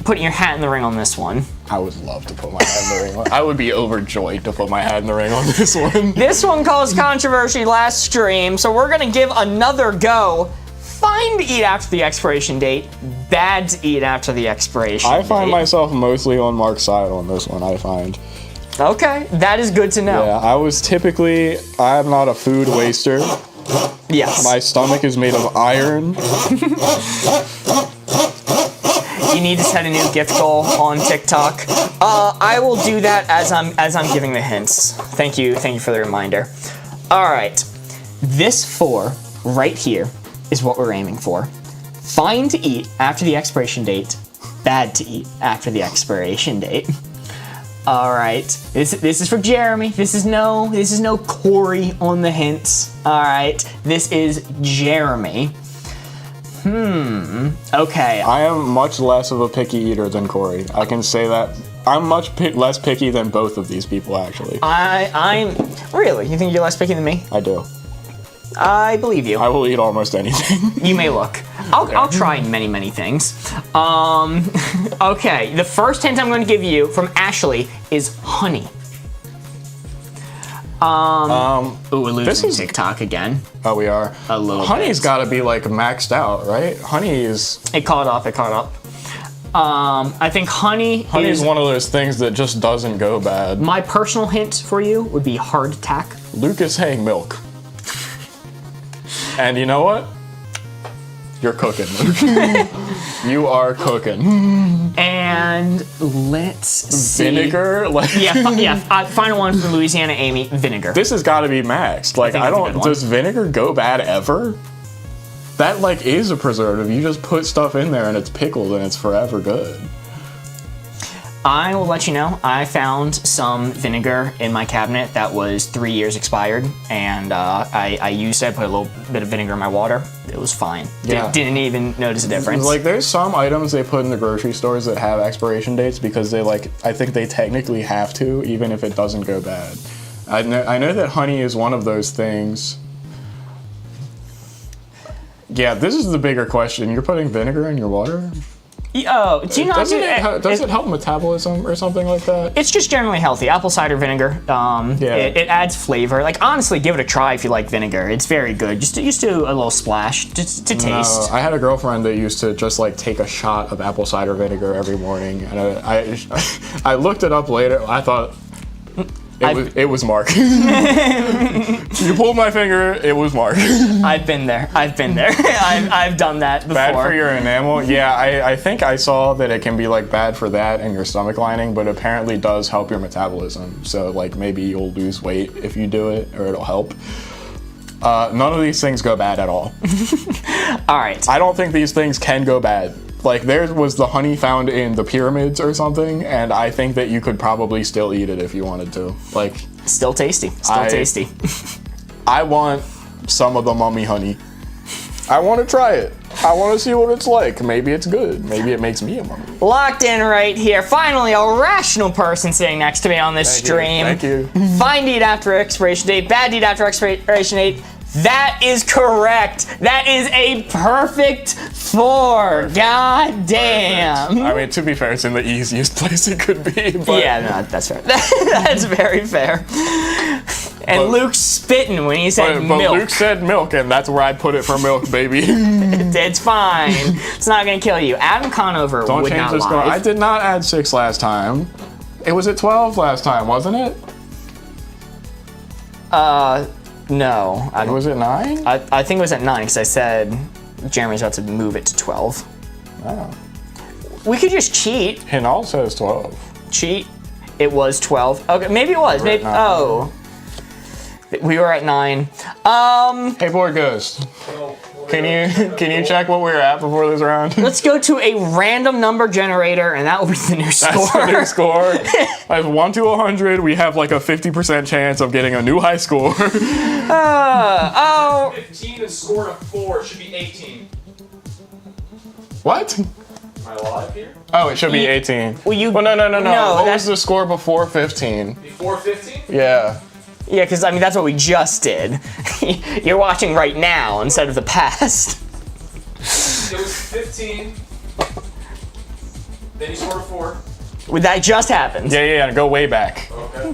putting your hat in the ring on this one? I would love to put my hat in the ring on. I would be overjoyed to put my hat in the ring on this one. This one caused controversy last stream, so we're gonna give another go. Fine to eat after the expiration date, bad to eat after the expiration I find date. myself mostly on Mark's side on this one, I find. Okay, that is good to know. Yeah, I'm not a food waster. Yes. My stomach is made of iron. You need to set a new gift goal on TikTok. I will do that as I'm giving the hints. Thank you for the reminder. All right, this 4 right here is what we're aiming for. Fine to eat after the expiration date, bad to eat after the expiration date. All right, this is for Jeremy. This is no Corey on the hints. All right, this is Jeremy. Okay. I am much less of a picky eater than Corey. I can say that. I'm much less picky than both of these people, actually. I'm really. You think you're less picky than me? I do. I believe you. I will eat almost anything. You may look. I'll try many things. Okay, the first hint I'm going to give you from Ashley is honey. Ooh, we're losing TikTok again. Oh, we are. A little Honey's bit. got to be like maxed out, right? Honey is. It caught up. I think honey Honey's is one of those things that just doesn't go bad. my personal hint for you would be heart attack. Luke is saying milk. And you know what? You're cooking, Luke. You are cooking. And let's see. Vinegar? Like, Final one from Louisiana Amy, vinegar. this has got to be maxed. Like, think I that's a don't. good one. Does vinegar go bad ever? That like is a preservative. You just put stuff in there and it's pickled and it's forever good. I will let you know, I found some vinegar in my cabinet that was 3 years expired, and I used it, I put a little bit of vinegar in my water. It was fine. Yeah. Didn't even notice a difference. Like, there's some items they put in the grocery stores that have expiration dates because they like. I think they technically have to, even if it doesn't go bad. I know that honey is one of those things. Yeah, this is the bigger question. You're putting vinegar in your water? Oh, do you not Doesn't do does it help metabolism or something like that? It's just generally healthy. Apple cider vinegar. It adds flavor. Like, honestly, give it a try if you like vinegar. It's very good. Just do a little splash to taste. No, I had a girlfriend that used to just like take a shot of apple cider vinegar every morning, and I looked it up later. I thought it was Mark. You pulled my finger. It was Mark. I've been there. I've done that before. Bad for your enamel? Yeah, I think I saw that it can be like bad for that and your stomach lining, but apparently does help your metabolism. So like maybe you'll lose weight if you do it, or it'll help. None of these things go bad at all. All right. I don't think these things can go bad. Like, there was the honey found in the pyramids or something, and I think that you could probably still eat it if you wanted to. Like, Still tasty. Tasty. I want some of the mummy honey. I want to try it. I want to see what it's like. Maybe it's good. Maybe it makes me a mummy. Locked in right here. Finally, a rational person sitting next to me on this stream. Thank you. Fine deed after expiration date, bad deed after expiration date. That is correct. That is a perfect 4. God damn. I mean, to be fair, it's in the easiest place it could be. But Yeah, no, that's fair. That's very fair. And Luke's spitting when he said but milk. Luke said milk, and that's where I put it for milk, baby. It's fine. It's not gonna kill you. Adam Conover Don't would change not the score. lie. I did not add 6 last time. It was at 12 last time, wasn't it? No, Was it 9? I think it was at 9 because I said Jeremy's about to move it to 12. Oh. We could just cheat. Hinal says 12. Cheat. It was 12. Okay, maybe it was. We're at Maybe. 9. Oh, we were at 9. Hey, Board Ghost. Can you check what we were at before this round? Let's go to a random number generator, and that will be the new score. That's the new score. I have 1 to 100. We have like a 50% chance of getting a new high score. 15 and scored a 4. It should be 18. What? Am I live here? Oh, it should be 18. Well, you. Well, no. No, What that's- was the score before 15? Before 15? Yeah. Yeah, because I mean that's what we just did. You're watching right now instead of the past. It was 15. Then he scored a 4. That just happened. Yeah. Go way back. Okay.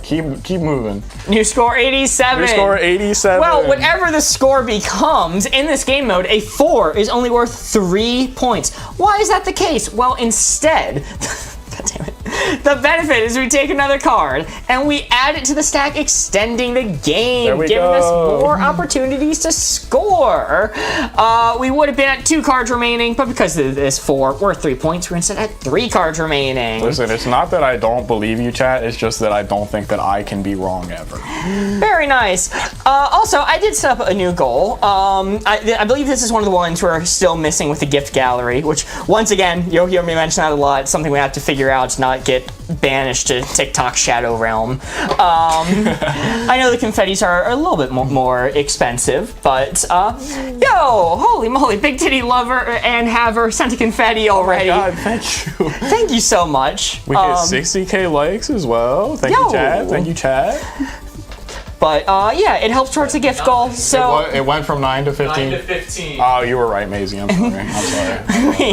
Keep moving. New score 87. Your score 87. Well, whatever the score becomes in this game mode, a 4 is only worth 3 points. Why is that the case? Well, instead, God damn it, the benefit is we take another card and we add it to the stack, extending the game, There we giving go. us more opportunities to score. We would have been at 2 cards remaining, but because of this 4, we're at 3 points. We're instead at 3 cards remaining. Listen, it's not that I don't believe you, chat. It's just that I don't think that I can be wrong ever. Very nice. Also, I did set up a new goal. I believe this is one of the ones we're still missing with the gift gallery, which, once again, you'll hear me mention that a lot. It's something we have to figure out to not get banished to TikTok Shadow Realm. I know the confettis are a little bit more expensive, but yo, holy moly, big titty lover and haver sent a confetti already. Oh my God, thank you. Thank you so much. We hit 60K likes as well. Thank Yo. you, chat. Thank you, chat. But yeah, it helps towards the gift goal. So It went from 9 to 15. 9 to 15. Oh, you were right, Maisie. I'm sorry. I'm sorry.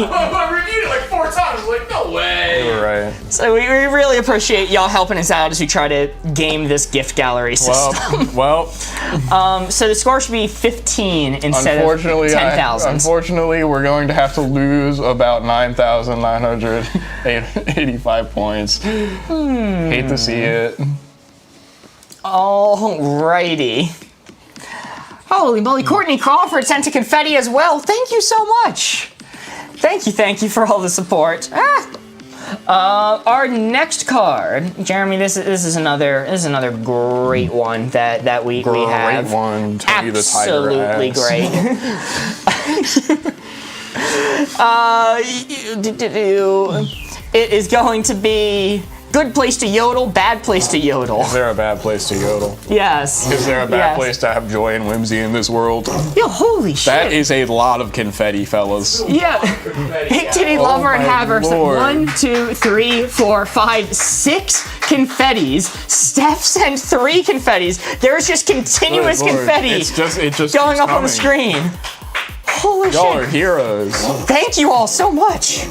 I reviewed it like 4 times. I was like, no way. You were right. So we really appreciate y'all helping us out as we try to game this gift gallery system. Well, So the score should be 15 instead of 10,000. Unfortunately, we're going to have to lose about 9,985 points. Hate to see it. Alrighty. Holy moly, Courtney Crawford sent a confetti as well. Thank you so much. Thank you for all the support. Our next card, Jeremy. This is another great one that we have. Great one. Tony the Tiger Absolutely ass. great. It is going to be good place to yodel, bad place to yodel. Is there a bad place to yodel? Yes. Is there a bad place to have joy and whimsy in this world? Yo, holy shit. That is a lot of confetti, fellas. Yeah. Big titty lover and my haver. Lord. 1, 2, 3, 4, 5, 6 confettis. Steph sent 3 confettis. There's just continuous Good Lord. confetti It just going keeps up on the coming. screen. Holy Y'all are shit. heroes. Thank you all so much.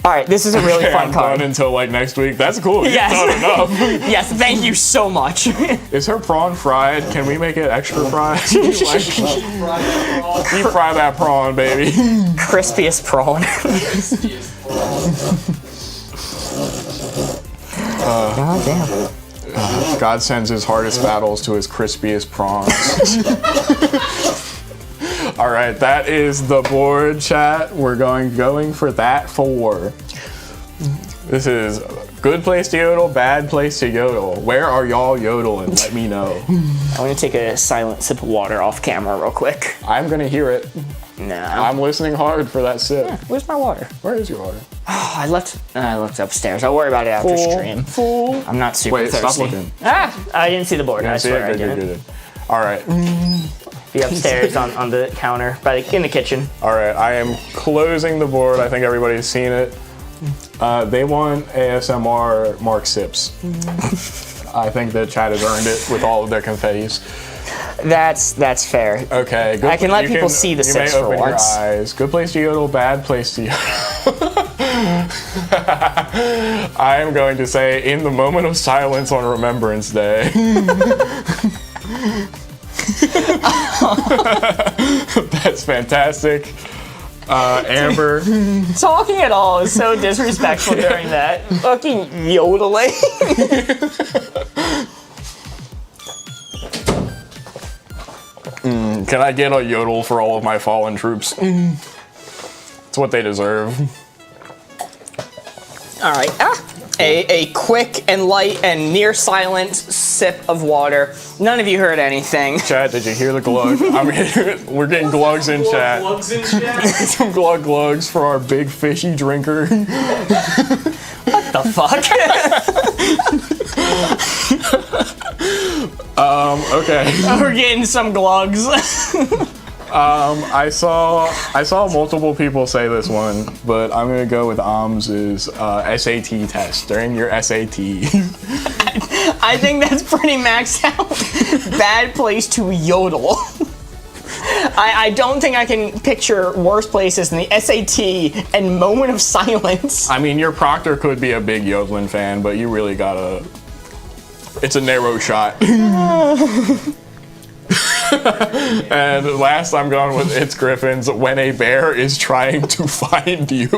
All right, this is a really fun I'm card. done until like next week. That's cool. Yes. You've done enough. Yes, thank you so much. Is her prawn fried? Can we make it extra fried? Deep fry that prawn, baby. Crispiest prawn. God damn. God sends his hardest battles to his crispiest prawns. All right, that is the board, chat. We're going for that 4. This is good place to yodel, bad place to yodel. Where are y'all yodeling? Let me know. I'm gonna take a silent sip of water off camera real quick. I'm gonna hear it. No. I'm listening hard for that sip. Where's my water? Where is your water? Oh, I left upstairs. I'll worry about it after stream. Fool. I'm not super Wait, thirsty. stop looking. I didn't see the board. I See swear I it? Good, didn't. good. All right. Be upstairs on the counter in the kitchen. All right, I am closing the board. I think everybody's seen it. They want ASMR Mark Sips. I think the chat has earned it with all of their confettis. That's fair. Okay, good. I can let you people see the You may sips for open your once. eyes. Good place to yodel, bad place to yodel. I am going to say, in the moment of silence on Remembrance Day. That's fantastic. Amber. Talking at all is so disrespectful during that. Fucking yodeling. Can I get a yodel for all of my fallen troops? It's what they deserve. All right. A quick and light and near silent sip of water. None of you heard anything. Chat, did you hear the glug? I mean, we're getting glugs in chat. Plugs in chat. Some glugs for our big fishy drinker. The fuck? Okay. We're getting some glugs. I saw multiple people say this one, but I'm gonna go with Ams's SAT test during your SAT. I think that's pretty maxed out. Bad place to yodel. I don't think I can picture worse places than the SAT and moment of silence. I mean, your proctor could be a big yodeling fan, but you really gotta. It's a narrow shot. And last I'm going with It's Griffin's When a Bear is Trying to Find You.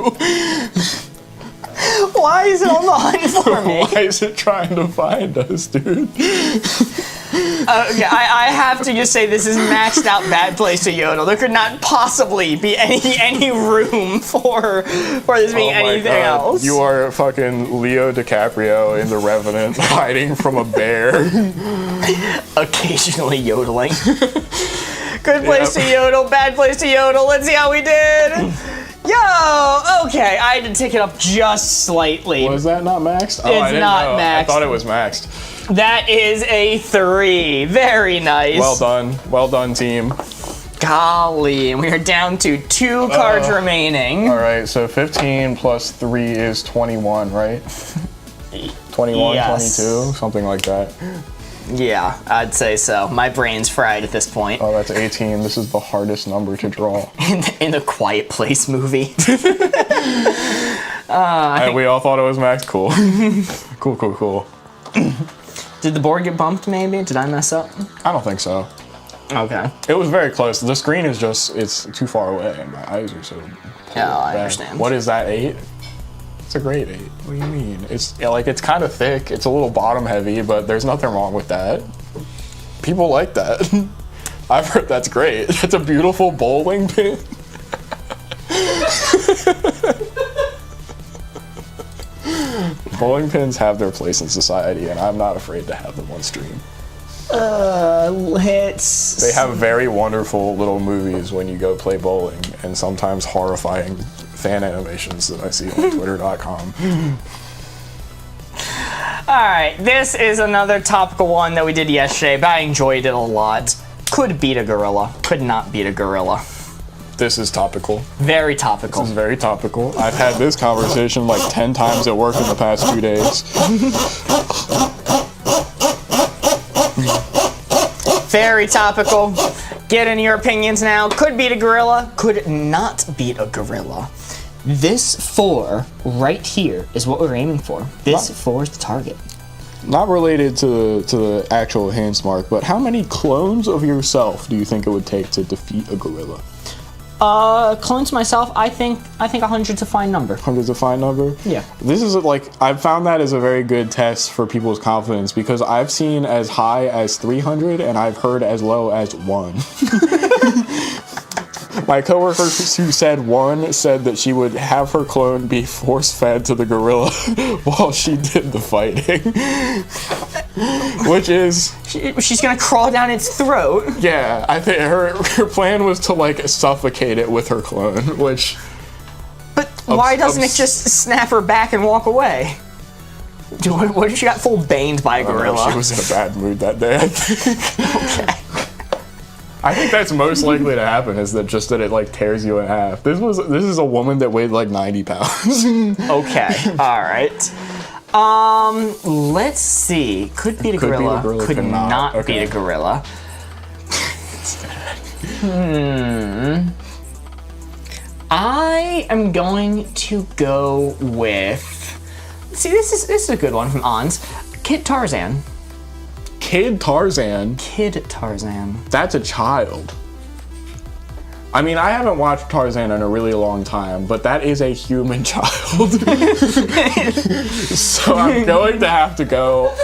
Why is it on the hunt for me? Why is it trying to find us, dude? Okay, I have to just say this is maxed out bad place to yodel. There could not possibly be any room for this being anything else. You are fucking Leo DiCaprio in The Revenant hiding from a bear. Occasionally yodeling. Good place to yodel, bad place to yodel. Let's see how we did. Yo, okay, I had to tick it up just slightly. Was that not maxed? Oh, It's I didn't not know. maxed. I thought it was maxed. That is a 3. Very nice. Well done, team. Golly, and we are down to 2 cards remaining. All right, so 15 plus 3 is 21, right? 21, Yes. 22, something like that. Yeah, I'd say so. My brain's fried at this point. Oh, that's 18. This is the hardest number to draw. In the Quiet Place movie. We all thought it was Max. Cool. Cool. Did the board get bumped, maybe? Did I mess up? I don't think so. Okay. It was very close. The screen is it's too far away, and my eyes are so. Yeah, I bad. understand. What is that, 8? It's a great 8. What do you mean? It's it's kind of thick. It's a little bottom heavy, but there's nothing wrong with that. People like that. I've heard that's great. That's a beautiful bowling pin. Bowling pins have their place in society, and I'm not afraid to have them on stream. Let's... They have very wonderful little movies when you go play bowling, and sometimes horrifying fan animations that I see on twitter.com. Alright, this is another topical one that we did yesterday, but I enjoyed it a lot. Could beat a gorilla. Could not beat a gorilla. This is topical. Very topical. This is very topical. I've had this conversation like 10 times at work in the past 2 days. Very topical. Get in your opinions now. Could beat a gorilla. Could not beat a gorilla. This 4 right here is what we're aiming for. This 4 is the target. Not related to the actual hints, Mark, but how many clones of yourself do you think it would take to defeat a gorilla? Clones myself, I think 100's a fine number. 100's a fine number? Yeah. This is I've found that as a very good test for people's confidence because I've seen as high as 300 and I've heard as low as 1. My coworker who said 1 said that she would have her clone be force-fed to the gorilla while she did the fighting. Which is... She's gonna crawl down its throat. Yeah, I think her plan was to, suffocate it with her clone, which... But why doesn't it just snap her back and walk away? What if she got full baned by a gorilla? She was in a bad mood that day, I think. Okay. I think that's most likely to happen is that it tears you in half. This is a woman that weighed 90 pounds. Okay, alright. Let's see. Could beat a gorilla. Could not beat a gorilla. I am going to go with... See, this is a good one from Ons. Kid Tarzan. Kid Tarzan? Kid Tarzan. That's a child. I mean, I haven't watched Tarzan in a really long time, but that is a human child. So I'm going to have to go.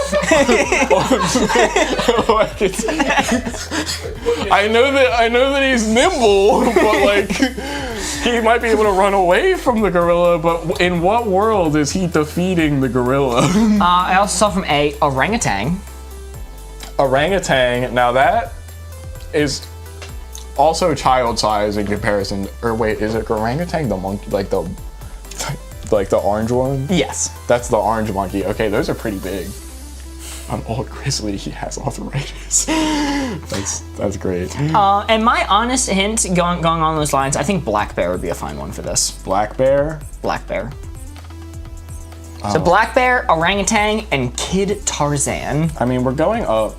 I know that he's nimble, but he might be able to run away from the gorilla. But in what world is he defeating the gorilla? I also saw from a orangutan. Orangutan. Now that is also child size in comparison. Or wait, is it orangutan the monkey, the orange one? Yes. That's the orange monkey. Okay, those are pretty big. An old grizzly, he has arthritis. That's great. And my honest hint, going on those lines, I think black bear would be a fine one for this. Black bear? Black bear. So black bear, orangutan, and Kid Tarzan. I mean, we're going up.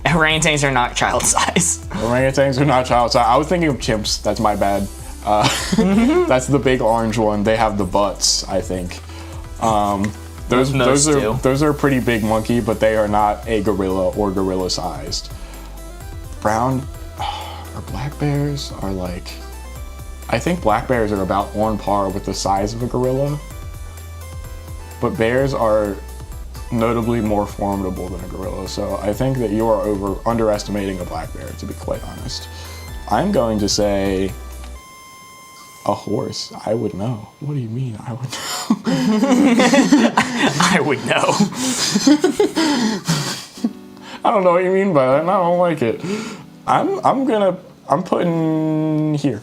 Orangutans are not child size. Orangutans are not child size. I was thinking of chimps. That's my bad. That's the big orange one. They have the butts, I think. Those are a pretty big monkey, but they are not a gorilla or gorilla sized. Brown or black bears are I think black bears are about on par with the size of a gorilla. But bears are notably more formidable than a gorilla, so I think that you are underestimating a black bear, to be quite honest. I'm going to say a horse. I would know. What do you mean, I would know? I would know. I don't know what you mean by that, and I don't like it. I'm putting here.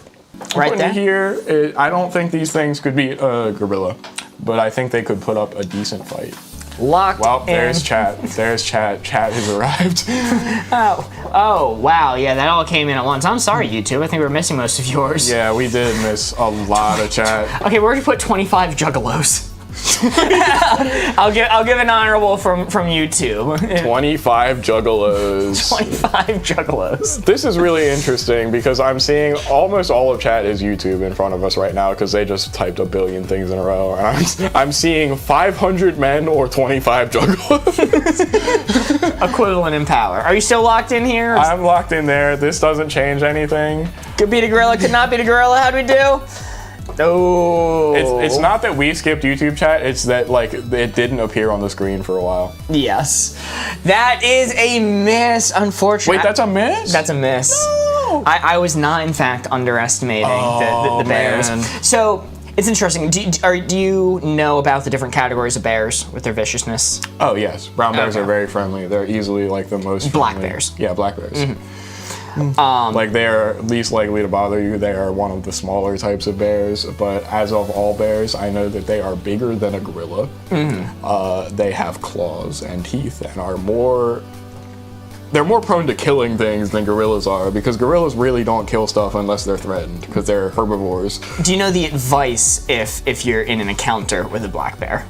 Right there? Here. I don't think these things could beat a gorilla, but I think they could put up a decent fight. Locked Well, in. there's chat. There's chat. Chat has arrived. Oh, wow. Yeah, that all came in at once. I'm sorry, YouTube. I think we're missing most of yours. Yeah, we did miss a lot of chat. Okay, we're gonna put 25 juggalos. I'll give an honorable from YouTube. 25 juggalos. 25 juggalos. This is really interesting because I'm seeing almost all of chat is YouTube in front of us right now because they just typed a billion things in a row. And I'm seeing 500 men or 25 juggalos. Equivalent in power. Are you still locked in here? I'm locked in there. This doesn't change anything. Could beat a gorilla, could not beat a gorilla. How'd we do? Oh. It's not that we skipped YouTube chat, it's that like it didn't appear on the screen for a while. Yes. That is a miss, unfortunately. Wait, that's a miss? That's a miss. No. I was not, in fact, underestimating the bears. Man. So, it's interesting. Do you know about the different categories of bears with their viciousness? Oh, yes. Brown bears Okay. are very friendly. They're easily like the most Black friendly. bears. Yeah, black bears. Like they're least likely to bother you. They are one of the smaller types of bears, but as of all bears, I know that they are bigger than a gorilla. They have claws and teeth and are they're more prone to killing things than gorillas are because gorillas really don't kill stuff unless they're threatened because they're herbivores. Do you know the advice if you're in an encounter with a black bear?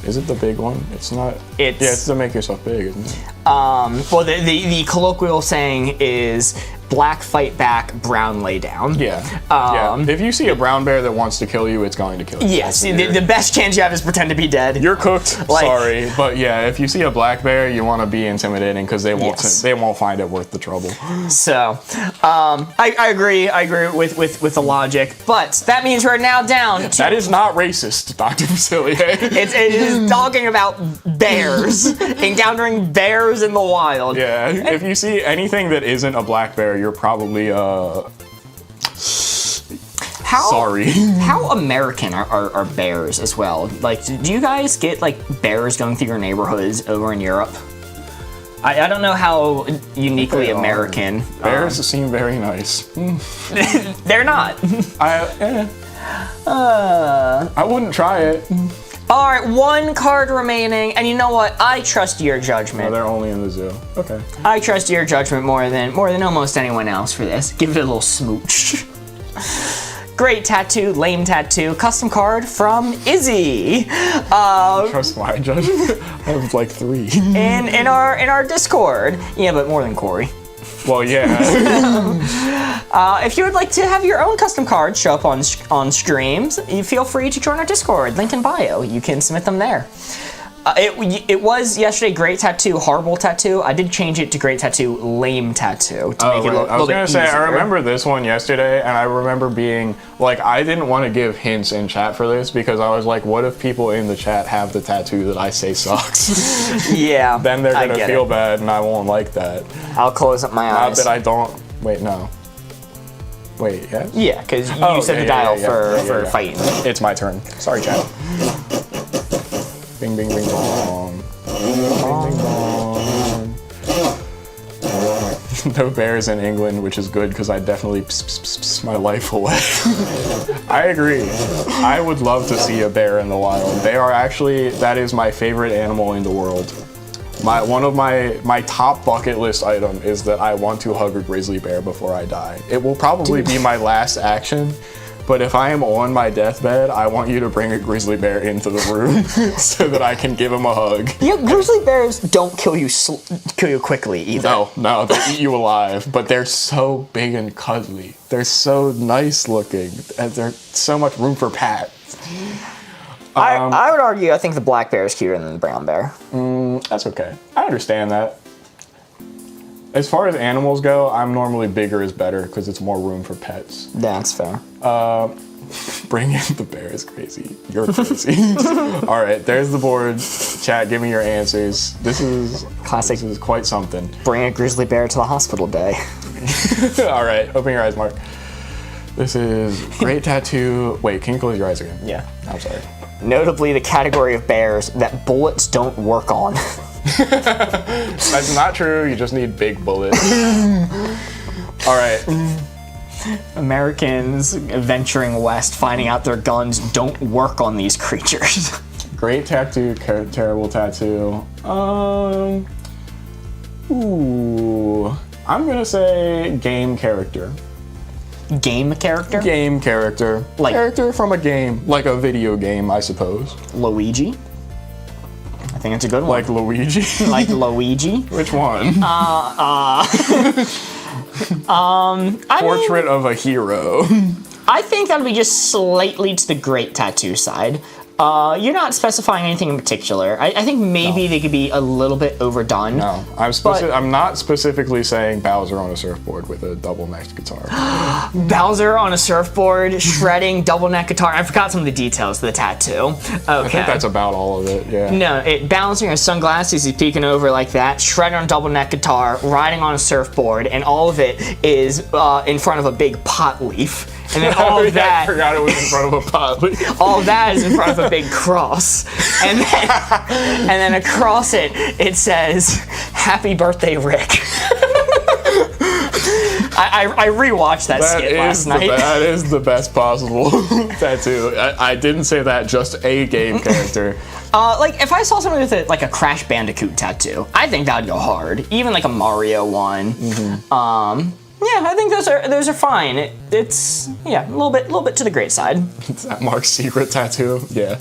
Is it the big one? It's not. It's- yeah, it's to make yourself big, isn't it? Well, the colloquial saying is black fight back, brown lay down. Yeah. Yeah. If you see a brown bear that wants to kill you, it's going to kill you. Yes, the best chance you have is pretend to be dead. You're cooked. Like- Sorry, but yeah, if you see a black bear, you want to be intimidating because they won't. Yes. They won't find it worth the trouble. So, I agree. I agree with the logic, but that means we're now down to. That is not racist, Dr. Facilier. It is talking about bears, encountering bears in the wild. Yeah. If you see anything that isn't a black bear, you're probably sorry. How American are bears as well? Like, do you guys get like bears going through your neighborhoods over in Europe? I don't know how uniquely They are. American. Bears seem very nice. They're not. I wouldn't try it. All right, one card remaining, and you know what? I trust your Oh, judgment. they're only in the zoo. Okay. I trust your judgment more than almost anyone else for this. Give it a little smooch. Great tattoo, lame tattoo, custom card from Izzy. Trust my judgment. I have like 3. in our Discord. Yeah, but more than Corey. Well, yeah. If you would like to have your own custom cards show up on streams, you feel free to join our Discord. Link in bio. You can submit them there. It was yesterday Great Tattoo, Horrible Tattoo. I did change it to Great Tattoo, Lame Tattoo to make it a little I was bit gonna say, I easier. remember this one yesterday, and I remember being like, I didn't want to give hints in chat for this because I was like, what if people in the chat have the tattoo that I say sucks? Yeah. Then they're I gonna get feel it. bad, and I won't like that. I'll close up my Not eyes. that I don't. Wait, no. Wait, yes? Yeah, because you Oh, said yeah, the dial yeah, for yeah. fighting. It's my turn. Sorry, chat. Bing, bing, bing, bong. Bing, bing, bong. No bears in England, which is good because I definitely pss my life away. I agree. I would love to see a bear in the wild. They are actually, that is my favorite animal in the world. One of my top bucket list item is that I want to hug a grizzly bear before I die. It will probably be my last action, but if I am on my deathbed, I want you to bring a grizzly bear into the room so that I can give him a hug. Yeah, grizzly bears don't kill you quickly either. No, they eat you alive, but they're so big and cuddly. They're so nice looking, and there's so much room for pat. I would argue I think the black bear is cuter than the brown bear. That's okay. I understand that. As far as animals go, I'm normally bigger is better because it's more room for pets. That's fair. Bring in the bear is crazy. You're crazy. All right, there's the board. Chat, give me your answers. This is Classic. This is quite something. Bring a grizzly bear to the hospital day. All right, open your eyes, Mark. This is great tattoo. Wait, can you close your eyes again? Yeah. I'm sorry. Notably the category of bears that bullets don't work on. That's not true. You just need big bullets. All right. Americans venturing west, finding out their guns don't work on these creatures. Great tattoo, terrible tattoo. Ooh. I'm gonna say game character. Game character? Game character. Like- character from a game, like a video game, I suppose. Luigi? I think it's a good one. Like Luigi. Like Luigi? Which one? I Portrait of a hero. I think that'll be just slightly to the great tattoo side. You're not specifying anything in particular. I think maybe they could be a little bit overdone. No, I'm not specifically saying Bowser on a surfboard with a double-necked guitar. Bowser on a surfboard, shredding, double neck guitar. I forgot some of the details of the tattoo. Okay. I think that's about all of it, yeah. No, balancing his sunglasses, he's peeking over like that, shredding on a double neck guitar, riding on a surfboard, and all of it is in front of a big pot leaf. And then all of that, I forgot it was in front of a pot leaf. all of that is in front of a big cross. And then across it says, "Happy birthday, Rick." I rewatched that skit last night. That is the best possible tattoo. I didn't say that, just a game character. Like if I saw somebody with a Crash Bandicoot tattoo, I think that would go hard. Even like a Mario one. Yeah, I think those are fine. It's a little bit to the great side. Is that Mark's secret tattoo? Yeah.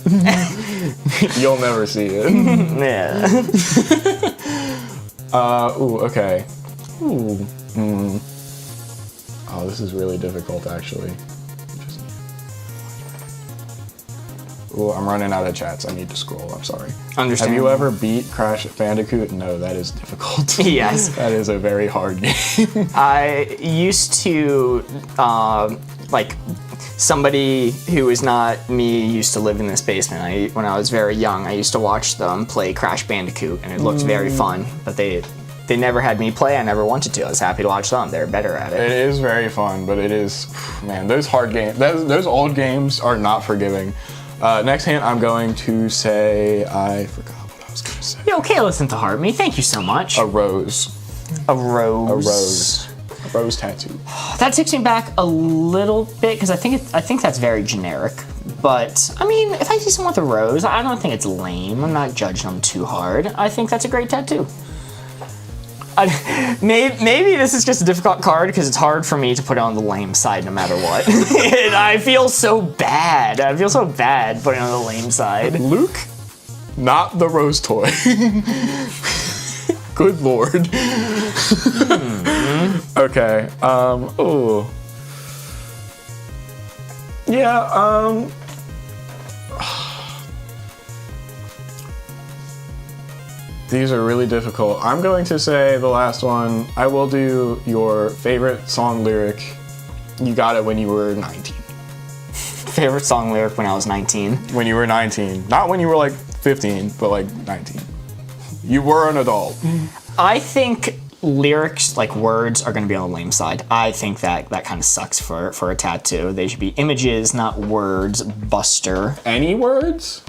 You'll never see it. Yeah. Ooh, okay. Ooh. Oh, this is really difficult, actually. Ooh, I'm running out of chats. I need to scroll. I'm sorry. Understand. Have you ever beat Crash Bandicoot? No, that is difficult. Yes. That is a very hard game. I used to like somebody who is not me used to live in this basement. When I was very young, I used to watch them play Crash Bandicoot, and it looked very fun. But they never had me play. I never wanted to. I was happy to watch them. They're better at it. It is very fun, but it is, man, those hard games, those old games are not forgiving. Next hint, I'm going to say, I forgot what I was going to say. Yeah, okay, listen to Heart Me. Thank you so much. A rose. A rose. A rose. A rose tattoo. That takes me back a little bit because I think that's very generic. But I mean, if I see someone with a rose, I don't think it's lame. I'm not judging them too hard. I think that's a great tattoo. Maybe this is just a difficult card because it's hard for me to put it on the lame side no matter what. And I feel so bad. I feel so bad putting it on the lame side. Luke, not the rose toy. Good lord. Okay. Ooh. Yeah. These are really difficult. I'm going to say the last one. I will do your favorite song lyric. You got it when you were 19. Favorite song lyric when I was 19? When you were 19. Not when you were like 15, but like 19. You were an adult. I think lyrics, like words, are going to be on the lame side. I think that kind of sucks for a tattoo. They should be images, not words. Buster. Any words?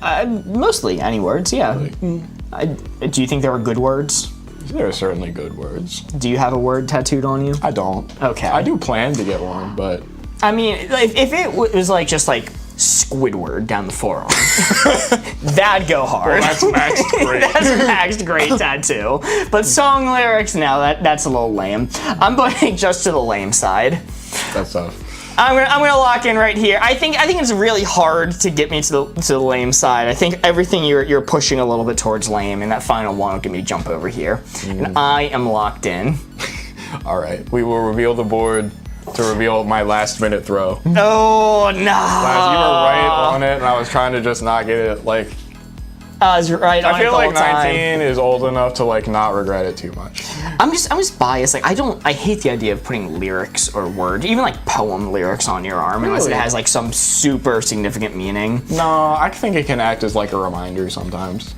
Mostly any words, yeah. Really? Do you think there were good words? There are certainly good words. Do you have a word tattooed on you? I don't. Okay. I do plan to get one, but... I mean, if it was just Squidward down the forearm, that'd go hard. Well, that's maxed great. That's maxed great tattoo. But song lyrics, no, that's a little lame. I'm going just to the lame side. That's tough. I'm gonna lock in right here. I think it's really hard to get me to the lame side. I think everything you're pushing a little bit towards lame, and that final one will get me to jump over here. And I am locked in. All right, we will reveal the board to reveal my last minute throw. Oh no! You were right on it, and I was trying to just not get it I was right on it I feel the like whole time. 19 is old enough to not regret it too much. I'm just biased. I hate the idea of putting lyrics or words, even poem lyrics on your arm, unless it Really? has some super significant meaning. No, I think it can act as a reminder sometimes.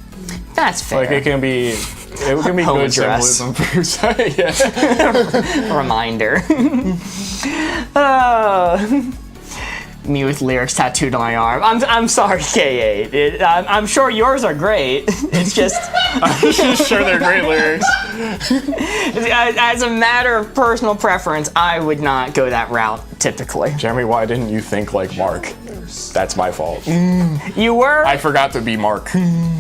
That's fair. It can be Home good address. symbolism for say. Yeah. Reminder. Me with lyrics tattooed on my arm. I'm sorry, K8. I'm sure yours are great. It's just I'm sure they're great lyrics. as a matter of personal preference, I would not go that route typically. Jeremy, why didn't you think like Mark? That's my fault. You were I forgot to be Mark.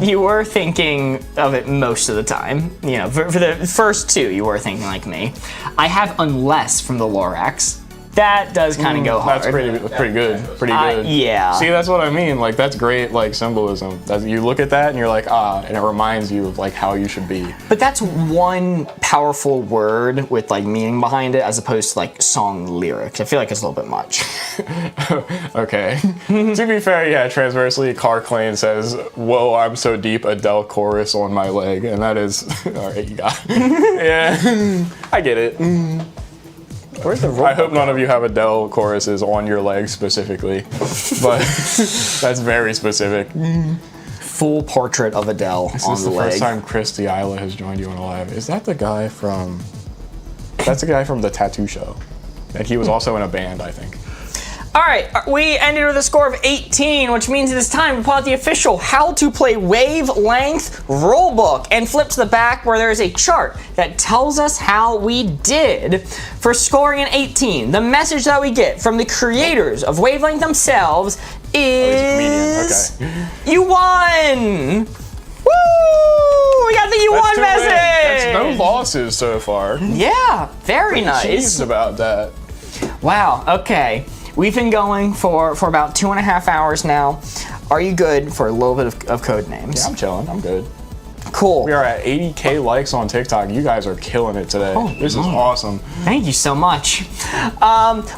You were thinking of it most of the time. For the first two, you were thinking like me. I have unless from the Lorax. That does kind of go hard. That's pretty good. Pretty good. Yeah. See, that's what I mean. Like, that's great, like, symbolism. You look at that and you're like, and it reminds you of, like, how you should be. But that's one powerful word with, like, meaning behind it as opposed to, like, song lyrics. I feel like it's a little bit much. Okay. To be fair, yeah, transversely, Car Clane says, "Whoa, I'm so deep, Adele chorus on my leg." And that is, all right, you got it. Yeah, I get it. Where's the I hope none of you have Adele choruses on your leg specifically, but that's very specific. full portrait of Adele This on is the the leg? first time Chris D'Isla has joined you on a live. Is that the guy from... That's the guy from the Tattoo Show. And he was also in a band, I think. All right, we ended with a score of 18, which means it is time to pull out the official How to Play Wavelength rulebook and flip to the back where there is a chart that tells us how we did. For scoring an 18, the message that we get from the creators of Wavelength themselves is... You won! Woo! We got the you won message! That's no losses so far. Yeah, very nice. Pleased about that. Wow, okay. We've been going for about 2.5 hours now. Are you good for a little bit of code names? Yeah, I'm chilling. I'm good. Cool. We are at 80K likes on TikTok. You guys are killing it today. This is awesome. Thank you so much.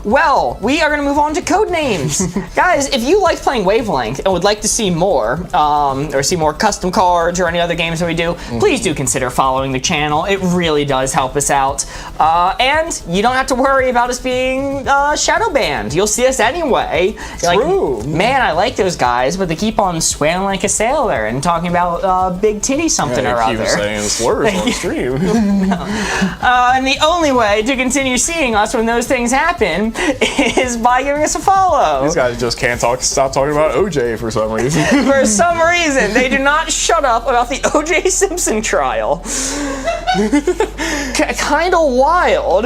Well, we are going to move on to code names. Guys, if you like playing Wavelength and would like to see more, or see more custom cards or any other games that we do, please do consider following the channel. It really does help us out. And you don't have to worry about us being shadow banned. You'll see us anyway. True. Like, man, I like those guys, but they keep on swaying like a sailor and talking about big titty something or other. Keep saying slurs on stream. And the only way to continue seeing us when those things happen is by giving us a follow. These guys just can't stop talking about OJ for some reason. For some reason, they do not shut up about the O.J. Simpson trial. Kinda wild.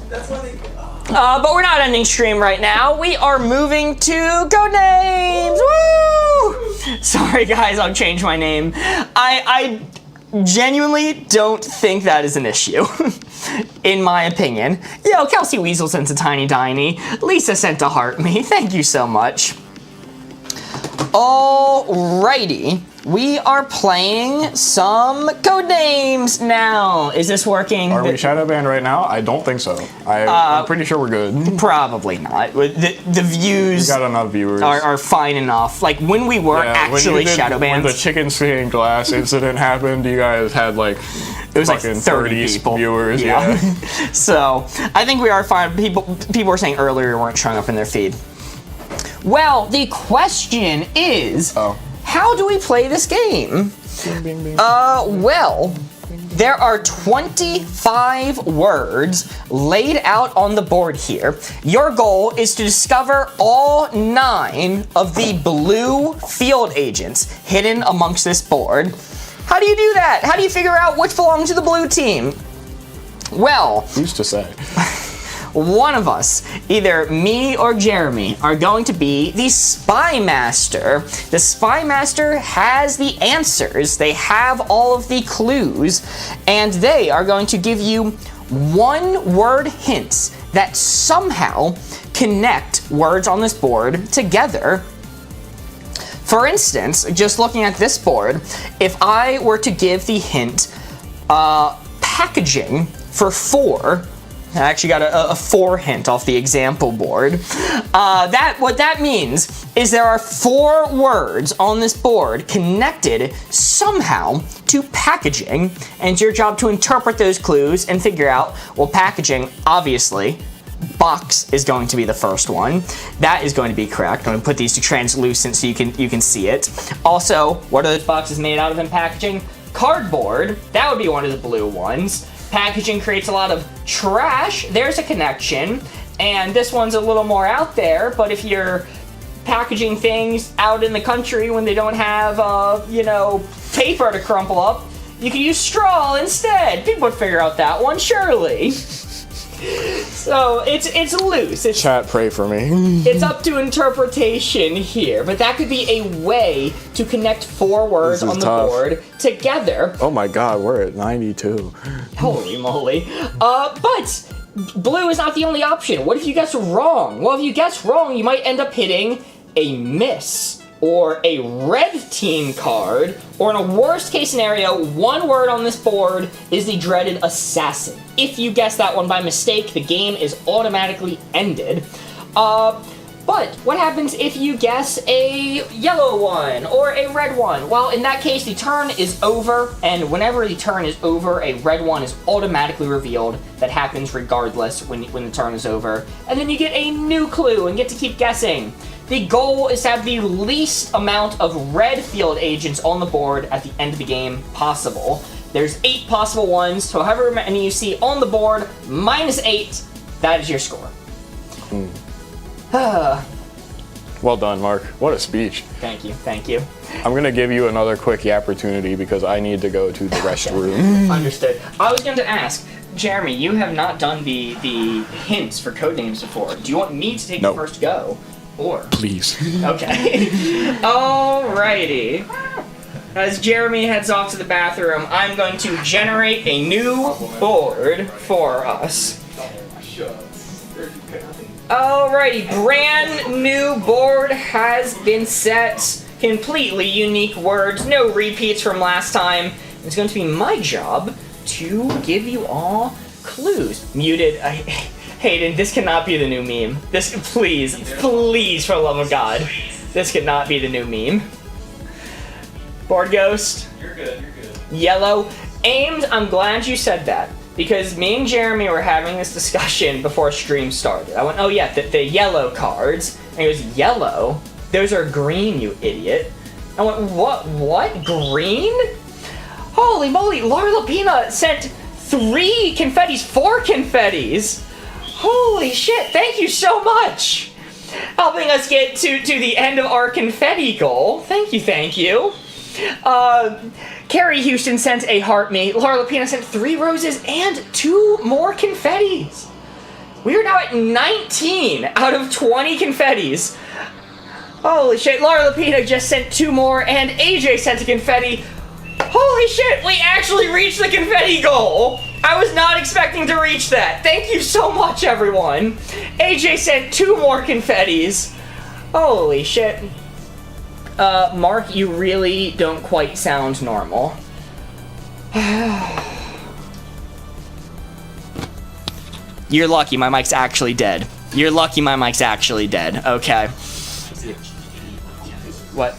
That's why they... But we're not ending stream right now. We are moving to code names. Woo! Sorry guys, I'll change my name. I genuinely don't think that is an issue, in my opinion. Yo, Kelsey Weasel sent a tiny diny. Lisa sent a heart me. Thank you so much. Alrighty. We are playing some code names now. Is this working? Are we shadow banned right now? I don't think so. I'm pretty sure we're good. Probably not. The views We got enough viewers. are fine enough. Like when we were actually shadow banned. When the chicken stained glass incident happened, you guys had like it was like fucking 30 people. viewers. Yeah. So I think we are fine. People were saying earlier weren't showing up in their feed. Well, the question is, how do we play this game? Well, there are 25 words laid out on the board here. Your goal is to discover all 9 of the blue field agents hidden amongst this board. How do you do that? How do you figure out which belong to the blue team? Well, Who's to say? one of us, either me or Jeremy, are going to be the Spy Master. The Spy Master has the answers, they have all of the clues, and they are going to give you one-word hints that somehow connect words on this board together. For instance, just looking at this board, if I were to give the hint, packaging for 4, I actually got a 4 hint off the example board. What that means is there are 4 words on this board connected somehow to packaging, and it's your job to interpret those clues and figure out, well, packaging, obviously, box is going to be the first one. That is going to be correct. I'm going to put these to translucent so you can see it. Also, what are those boxes made out of in packaging? Cardboard, that would be one of the blue ones. Packaging creates a lot of trash. There's a connection. And this one's a little more out there, but if you're packaging things out in the country when they don't have, paper to crumple up, you can use straw instead. People would figure out that one, surely. So it's loose. Chat, pray for me. It's up to interpretation here, but that could be a way to connect 4 words on the board together. Oh my god, we're at 92. Holy moly. But blue is not the only option. What if you guess wrong? Well, if you guess wrong, you might end up hitting a miss, or a red team card, or in a worst case scenario, one word on this board is the dreaded assassin. If you guess that one by mistake, the game is automatically ended. But what happens if you guess a yellow one or a red one? Well, in that case, the turn is over, and whenever the turn is over, a red one is automatically revealed. That happens regardless when the turn is over. And then you get a new clue and get to keep guessing. The goal is to have the least amount of red field agents on the board at the end of the game possible. There's 8 possible ones, so however many you see on the board, -8, that is your score. Well done, Mark. What a speech. Thank you, thank you. I'm gonna give you another quick opportunity because I need to go to the restroom. Understood. I was going to ask, Jeremy, you have not done the hints for codenames before. Do you want me to take the first go? Or? Please. Okay. Alrighty. As Jeremy heads off to the bathroom, I'm going to generate a new board for us. Alrighty, brand new board has been set. Completely unique words, no repeats from last time. It's going to be my job to give you all clues. Muted. Hayden, this cannot be the new meme. This, please, please, for the love of God, this could not be the new meme. Board Ghost. You're good. Yellow. Aimed, I'm glad you said that. Because me and Jeremy were having this discussion before stream started. I went, oh yeah, the yellow cards. And he goes, yellow? Those are green, you idiot. I went, what? Green? Holy moly, Laura Lapina sent 3 confettis, 4 confettis. Holy shit, thank you so much. Helping us get to the end of our confetti goal. Thank you. Carrie Houston sent a heart me. Laura Lapina sent 3 roses and 2 more confettis. We are now at 19 out of 20 confettis. Holy shit, Laura Lapina just sent 2 more, and AJ sent a confetti. Holy shit, we actually reached the confetti goal. I was not expecting to reach that. Thank you so much, everyone. AJ sent 2 more confettis. Holy shit. Mark, you really don't quite sound normal. You're lucky my mic's actually dead. Okay. What?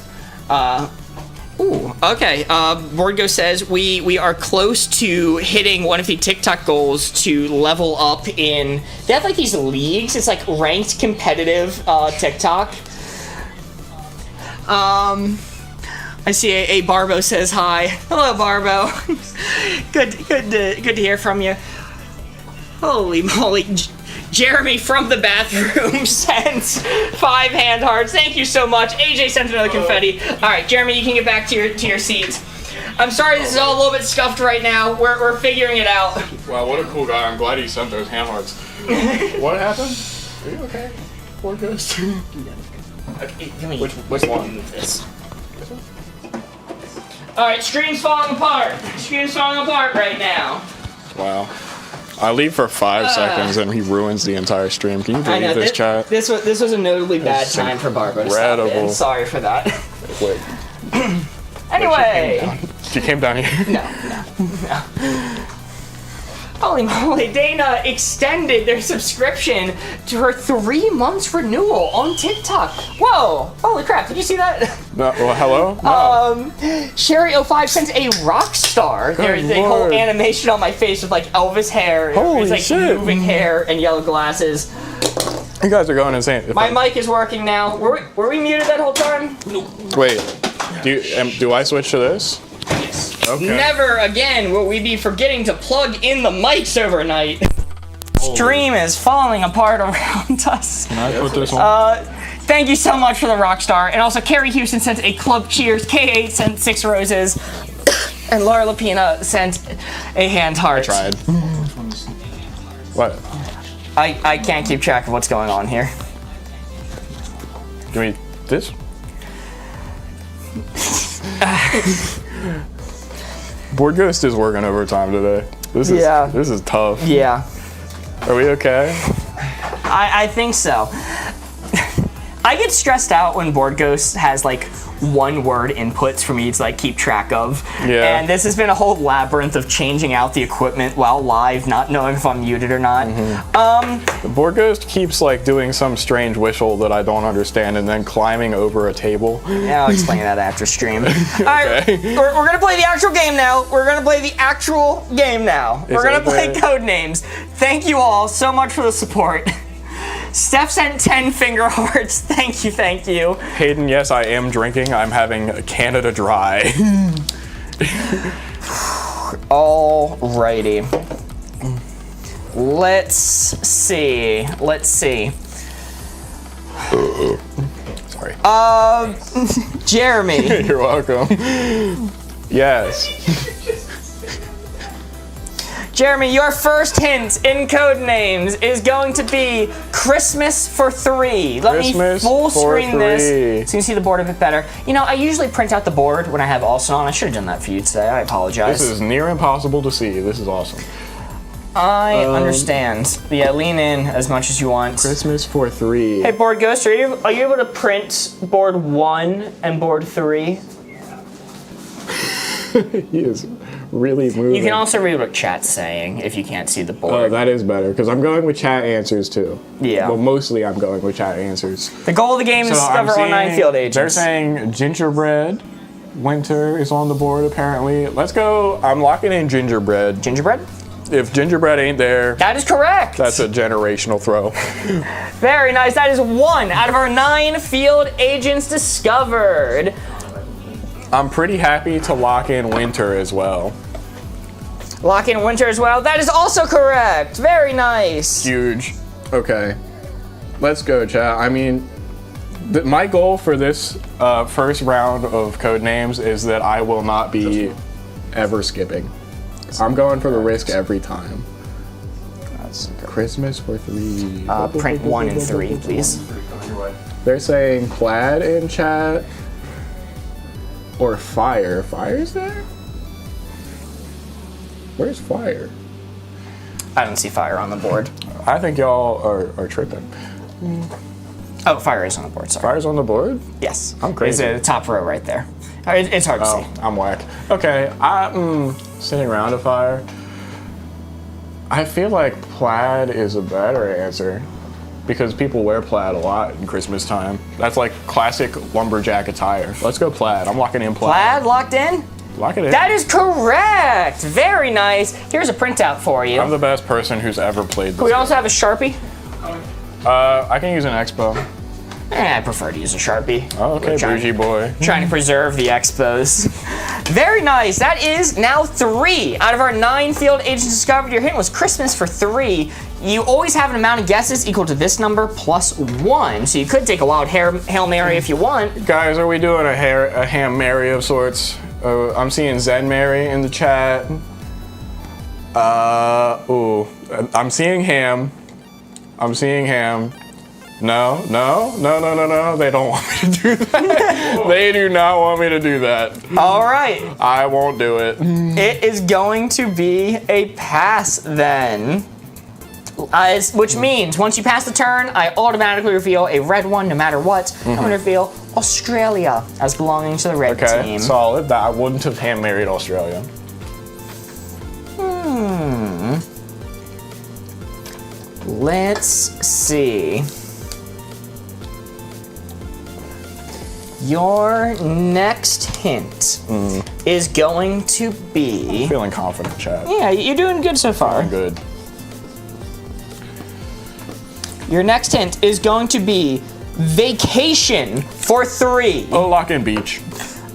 Ooh, okay. Boardgo says we are close to hitting one of the TikTok goals to level up in... They have like these leagues. It's like ranked competitive TikTok. I see a Barbo says hi. Hello, Barbo. good to hear from you. Holy moly. Jeremy from the bathroom sends 5 hand hearts. Thank you so much. AJ sent another confetti. All right, Jeremy, you can get back to your seat. I'm sorry this is all a little bit scuffed right now. We're figuring it out. Wow, what a cool guy. I'm glad he sent those hand hearts. What happened? Are you okay? Poor Ghost. Okay, which one? Move this. All right, screen's falling apart. Screen's falling apart right now. Wow. I leave for 5 seconds and he ruins the entire stream. Can you believe this, chat? This was a notably bad time for Barbo to stop in. Sorry for that. Wait. Anyway. She came down here. No. Holy moly, Dana extended their subscription to her 3 months renewal on TikTok. Whoa, holy crap, did you see that? No, well, hello? No. Sherry05 sends a rock star. There's a whole animation on my face with like Elvis hair. Holy it's like shit. Moving hair and yellow glasses. You guys are going insane. My mic is working now. Were we muted that whole time? Nope. Wait, do I switch to this? Yes. Okay. Never again will we be forgetting to plug in the mics overnight. Stream is falling apart around us. Can I put this on? Thank you so much for the rock star. And also Carrie Houston sent a club cheers. K8 sent 6 roses. And Laura Lapina sent a hand heart. I tried. What? I can't keep track of what's going on here. Give me this? Board Ghost is working overtime today. This is tough. Yeah. Are we okay? I think so. I get stressed out when Board Ghost has like one word inputs for me to like keep track of. Yeah. And this has been a whole labyrinth of changing out the equipment while live, not knowing if I'm muted or not. The Board Ghost keeps like doing some strange whistle that I don't understand and then climbing over a table. Yeah, I'll explain that after stream. All right, we're gonna play the actual game now. We're gonna play Codenames. Thank you all so much for the support. Steph sent 10 finger hearts. Thank you. Hayden, yes, I am drinking. I'm having a Canada Dry. Alrighty. Let's see. Sorry. Jeremy. You're welcome. Yes. Jeremy, your first hint in Codenames is going to be Christmas for 3. Let me full screen this so you can see the board a bit better. You know, I usually print out the board when I have Austin on. I should have done that for you today. I apologize. This is near impossible to see. This is awesome. I understand. But yeah, lean in as much as you want. Christmas for 3. Hey, Board Ghost, are you able to print board 1 and board 3? He is really moving. You can also read what chat's saying if you can't see the Oh, board. that is better, because I'm going with chat answers too. Yeah. Well, mostly I'm going with chat answers. The goal of the game is to discover all 9 field agents. They're saying gingerbread. Winter is on the board, apparently. Let's go. I'm locking in gingerbread. Gingerbread? If gingerbread ain't there, That is correct. that's a generational throw. Very nice. That is 1 out of our 9 field agents discovered. I'm pretty happy to lock in winter as well. Lock in winter as well. That is also correct. Very nice. Huge. Okay. Let's go, chat. I mean, my goal for this first round of Codenames is that I will not be ever skipping. I'm going for the risk every time. Christmas for 3. Print 1 and 3, please. They're saying plaid in chat. Or fire. Fire's there? Where's fire? I don't see fire on the board. I think y'all are tripping. Oh, fire is on the board. Sorry. Fire's on the board? Yes. I'm crazy. It's the top row right there. It's hard to see. I'm whack. Okay, I'm sitting around a fire. I feel like plaid is a better answer because people wear plaid a lot in Christmas time. That's like classic lumberjack attire. Let's go plaid. I'm locking in plaid. Plaid locked in? Lock it in. That is correct. Very nice. Here's a printout for you. I'm the best person who's ever played this We also have a Sharpie. I can use an Expo. I prefer to use a Sharpie. Oh, okay, bougie boy. Trying to preserve the expos. Very nice. That is now 3 out of our 9 field agents discovered. Your hint was Christmas for 3. You always have an amount of guesses equal to this number plus 1. So you could take a wild Hail Mary if you want. Guys, are we doing a Ham Mary of sorts? I'm seeing Zen Mary in the chat. I'm seeing ham. No. They don't want me to do that. They do not want me to do that. All right. I won't do it. It is going to be a pass then. Which means once you pass the turn, I automatically reveal a red one no matter what. I'm going to reveal Australia as belonging to the red team. Solid. I wouldn't have hand married Australia. Let's see. Your next hint is going to be... Feeling confident, chat. Yeah, you're doing good so far. I'm good. Your next hint is going to be vacation for 3. Oh, lock in beach.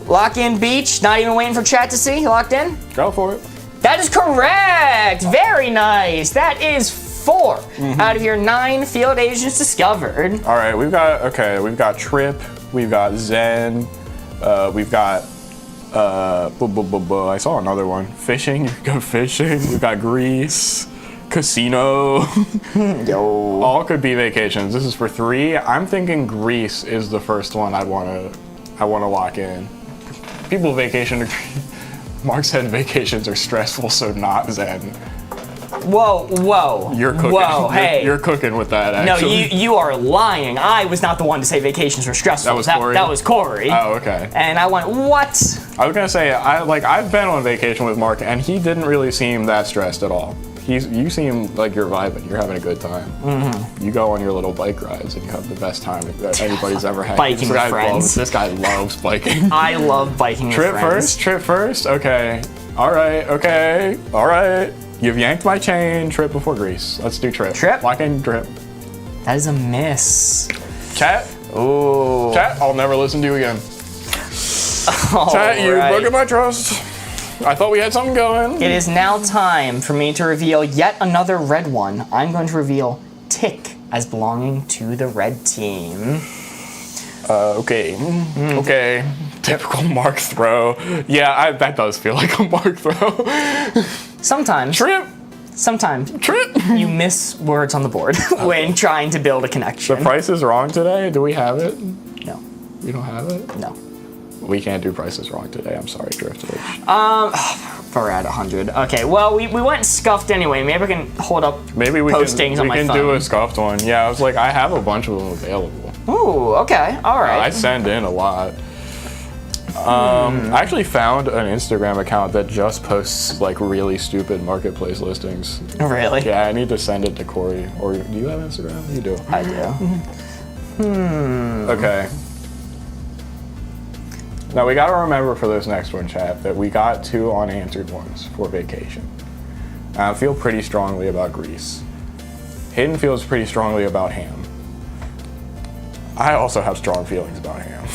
Lock in beach, not even waiting for chat to see. Locked in? Go for it. That is correct. Very nice. That is 4 out of your 9 field agents discovered. All right, we've got Trip, we've got Zen, we've got I saw another one. Fishing, you go fishing. We've got Greece, casino. Yo. All could be vacations. This is for 3. I'm thinking Greece is the first one I want to lock in. People vacation. Mark said vacations are stressful, so not Zen. Whoa. You're cooking. Whoa, hey. You're cooking with that, No, actually. you are lying. I was not the one to say vacations were stressful. That was Corey? That was Corey. Oh, okay. And I went, what? I was gonna say, I've been on vacation with Mark, and he didn't really seem that stressed at all. You seem like you're vibing. You're having a good time. Mm-hmm. You go on your little bike rides, and you have the best time that anybody's ever had. Biking with friends. This guy loves biking. I love biking with friends. Trip first? Okay. All right, okay. All right. You've yanked my chain. Trip before Greece. Let's do trip. Trip? Lock in trip. That is a miss. Chat? Ooh. Chat, I'll never listen to you again. Chat, you broke my trust. I thought we had something going. It is now time for me to reveal yet another red one. I'm going to reveal Tick as belonging to the red team. Okay. Okay. Typical Mark throw. Yeah, that does feel like a Mark throw. Sometimes. Trip. Sometimes. Trip. You miss words on the board when trying to build a connection. The price is wrong today. Do we have it? No. We don't have it? No. We can't do prices wrong today. I'm sorry, Driftwitch. We're at 100. Okay, well, we went scuffed anyway. Maybe I can hold up postings on my phone. We can do a scuffed one. Yeah, I was like, I have a bunch of them available. Ooh, okay, all right. I send in a lot. I actually found an Instagram account that just posts like really stupid marketplace listings. Really? Yeah, I need to send it to Corey. Or do you have Instagram? You do. I do. Okay. Now we gotta remember for this next one, chat, that we got 2 unanswered ones for vacation. I feel pretty strongly about Greece. Hidden feels pretty strongly about ham. I also have strong feelings about ham.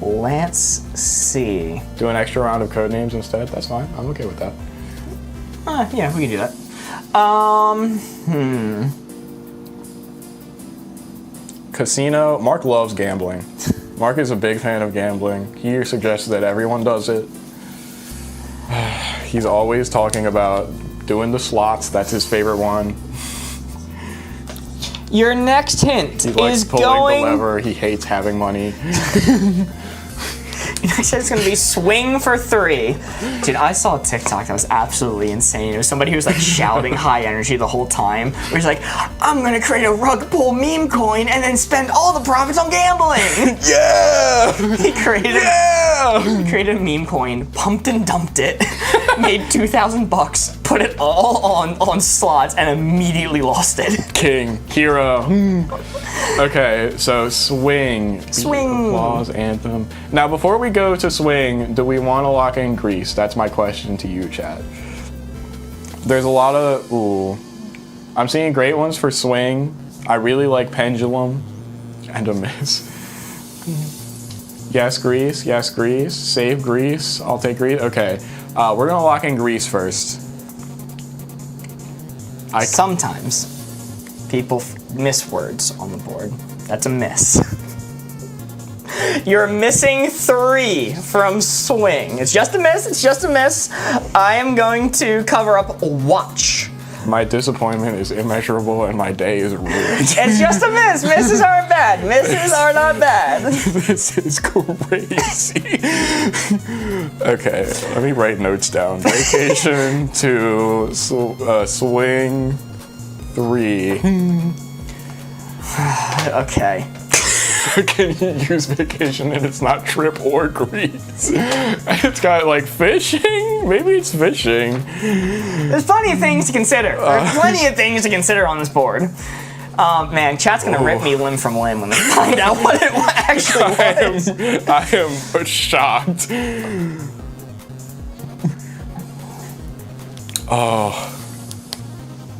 Let's see. Do an extra round of code names instead? That's fine. I'm okay with that. Yeah, we can do that. Casino. Mark loves gambling. Mark is a big fan of gambling. He suggests that everyone does it. He's always talking about doing the slots. That's his favorite one. Your next hint He likes is pulling going. the lever. He hates having money. Next it's gonna be swing for 3. Dude, I saw a TikTok that was absolutely insane. It was somebody who was like shouting high energy the whole time. Where he's like, I'm gonna create a rug pull meme coin and then spend all the profits on gambling. Yeah! He created a meme coin, pumped and dumped it, made $2,000, put it all on slots, and immediately lost it. King, hero. Okay, so swing. Swing. Applause, anthem. Now, before we go to swing, do we want to lock in Greece? That's my question to you, chat. There's a lot of, I'm seeing great ones for swing. I really like pendulum and a miss. Yes, Greece. Yes, Greece. Save Greece. I'll take Greece. Okay, we're gonna lock in Greece first. Sometimes people miss words on the board. That's a miss. You're missing 3 from swing. It's just a miss. It's just a miss. I am going to cover up watch. My disappointment is immeasurable and my day is ruined. It's just a miss. Misses aren't bad. Misses are not bad. This is crazy. Okay, let me write notes down. Vacation to swing 3. Okay. Can you use vacation and it's not trip or Greece? It's got like fishing? Maybe it's fishing. There's plenty of things to consider. There's plenty of things to consider on this board. Man, chat's gonna rip me limb from limb when they find out what it actually was. I am shocked.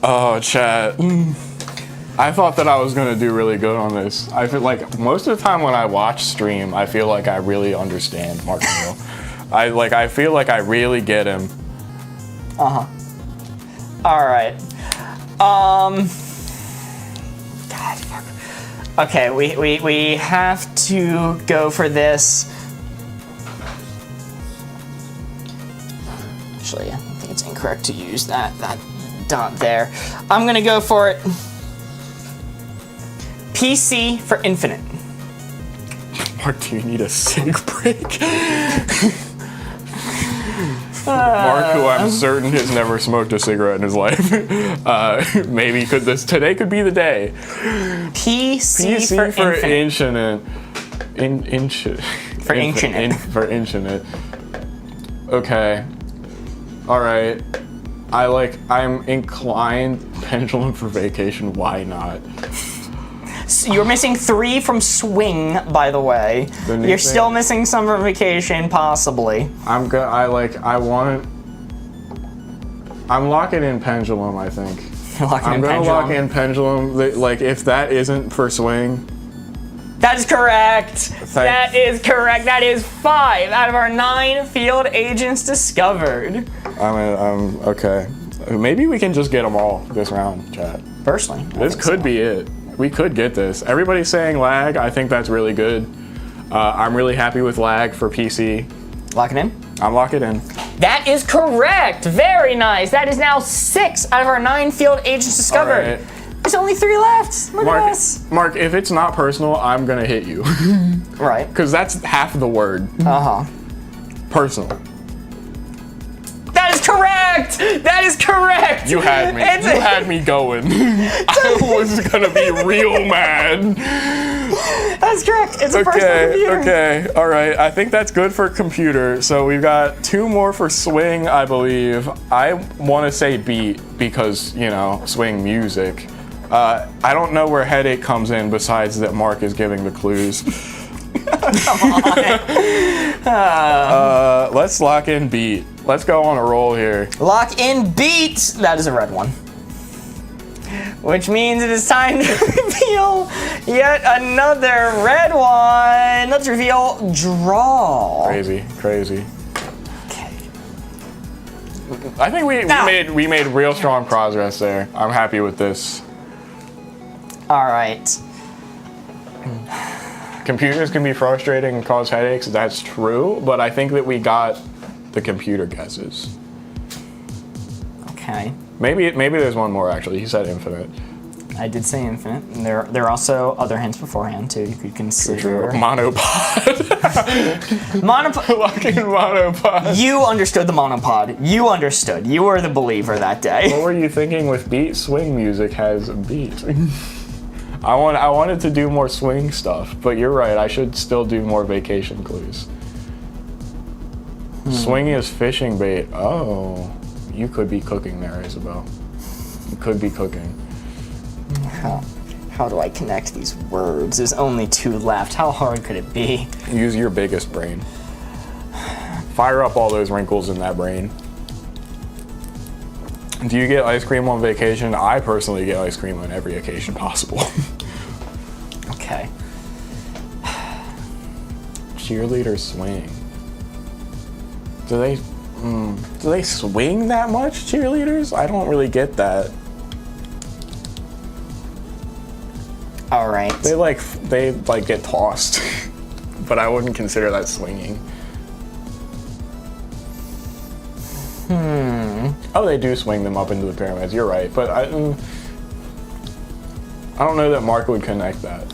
Oh, chat. I thought that I was gonna do really good on this. I feel like most of the time when I watch stream, I feel like I really understand Mark Neal. I feel like I really get him. All right. God, fuck. Okay, we have to go for this. Actually, I think it's incorrect to use that dot there. I'm gonna go for it. PC for infinite. Mark, do you need a sig break? Mark, who I'm certain has never smoked a cigarette in his life. Maybe today could be the day. PC for infinite. For infinite. Okay. All right. I'm inclined pendulum for vacation. Why not? So you're missing 3 from swing, by the way. You're still missing summer vacation, possibly. I'm locking in pendulum, I think. I'm gonna lock in pendulum. Like, if that isn't for swing. That is correct. That is correct. That is 5 out of our 9 field agents discovered. I'm okay. Maybe we can just get them all this round, chat. Personally, this could be it. We could get this. Everybody's saying lag. I think that's really good. I'm really happy with lag for PC. Lock it in? I'm locking in. That is correct. Very nice. That is now 6 out of our 9 field agents discovered. Right. There's only 3 left. Look at us. Mark, if it's not personal, I'm gonna hit you. Right. Because that's half the word. Uh-huh. Personal. That is correct! That is correct! You had me. You had me going. I was gonna be real mad. That's correct. It's a personal computer. Okay. All right. I think that's good for computer. So we've got 2 more for swing, I believe. I want to say beat because, swing music. I don't know where headache comes in besides that Mark is giving the clues. Come on. Let's lock in beat. Let's go on a roll here. Lock in beat. That is a red one. Which means it is time to reveal yet another red one. Let's reveal draw. Crazy. Okay. I think we made real strong progress there. I'm happy with this. All right. Computers can be frustrating and cause headaches. That's true, but I think that we got the computer guesses. Okay. Maybe there's one more actually. He said infinite. I did say infinite. And there are also other hints beforehand too. You could consider monopod. Monopod. Locking monopod. You understood the monopod. You understood. You were the believer that day. What were you thinking with beat? Swing music has beat. I wanted to do more swing stuff, but you're right. I should still do more vacation clues. Swing is fishing bait. Oh, you could be cooking there, Isabel. You could be cooking. How do I connect these words? There's only 2 left. How hard could it be? Use your biggest brain. Fire up all those wrinkles in that brain. Do you get ice cream on vacation? I personally get ice cream on every occasion possible. Okay. Cheerleaders swing. Do they swing that much, cheerleaders? I don't really get that. All right. They get tossed, but I wouldn't consider that swinging. Oh, they do swing them up into the pyramids. You're right, but I don't know that Mark would connect that.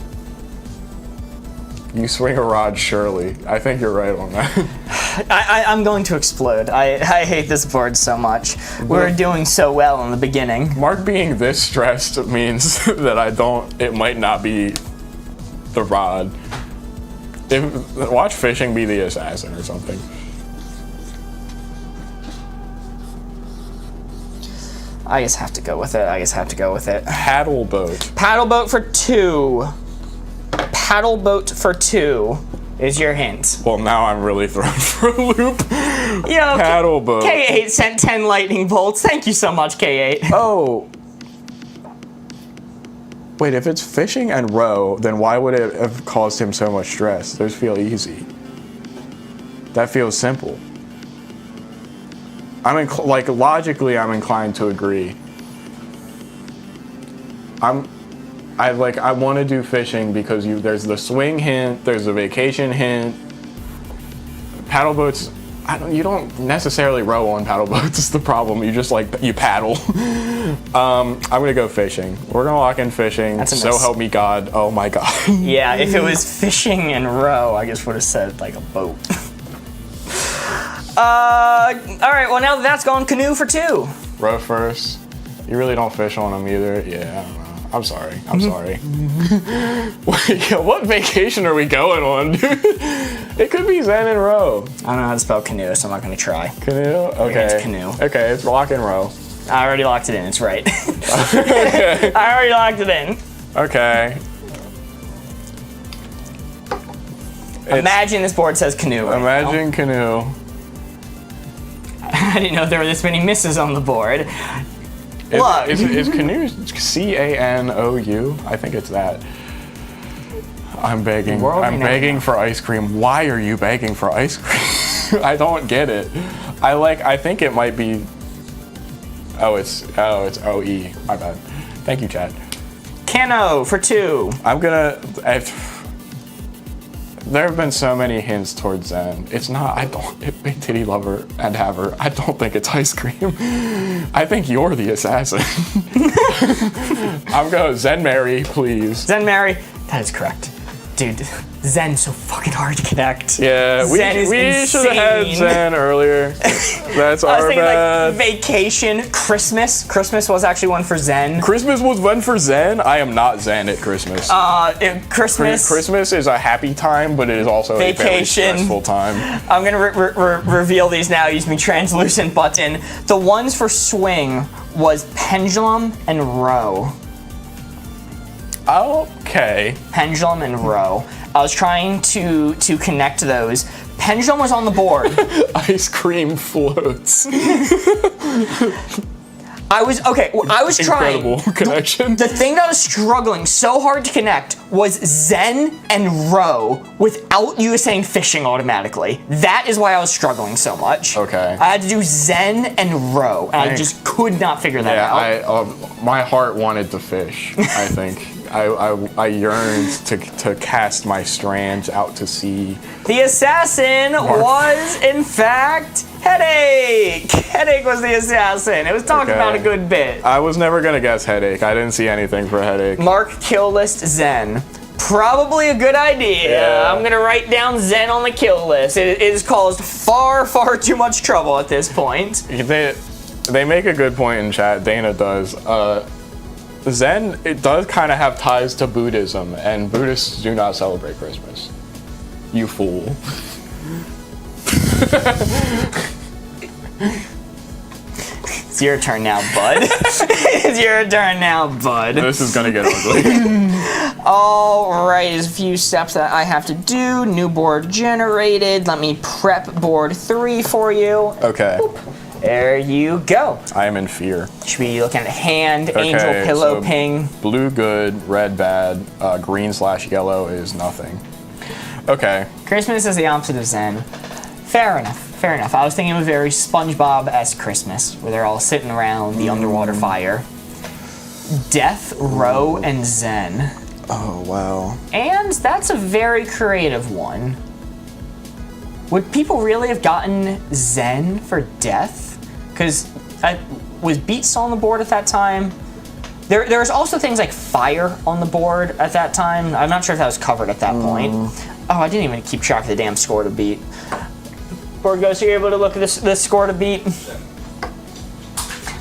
You swing a rod, surely. I think you're right on that. I'm going to explode. I hate this board so much. We're doing so well in the beginning. Mark being this stressed means that it might not be the rod. Watch fishing be the assassin or something. I just have to go with it. Paddle boat. Paddle boat for 2. Paddle boat for 2 is your hint. Well, now I'm really thrown for a loop. Paddle boat. K8 sent 10 lightning bolts. Thank you so much, K8. Oh. Wait, if it's fishing and row, then why would it have caused him so much stress? Those feel easy. That feels simple. Logically, I'm inclined to agree. I want to do fishing because there's the swing hint, there's the vacation hint. Paddle boats, you don't necessarily row on paddle boats. It's the problem. You just you paddle. I'm gonna go fishing. We're gonna lock in fishing. That's a so miss. help me God. Oh my God. Yeah, if it was fishing and row, I just would have said a boat. All right, well, now that that's gone, canoe for 2. Row first. You really don't fish on them either. Yeah, I don't know. I'm sorry. I'm sorry. Wait, what vacation are we going on, dude? It could be Zen and row. I don't know how to spell canoe, so I'm not going to try. Canoe? Okay. It's canoe. Okay, it's rock and row. I already locked it in. It's right. I already locked it in. Okay. Imagine this board says canoe. Right Imagine canoe. I didn't know there were this many misses on the board. Look. Is canoe C-A-N-O-U? I think it's that. I'm begging. I'm begging for ice cream. Why are you begging for ice cream? I don't get it. I think it might be. Oh, it's O-E. My bad. Thank you, Chad. Cano for 2. There have been so many hints towards Zen. It's not, Big Titty Lover and Haver, I don't think it's ice cream. I think you're the assassin. I'm going Zen Mary, please. Zen Mary, that is correct. Dude, Zen's so fucking hard to connect. Yeah, we should have had Zen earlier. That's our bad. Like vacation, Christmas. Christmas was actually one for Zen. Christmas was one for Zen? I am not Zen at Christmas. Christmas is a happy time, but it is also a very stressful time. I'm gonna reveal these now using my translucent button. The ones for swing was pendulum and row. Okay. Pendulum and row. I was trying to connect those. Pendulum was on the board. Ice cream floats. I was trying. Incredible connection. The thing that I was struggling so hard to connect was Zen and row without you saying fishing automatically. That is why I was struggling so much. Okay. I had to do Zen and row, and I just could not figure that out. My heart wanted to fish, I think. I yearned to cast my strands out to sea. The assassin was, in fact, Headache. Headache was the assassin. It was talked about a good bit. I was never going to guess Headache. I didn't see anything for Headache. Mark kill list Zen. Probably a good idea. Yeah. I'm going to write down Zen on the kill list. It has caused far, far too much trouble at this point. They make a good point in chat. Dana does. Zen, it does kind of have ties to Buddhism, and Buddhists do not celebrate Christmas. You fool. It's your turn now, bud. It's your turn now, bud. This is gonna get ugly. Alright, there's a few steps that I have to do. New board generated. Let me prep board 3 for you. Okay. Boop. There you go. I am in fear. Should be looking at hand, angel, pillow, so ping. Blue good, red bad, green/yellow is nothing. Okay. Christmas is the opposite of Zen. Fair enough, fair enough. I was thinking of a very SpongeBob-esque Christmas, where they're all sitting around the underwater fire. Death, row, and Zen. Oh, wow. And that's a very creative one. Would people really have gotten Zen for death? Because was Beats on the board at that time? There was also things like fire on the board at that time. I'm not sure if that was covered at that point. Oh, I didn't even keep track of the damn score to beat. Board goes, so you're able to look at the score to beat.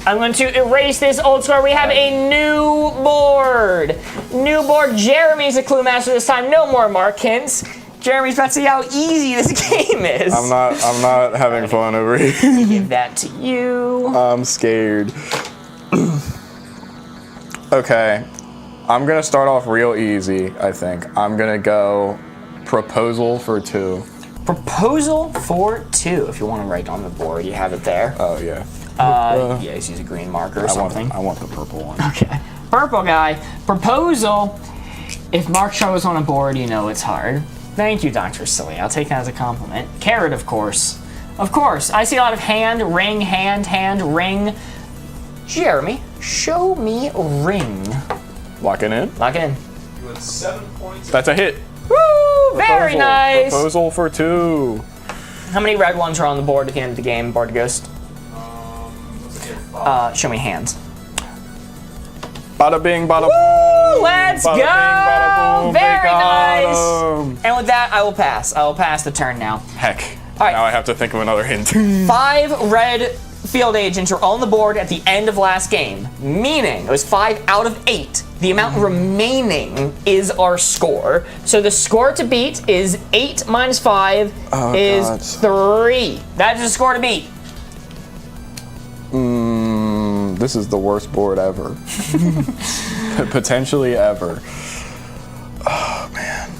I'm going to erase this old score. We have a new board. New board. Jeremy's a clue master this time. No more Mark hints. Jeremy's about to see how easy this game is. I'm not having fun over here. Give that to you. I'm scared. Okay. I'm gonna start off real easy, I think. I'm gonna go proposal for 2. Proposal for 2. If you want to write on the board, you have it there. Oh, yeah. Yeah, just use a green marker or something. I want the purple one. Okay. Purple guy. Proposal. If Mark shows on a board, you know it's hard. Thank you, Dr. Silly. I'll take that as a compliment. Carrot, of course. Of course. I see a lot of hand, ring, ring. Jeremy, show me ring. Locking in? Lock it in. You had 7 points. That's a hit. Woo! Very nice. Proposal for 2. How many red ones are on the board at the end of the game, Board Ghost? Show me hands. Bada bing, bada Woo! boom. Let's Bada go! Bing, bada boom. Very They got nice. 'em. And with that, I will pass. I will pass the turn now. Heck. right. Now I have to think of another hint. 5 red field agents were on the board at the end of last game, meaning it was 5 out of 8. The amount remaining is our score. So the score to beat is 8 minus 5 is 3. That is the score to beat. This is the worst board ever. Potentially ever. Oh, man.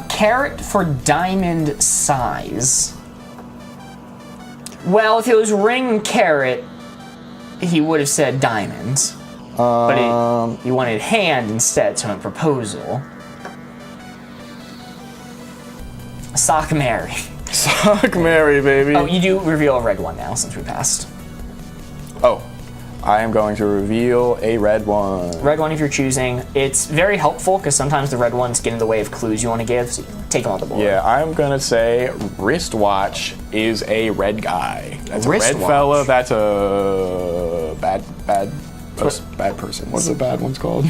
Carat for diamond size. Well, if it was ring carat, he would have said diamonds. But he wanted hand instead, so in proposal. Sock Mary. Sock Mary, baby. Oh, you do reveal a red one now since we passed. Oh, I am going to reveal a red one. Red one if you're choosing. It's very helpful because sometimes the red ones get in the way of clues you want to give, so you take them on the board. Yeah, I'm going to say wristwatch is a red guy. That's a red fella. That's a bad person. What's the bad one's called?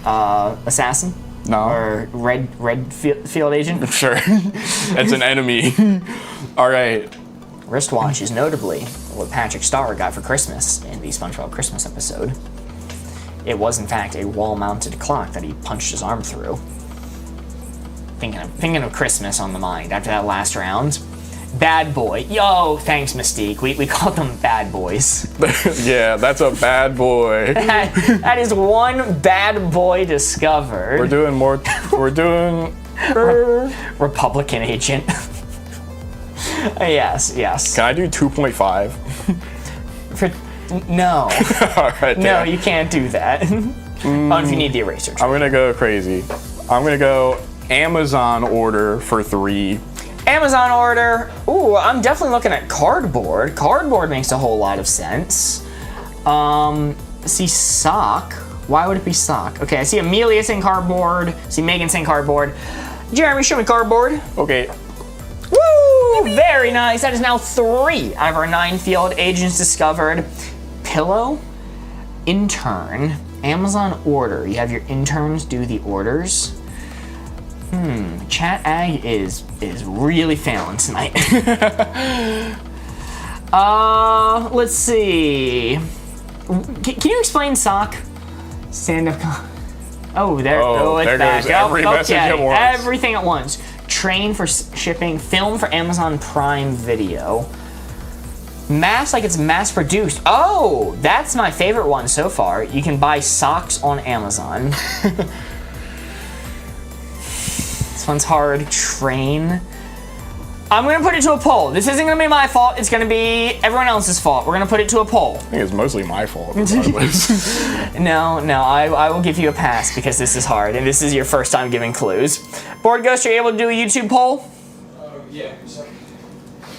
Assassin? No. Or red field agent? Sure. That's an enemy. All right. Wristwatch is notably what Patrick Starr got for Christmas in the SpongeBob Christmas episode. It was, in fact, a wall-mounted clock that he punched his arm through. Thinking of Christmas on the mind after that last round. Bad boy. Yo, thanks, Mystique. We called them bad boys. Yeah, that's a bad boy. that is one bad boy discovered. We're doing Republican agent. Yes. Can I do 2.5? No. All right, No, damn. you can't do that. If you need the eraser. I'm gonna go crazy. I'm gonna go Amazon order for 3. Amazon order. Ooh, I'm definitely looking at cardboard. Cardboard makes a whole lot of sense. See sock. Why would it be sock? Okay, I see Amelia saying cardboard. I see Megan saying cardboard. Jeremy, show me cardboard. Okay. Woo! Very nice. That is now 3 out of our 9 field agents discovered. Pillow, intern, Amazon order. You have your interns do the orders. Chat ag is really failing tonight. Let's see. Can you explain sock? Stand up. Oh, there. It's there back. goes every message at once. Everything at once. Train for shipping. Film for Amazon Prime Video. Mass, like it's mass produced. Oh, that's my favorite one so far. You can buy socks on Amazon. This one's hard. Train. I'm gonna put it to a poll. This isn't gonna be my fault. It's gonna be everyone else's fault. We're gonna put it to a poll. I think it's mostly my fault. Regardless. No, I will give you a pass because this is hard and this is your first time giving clues. Board Ghost, are you able to do a YouTube poll? Yeah.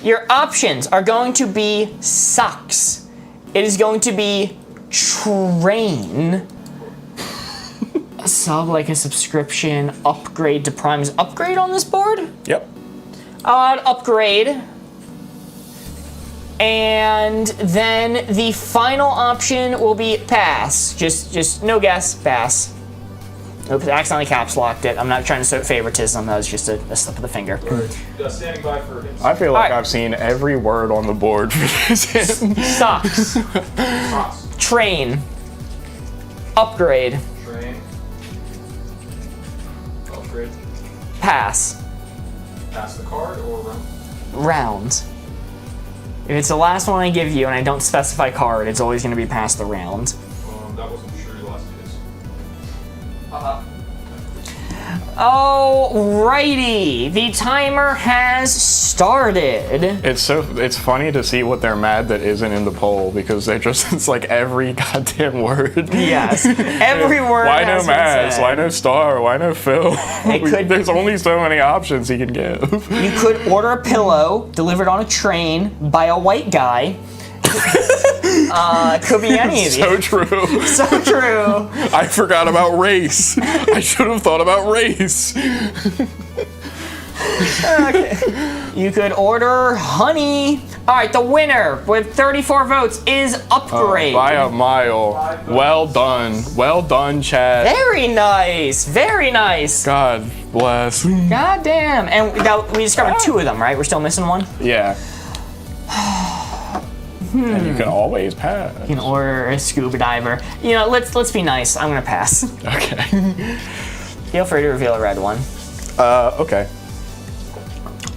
Your options are going to be socks. It is going to be train. A sub, like a subscription, upgrade to Prime. Is upgrade on this board? Yep. I'll add upgrade. And then the final option will be pass. Just no guess, pass. Oops, I accidentally caps locked it. I'm not trying to show favoritism. That was just a slip of the finger. Standing by for hints. I feel like All right. I've seen every word on the board for this. Socks. Cross. Train. Upgrade. Train. Upgrade. Pass. Pass the card or run. Round. If it's the last one I give you and I don't specify card, it's always going to be past the round. That wasn't true last days. Alrighty, the timer has started. It's funny to see what they're mad that isn't in the poll because it's like every goddamn word. Yes, every word. Why has no been Maz? said. Why no Star? Why no Phil? could- There's only so many options he can give. You could order a pillow delivered on a train by a white guy. Could be any of So you. true. So true. I forgot about race. I should have thought about race. Okay. You could order honey. All right, the winner with 34 votes is Upgrade. By a mile. Well done, chat. Very nice. Very nice. God bless. God damn. And we discovered 2 of them, right? We're still missing one? Yeah. And you can always pass. You can order a scuba diver. You know, let's be nice. I'm gonna pass. Okay. Feel free to reveal a red one. Okay.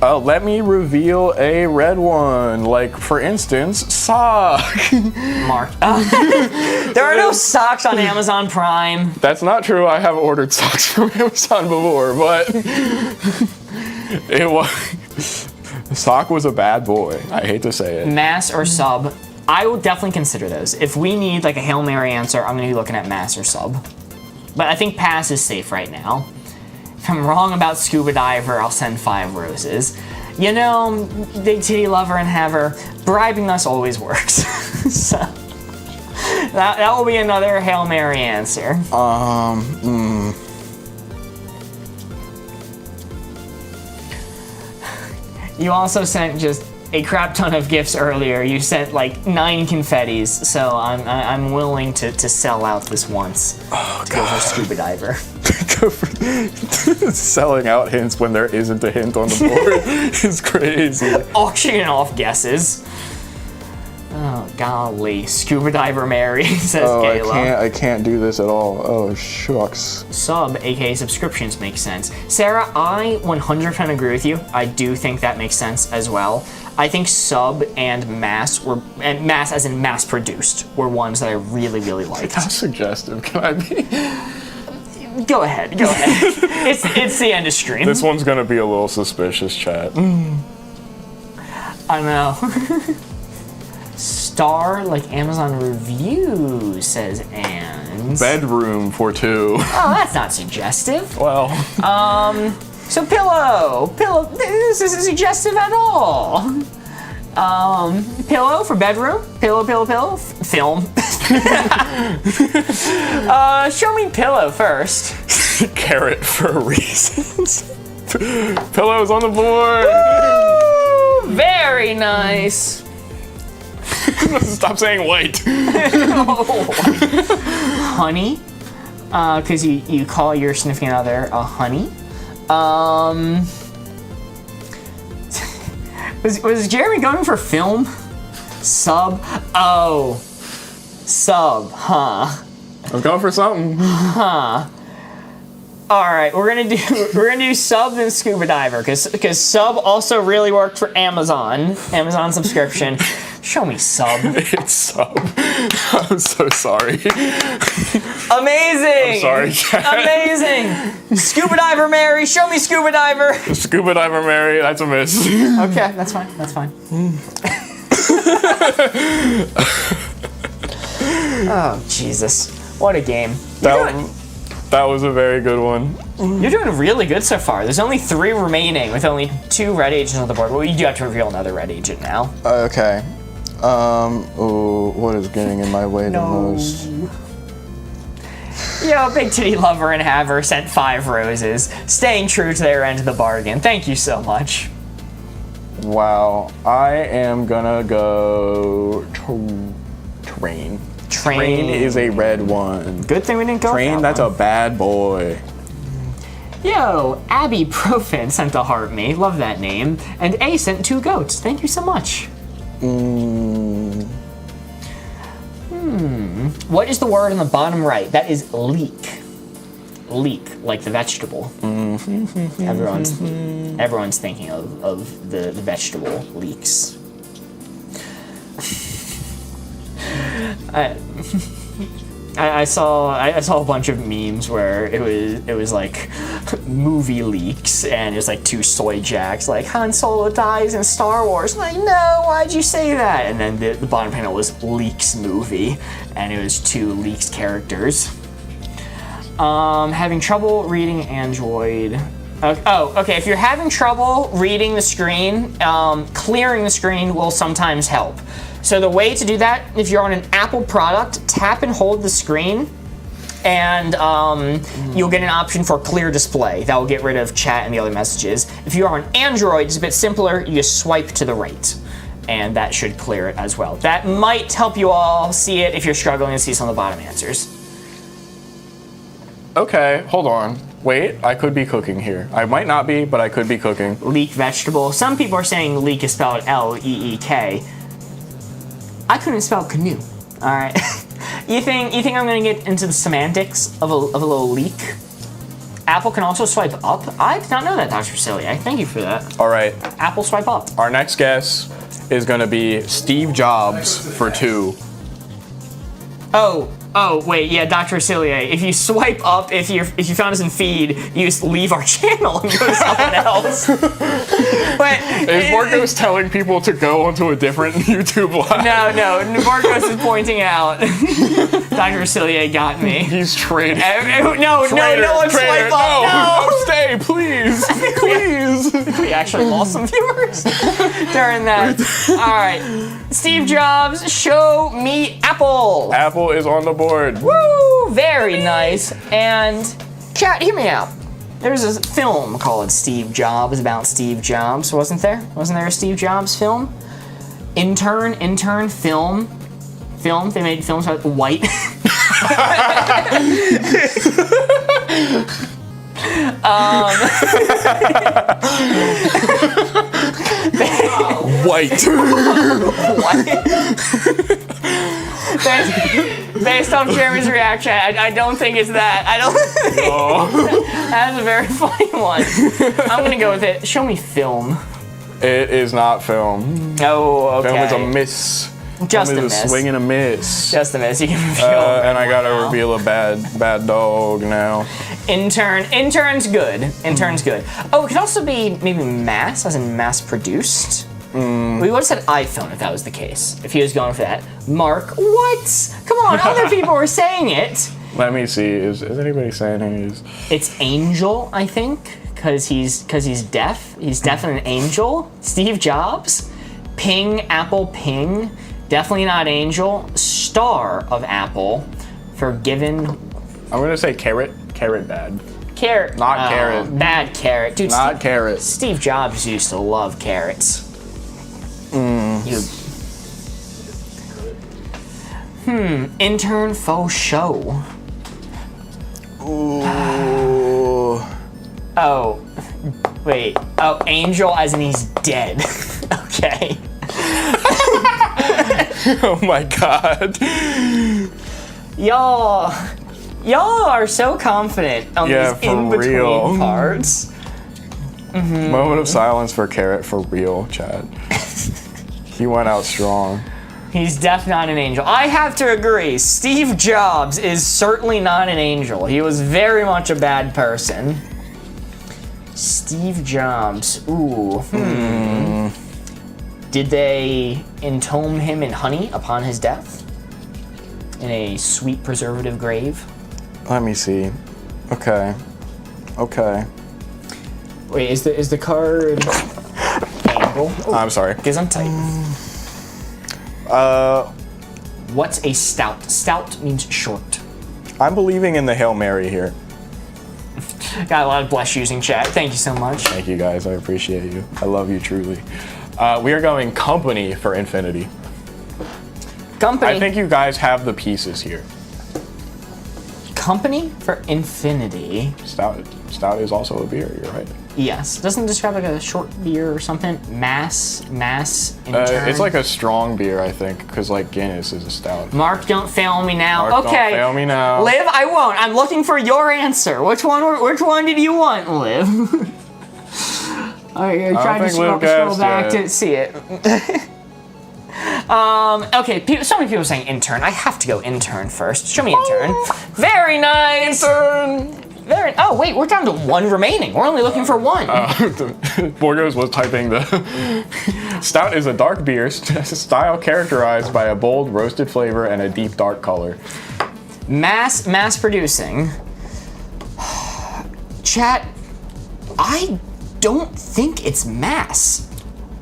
Let me reveal a red one. Like, for instance, sock. Mark. There are no socks on Amazon Prime. That's not true. I have ordered socks from Amazon before, but it was. Sock was a bad boy. I hate to say it. Mass or sub. I will definitely consider those. If we need like a Hail Mary answer, I'm gonna be looking at mass or sub. But I think pass is safe right now. If I'm wrong about scuba diver, I'll send 5 roses. You know, big titty lover and haver, bribing us always works. So that will be another Hail Mary answer. You also sent just a crap ton of gifts earlier. You sent like 9 confettis, so I'm willing to sell out this once. Oh, to go for scuba diver. Go for selling out hints when there isn't a hint on the board is crazy. Auctioning off guesses. Oh golly, scuba diver Mary says Kayla. I can't do this at all. Oh shucks. Sub, aka subscriptions, makes sense. Sarah, I 100% agree with you. I do think that makes sense as well. I think sub and mass mass as in mass produced were ones that I really liked. How suggestive can I be? Go ahead. It's the end of stream. This one's gonna be a little suspicious, chat. I know. Star like Amazon review, says Anne. Bedroom for 2. Oh, that's not suggestive. Well. So pillow. This isn't suggestive at all. Pillow for bedroom. Pillow. Film. Show me pillow first. Carrot for reasons. Pillows on the board. Woo! Very nice. Stop saying white. Honey, because you call your significant other a honey. Was Jeremy going for film? Sub? Oh, sub, huh? I'm going for something. Huh. All right, we're gonna do sub and scuba diver because sub also really worked for Amazon subscription. Show me sub. It's sub. I'm so sorry. Amazing. I'm sorry, chat. Amazing. Scuba diver Mary, show me scuba diver. Scuba diver Mary, that's a miss. Okay, that's fine. Oh Jesus, what a game. That was a very good one. You're doing really good so far. There's only 3 remaining with only 2 red agents on the board. Well, you do have to reveal another red agent now. Okay. What is getting in my way the most? Yo, big titty lover and haver sent 5 roses, staying true to their end of the bargain. Thank you so much. Wow, I am gonna go train. Train is a red one. Good thing we didn't go Train, for that's a bad boy. Yo, Abby Profin sent a heart me. Love that name. And A sent 2 goats. Thank you so much. What is the word on the bottom right? That is leek. Leek, like the vegetable. Everyone's thinking of the vegetable leeks. I saw a bunch of memes where it was like movie leaks, and it was like 2 soy jacks like Han Solo dies in Star Wars. Like, no, why'd you say that? And then the bottom panel was leaks movie, and it was 2 leaks characters. Having trouble reading Android. Okay. If you're having trouble reading the screen, clearing the screen will sometimes help. So the way to do that, if you're on an Apple product, tap and hold the screen, And you'll get an option for clear display. That will get rid of chat and the other messages. If you are on Android, it's a bit simpler. You just swipe to the right, and that should clear it as well. That might help you all see it if you're struggling to see some of the bottom answers. Okay, hold on. Wait, I could be cooking here. I might not be, but I could be cooking. Leek vegetable. Some people are saying leek is spelled L-E-E-K. I couldn't spell canoe. All right. You think I'm gonna get into the semantics of a little leak? Apple can also swipe up. I did not know that, Dr. Celiac. Thank you for that. All right, Apple swipe up. our next guess is gonna be Steve Jobs for 2. Oh, wait, yeah, Dr. Celiac. If you swipe up, if you found us in feed, you just leave our channel and go to someone else. But Is Borgos telling people to go onto a different YouTube live? no, Marcos is pointing out. Dr. Celiac got me. He's traitor. No one swipe up. No. Stay, please, please. We actually lost some viewers during that. All right, Steve Jobs, show me Apple. Apple is on the board. Woo! Very nice. And chat, hear me out. There's a film called Steve Jobs about Steve Jobs, wasn't there? Wasn't there a Steve Jobs film? Intern, film. They made films about white. White. Based off Jeremy's reaction, I don't think it's that. I don't think that's a very funny one. I'm gonna go with it. Show me film. It is not film. Oh, okay. Film is a miss. Just film a is miss. a swing and a miss. Just a miss. You can reveal. And I gotta reveal a bad dog now. Intern's good. Intern's good. Oh, it could also be maybe mass, as in mass produced. We would have said iPhone if that was the case. If he was going for that. Mark, what? Come on, other people were saying it. Let me see. Is anybody saying it is? It's Angel, I think, because he's deaf. He's deaf and an angel. Steve Jobs. Ping, Apple Ping. Definitely not Angel. Star of Apple. Forgiven. I'm gonna say carrot. Carrot bad. Carrot. Not carrot. Bad carrot. Dude, Not carrot. Steve Jobs used to love carrots. Intern faux show. Ooh. Oh, wait. Oh, Angel as in he's dead. Okay. Oh my god. Y'all are so confident on Yeah, these for in-between real. parts. Moment of silence for carrot for real, Chad. He went out strong. He's definitely not an angel. I have to agree. Steve Jobs is certainly not an angel. He was very much a bad person. Steve Jobs. Ooh. Did they entomb him in honey upon his death? In a sweet preservative grave? Let me see. Okay. Wait, is the card angle? I'm sorry. Because I'm tight. What's a stout? Stout means short. I'm believing in the Hail Mary here. Got a lot of blush using chat. Thank you so much. Thank you guys. I appreciate you. I love you truly. We are going company for infinity. Company. I think you guys have the pieces here. Company for infinity. Stout is also a beer. You're right. Yes. Doesn't it describe like a short beer or something? Mass. Intern. It's like a strong beer, I think, because like Guinness is a stout. Mark, don't fail me now. Mark, okay. don't fail me now. Liv, I won't. I'm looking for your answer. Which one did you want, Liv? Alright, you're trying to scroll back to see it. Okay, so many people are saying intern. I have to go intern first. Show me intern. Very nice. Intern. Oh wait, we're down to one remaining. We're only looking for one. Borgos was typing the stout is a dark beer style characterized by a bold roasted flavor and a deep dark color. Mass producing. Chat, I don't think it's mass.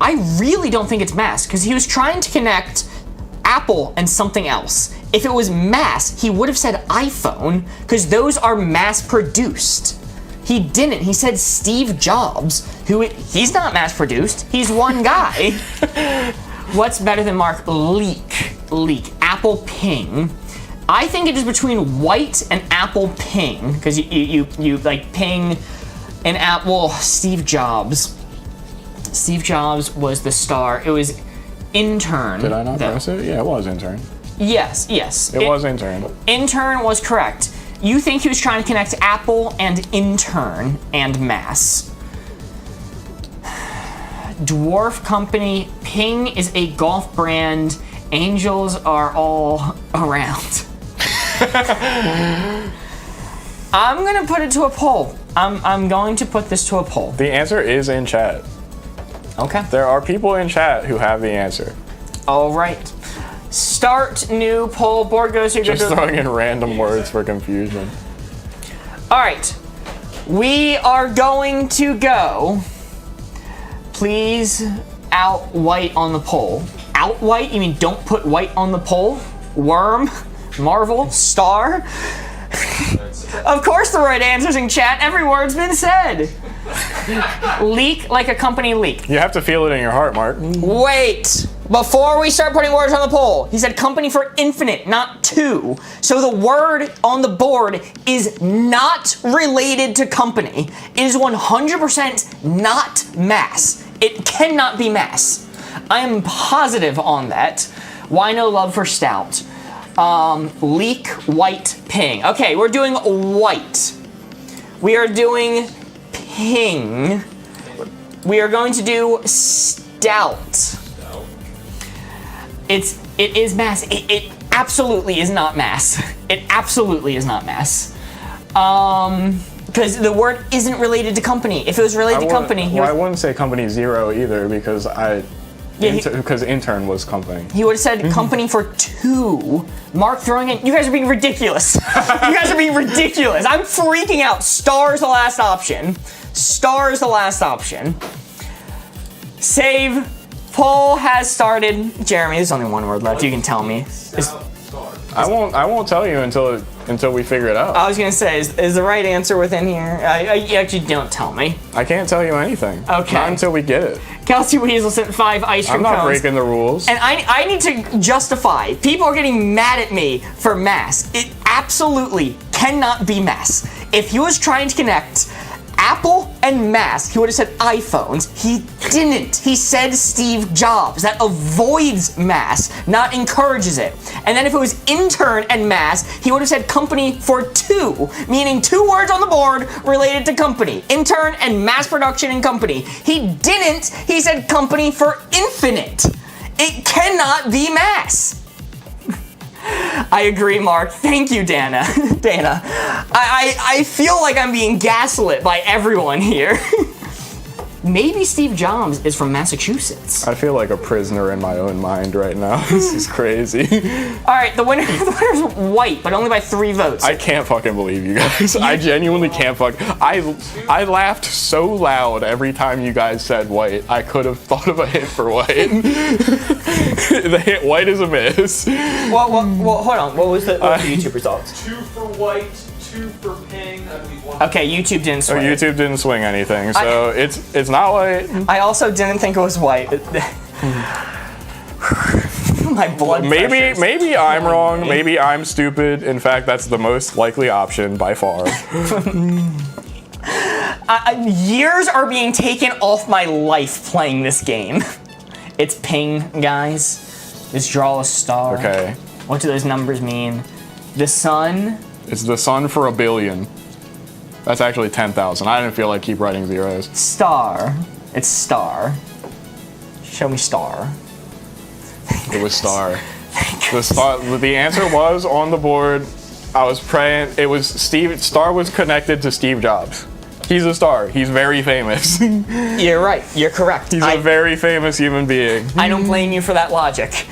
I really don't think it's mass because he was trying to connect Apple and something else. If it was mass, he would have said iPhone, because those are mass-produced. He didn't. He said Steve Jobs, he's not mass-produced. He's one guy. What's better than Mark? Leak. Apple ping. I think it is between white and apple ping, because you like ping an apple. Steve Jobs. Steve Jobs was the star. It was intern. Did I not press it? Yeah, it was intern. Yes. It was intern. Intern was correct. You think he was trying to connect Apple and intern and mass. Dwarf company. Ping is a golf brand. Angels are all around. I'm gonna put it to a poll. I'm going to put this to a poll. The answer is in chat. Okay. There are people in chat who have the answer. All right. Start new poll. Board goes here. Just throwing in random words for confusion. All right. We are going to go. Please out white on the poll. Out white? You mean don't put white on the poll? Worm? Marvel? Star? Of course the right answer's in chat. Every word's been said. Leak like a company leak. You have to feel it in your heart, Mark. Wait. Before we start putting words on the poll, he said company for infinite, not two. So the word on the board is not related to company. It is 100% not mass. It cannot be mass. I am positive on that. Why no love for stout? Leak, white, ping. Okay, we're doing white. We are doing ping. We are going to do stout. It is mass. It absolutely is not mass. It absolutely is not mass. Because the word isn't related to company. If it was related to company, I wouldn't say company zero either because because intern was company. He would have said company for two. Mark throwing in. You guys are being ridiculous. You guys are being ridiculous. I'm freaking out. Star is the last option. Star is the last option. Save. Poll has started. Jeremy, there's only one word left. You can tell me. I won't tell you until we figure it out. I was gonna say, is the right answer within here? You actually don't tell me. I can't tell you anything. Okay. Not until we get it. Kelsey Weasel sent 5 ice cream cones. I'm not cones. breaking the rules. And I need to justify. People are getting mad at me for mass. It absolutely cannot be mass. If he was trying to connect Apple and mass, he would have said iPhones. He didn't. He said Steve Jobs. That avoids mass, not encourages it. And then if it was intern and mass, he would have said company for two, meaning 2 words on the board related to company. Intern and mass production and company. He didn't. He said company for infinite. It cannot be mass. I agree, Mark. Thank you, Dana. Dana, I feel like I'm being gaslit by everyone here. Maybe Steve Jobs is from Massachusetts. I feel like a prisoner in my own mind right now. This is crazy. All right, the winner's white, but only by 3 votes. I can't fucking believe you guys. I genuinely can't I laughed so loud every time you guys said white. I could have thought of a hint for white. The hint white is a miss. Well, hold on. What was the YouTube results? 2 for white, 2 for ping. I believe 1. Okay, YouTube didn't swing. YouTube didn't swing anything, so it's not white. I also didn't think it was white. My blood pressure. Maybe I'm wrong. Maybe I'm stupid. In fact, that's the most likely option by far. Years are being taken off my life playing this game. It's ping, guys. Let's draw a star. Okay. What do those numbers mean? The sun. It's the sun for 1 billion. That's actually 10,000. I didn't feel like keep writing zeros. Star. It's star. Show me star. It was star. The answer was on the board. I was praying. It was Steve. Star was connected to Steve Jobs. He's a star. He's very famous. You're right. You're correct. He's a very famous human being. I don't blame you for that logic.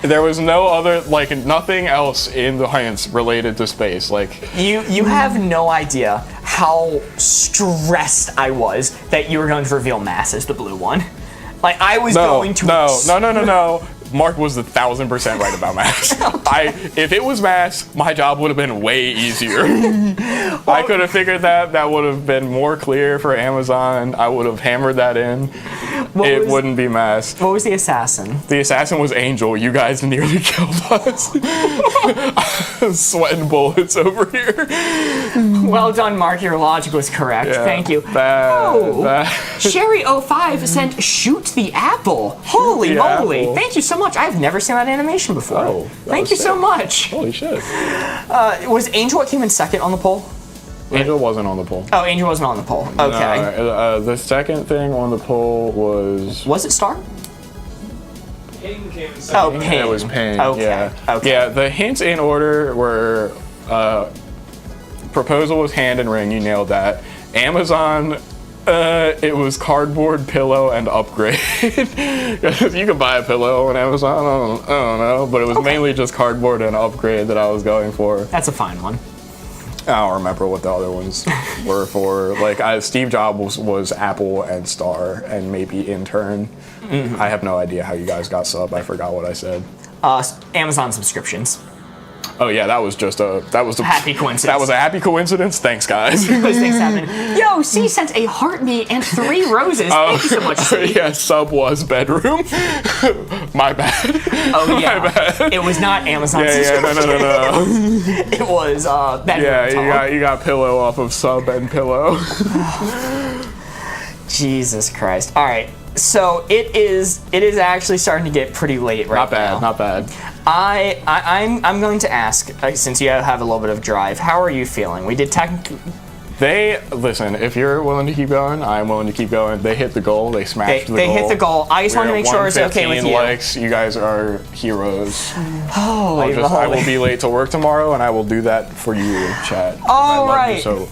There was no other, nothing else in the hints related to space. You have no idea how stressed I was that you were going to reveal mass as the blue one. I was going to. No. Mark was 1,000% right about mass. If it was mass, my job would have been way easier. I could have figured that. That would have been more clear for Amazon. I would have hammered that in. It wouldn't be mass. What was the assassin? The assassin was Angel. You guys nearly killed us. I'm sweating bullets over here. Well done, Mark. Your logic was correct. Yeah, Thank you. Bad. Sherry05 sent Shoot the Apple. Holy moly. Apple. Thank you so much. I've never seen that animation before. Oh, Thank you so much. Holy shit. Was Angel what came in second on the poll? Angel wasn't on the poll. Oh, Angel wasn't on the poll. Okay. The second thing on the poll was... Was it Star? Ping came in second. Oh, Ping. It was Ping, Okay. yeah. Okay. Yeah, the hints in order were... Proposal was Hand and Ring, you nailed that. Amazon... it was Cardboard, Pillow, and Upgrade. You can buy a pillow on Amazon, I don't know, but it was mainly just Cardboard and Upgrade that I was going for. That's a fine one. I don't remember what the other ones were for. Like, Steve Jobs was Apple and Star, and maybe Intern. Mm-hmm. I have no idea how you guys got sub. I forgot what I said. Amazon subscriptions. Oh yeah, that was a Happy coincidence. That was a happy coincidence. Thanks, guys. Those things happen. Yo, C sent a heart me and 3 roses. Thank you so much, C. Yeah, sub was bedroom. My bad. Oh yeah. My bad. It was not Amazon Yeah, subscription. no. It was bedroom Yeah, talk. you got pillow off of sub and pillow. Jesus Christ. All right. So it is actually starting to get pretty late right now. Not bad. I'm going to ask, since you have a little bit of drive, how are you feeling? We did Listen, if you're willing to keep going, I'm willing to keep going. They hit the goal. They smashed the goal. They hit the goal. I just want to make sure it's okay with you. Likes. You guys are heroes. Holy moly. I will be late to work tomorrow, and I will do that for you, chat. All I love right. you so.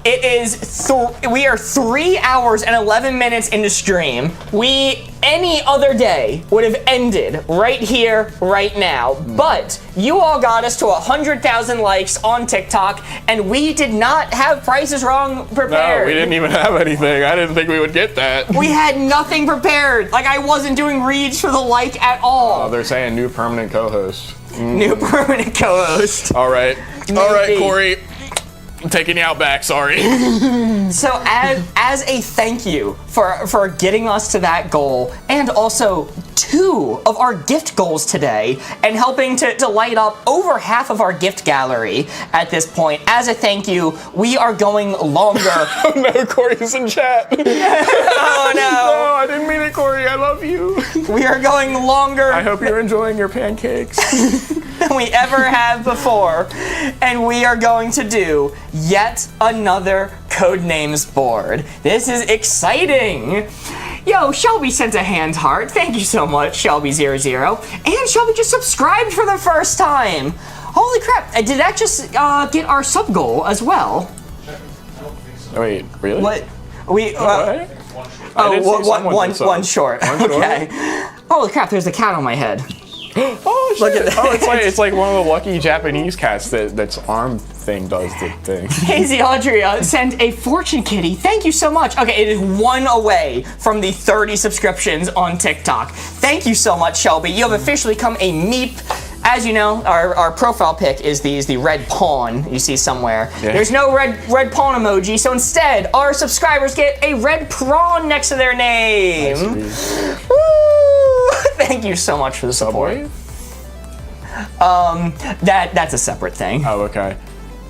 It is, we are 3 hours and 11 minutes into stream. Any other day would have ended right here, right now. But you all got us to 100,000 likes on TikTok, and we did not have Prices Wrong prepared. No, we didn't even have anything. I didn't think we would get that. We had nothing prepared. Like, I wasn't doing reads for the like at all. Oh, they're saying new permanent co-host. New permanent co-host. All right. Maybe. All right, Corey. I'm taking you out back, sorry. So as a thank you for getting us to that goal, and also 2 of our gift goals today, and helping to light up over half of our gift gallery at this point, as a thank you, we are going longer. Oh no, Corey's in chat. Oh no. No, I didn't mean it, Corey. I love you. We are going longer I hope you're enjoying your pancakes. than we ever have before, and we are going to do yet another Codenames board. This is exciting. Yo, Shelby sent a hand heart. Thank you so much, Shelby00. And Shelby just subscribed for the first time. Holy crap, did that just get our sub goal as well? Wait, really? What? We, What? one short. Okay. Holy crap, there's a cat on my head. Oh shit! Look at that. Oh, it's like one of the lucky Japanese cats that's arm thing does the thing. Hazy Audrey sent a fortune kitty. Thank you so much. Okay, it is 1 away from the 30 subscriptions on TikTok. Thank you so much, Shelby. You have officially become a meep. As you know, our profile pic is the red pawn you see somewhere. Yeah. There's no red pawn emoji, so instead, our subscribers get a red prawn next to their name. Nice. Woo! Thank you so much for the support. Subway? That's a separate thing. Oh, okay.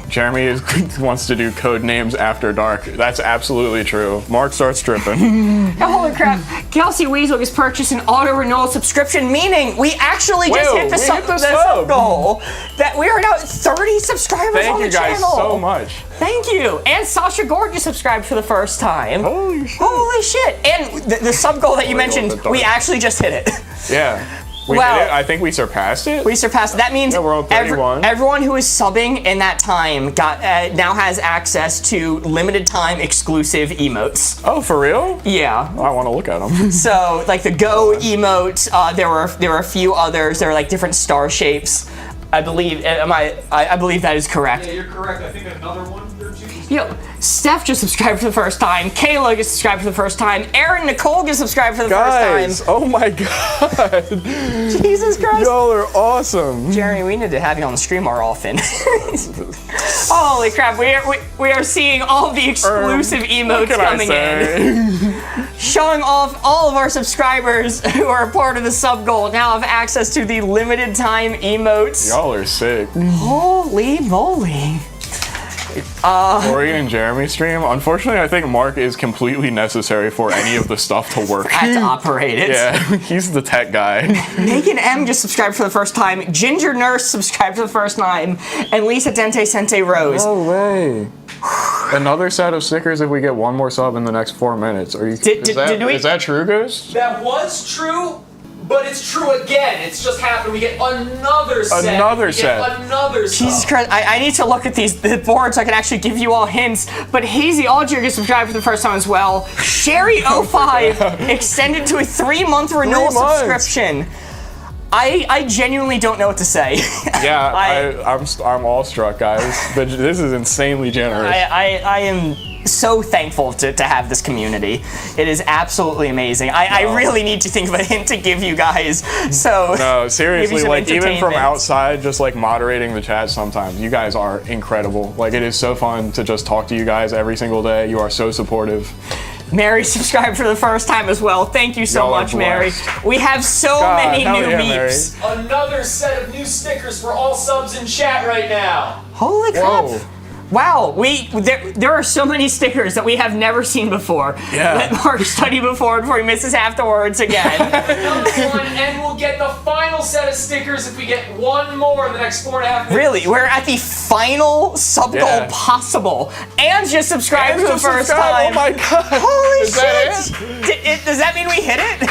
Jeremy wants to do Codenames After Dark. That's absolutely true. Mark starts tripping. Holy crap. Kelsey Weasel has purchased an auto-renewal subscription, meaning we actually just hit the sub goal. That we are now at 30 subscribers on the channel. Thank you guys so much. Thank you. And Sasha Gord just subscribed for the first time. Holy shit. Holy shit. And the sub goal that you mentioned, we actually just hit it. Yeah. We did it. I think we surpassed it. We surpassed it. That means we're on 31. Everyone who is subbing in that time now has access to limited time exclusive emotes. Oh, for real? Yeah. I want to look at them. So, like the Go emote, there were a few others. There were like different star shapes. I believe. I believe that is correct. Yeah, you're correct. I think another one or two. Yo, Steph just subscribed for the first time. Kayla just subscribed for the first time. Aaron Nicole just subscribed for the Guys, first time. oh my god. Jesus Christ. Y'all are awesome. Jeremy, we need to have you on the stream more often. Holy crap, we are seeing all the exclusive emotes coming in. Showing off all of our subscribers who are a part of the sub goal now have access to the limited time emotes. Y'all are sick. Holy moly. Corey and Jeremy stream. Unfortunately, I think Mark is completely necessary for any of the stuff to work. I have to operate it. Yeah, he's the tech guy. Megan M just subscribed for the first time. Ginger Nurse subscribed for the first time. And Lisa Dente Sente Rose. No way. Another set of stickers if we get one more sub in the next 4 minutes. Are you? Is that true, Ghost? That was true, but it's true again. It's just happened. We get another set. Another set. Another set. Jesus Christ, I need to look at the board so I can actually give you all hints. But Hazy Algier gets subscribed for the first time as well. Sherry05 extended to a 3-month renewal subscription. I genuinely don't know what to say. Yeah, I'm awestruck, guys. But this is insanely generous. I am so thankful to have this community. It is absolutely amazing. I really need to think of a hint to give you guys. So no, seriously, like even from entertainment. outside, just like moderating the chat sometimes, you guys are incredible. Like it is so fun to just talk to you guys every single day. You are so supportive. Mary subscribed for the first time as well. Thank you so much, Mary. We have so many new memes. Another set of new stickers for all subs in chat right now. Holy crap. Whoa. Wow, there are so many stickers that we have never seen before. Yeah. Let Mark study before he misses half the words again. Another one, and we'll get the final set of stickers if we get one more in the next 4.5 minutes. Really, we're at the final sub goal possible. And just subscribed for the first time. Oh my god. Holy Is that shit. Does that mean we hit it?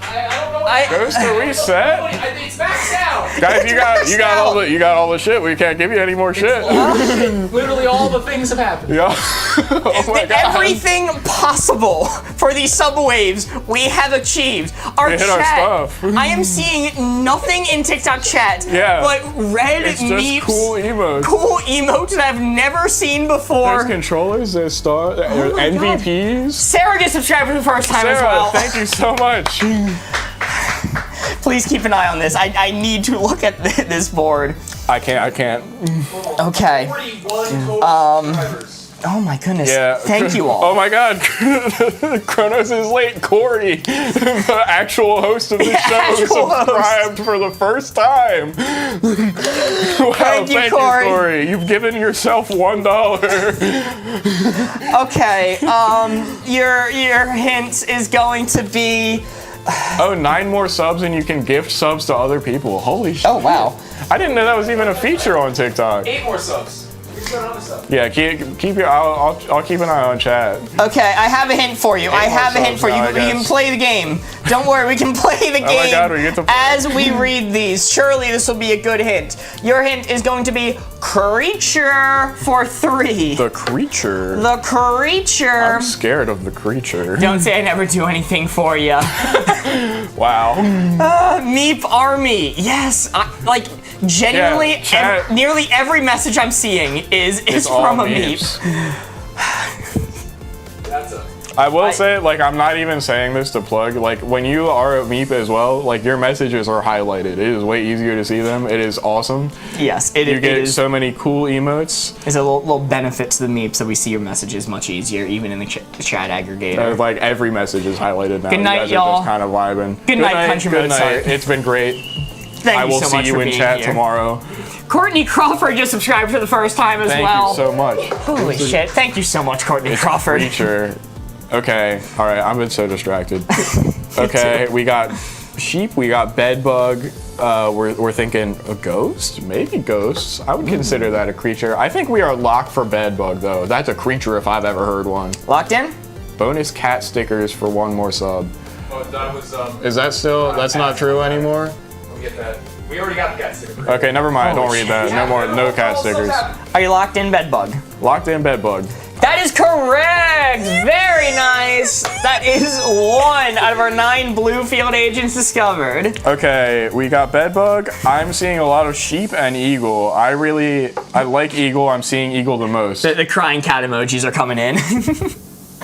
I don't know what Ghost, are we set? It's maxed out. Guys, you got all the shit. We can't give you any more shit. Literally all the things have happened. Yeah. Oh my god. Everything possible for these subwaves we have achieved. Our We hit chat. our stuff. I am seeing nothing in TikTok chat but red It's memes. just cool emotes. Cool emotes that I've never seen before. There's controllers, there's stars, there's my God. MVPs. Sarah gets subscribed for the first time as Sarah, well. thank you so much. Please keep an eye on this. I need to look at this board. I can't. Okay. 41 subscribers. Oh my goodness. Yeah. Thank you all. Oh my god. Kronos is late. Corey, the actual host of the show, subscribed for the first time. Wow, Thank you, Corey. You've given yourself $1. Okay. Your hint is going to be. Oh, 9 more subs and you can gift subs to other people. Holy shit. Oh wow. I didn't know that was even a feature on TikTok. 8 more subs. We got other stuff. Yeah, keep your. I'll keep an eye on chat. Okay, I have a hint for you. I have a hint for you. now, I You can guess. play the game. Don't worry, we can play the game my God, we get to play. as we read these. Surely this will be a good hint. Your hint is going to be creature for 3. The creature. The creature. I'm scared of the creature. Don't say I never do anything for you. Wow. Meep Army. Yes, genuinely, Yeah, chat. nearly every message I'm seeing is all from a memes. That's a. I will say, like, I'm not even saying this to plug. Like, when you are a meep as well, like, your messages are highlighted. It is way easier to see them. It is awesome. Yes, You get so many cool emotes. There's a little benefit to the meeps that we see your messages much easier, even in the chat aggregator. Like, every message is highlighted now. Good night, you guys y'all. are just kind of vibing. Good night, Country Good Mozart. night. It's been great. Thank I you will so see much you for in being chat here. tomorrow. Courtney Crawford just subscribed for the first time as Thank well. you so much. Holy shit! Thank you so much, Courtney Crawford. Creature. Okay. All right. I've been so distracted. Okay. We got sheep. We got bedbug. We're thinking a ghost.Maybe ghosts. I would consider that a creature. I think we are locked for bedbug though. That's a creature if I've ever heard one. Locked in? Bonus cat stickers for 1 more sub. Oh, that was. Is that still? That's not true anymore. We'll get that. We already got the cat sticker. Okay. Never mind. Don't read that. No more. No cat stickers. Are you locked in, bedbug? Locked in bedbug. That That is correct! Very nice! That is 1 out of our 9 blue field agents discovered. Okay, we got bedbug. I'm seeing a lot of sheep and eagle. I like eagle. I'm seeing eagle the most. The crying cat emojis are coming in.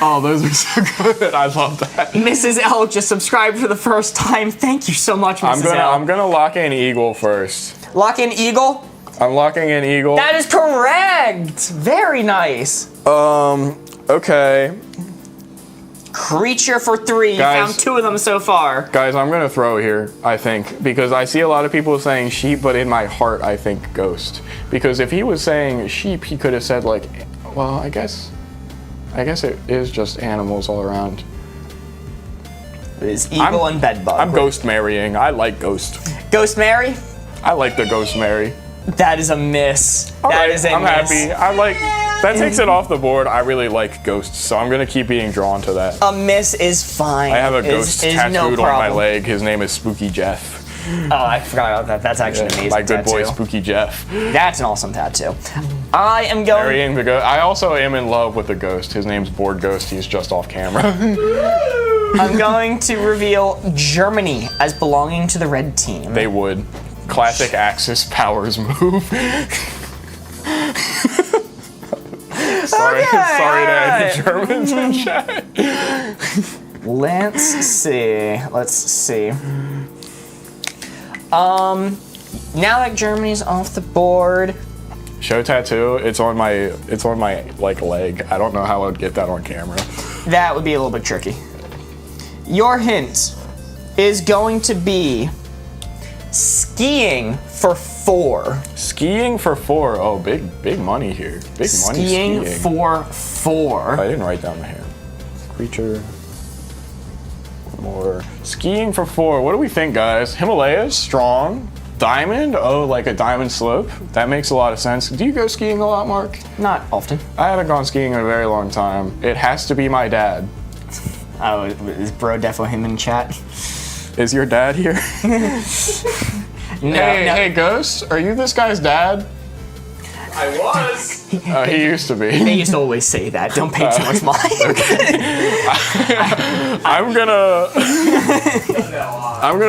Oh, those are so good. I love that. Mrs. L just subscribed for the first time. Thank you so much, Mrs. L. I'm gonna lock in eagle first. Lock in eagle. I'm locking in eagle. That is correct. Very nice. Okay. Creature for 3. You found 2 of them so far. Guys, I'm gonna throw here, I think, because I see a lot of people saying sheep, but in my heart, I think ghost. Because if he was saying sheep, he could have said like, well, I guess it is just animals all around. It is eagle and bedbug. I'm ghost marrying. I like ghost. Ghost Mary? I like the ghost marry. That is a miss. That is a miss. I'm happy. That takes it off the board. I really like ghosts, so I'm gonna keep being drawn to that. A miss is fine. I have a ghost tattooed no on my leg. His name is Spooky Jeff. Oh, I forgot about that. That's actually an amazing My good boy, tattoo. Spooky Jeff. That's an awesome tattoo. I am going... Marrying the ghost. I also am in love with the ghost. His name's Board Ghost. He's just off camera. I'm going to reveal Germany as belonging to the red team. They would. Classic Axis powers move. Sorry to any Germans in chat. Let's see. Now that Germany's off the board, Show tattoo. It's on my like leg. I don't know how I would get that on camera. that would be a little bit tricky. Your hint is going to be skiing for 4. Skiing for 4. Oh, big money here. Big money skiing. For 4. I didn't write down the hand. Creature. More. Skiing for 4. What do we think, guys? Himalayas, strong. Diamond? Oh, like a diamond slope? That makes a lot of sense. Do you go skiing a lot, Mark? Not often. I haven't gone skiing in a very long time. It has to be my dad. Oh, is bro defo him in chat? Is your dad here? Hey, Ghost, are you this guy's dad? I was. He used to be. They used to always say that. Don't pay too much mind. I'm gonna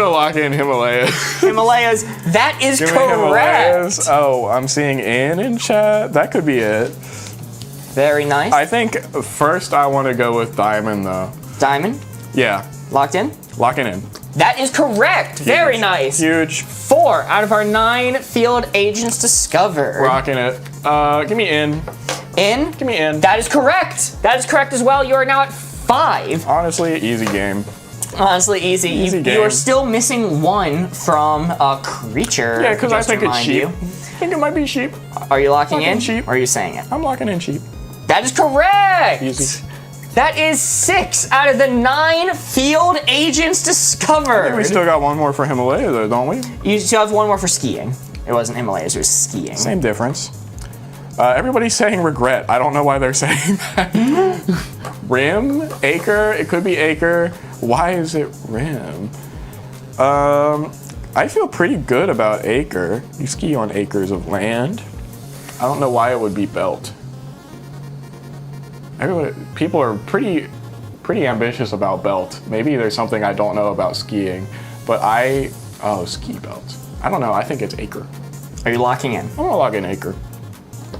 lock in Himalayas. Himalayas. That is Give me correct. Himalayas. Oh, I'm seeing in chat. That could be it. Very nice. I think first I want to go with diamond though. Diamond. Yeah, Locked in. locking in. That is correct. Very nice. Huge. 4 out of our 9 field agents discovered. Rocking it. Give me in. In. Give me in. That is correct. That is correct as well. You are now at 5. Honestly, easy game. Honestly, easy. Easy You game. are still missing 1 from a creature. Yeah, because I just to think it's remind sheep. you. I think it might be sheep. Are you locking Locking in? sheep. Or are you saying it? I'm locking in sheep. That is correct. Easy. That is 6 out of the 9 field agents discovered. We still got one more for Himalaya though, don't we? You still have 1 more for skiing. It wasn't Himalayas, it was skiing. Same difference. Everybody's saying regret. I don't know why they're saying that. Rim? Acre? It could be acre. Why is it rim? I feel pretty good about acre. You ski on acres of land. I don't know why it would be belt. People are pretty ambitious about belt. Maybe there's something I don't know about skiing, but ski belt. I don't know. I think it's acre. Are you locking in? I'm gonna log in acre.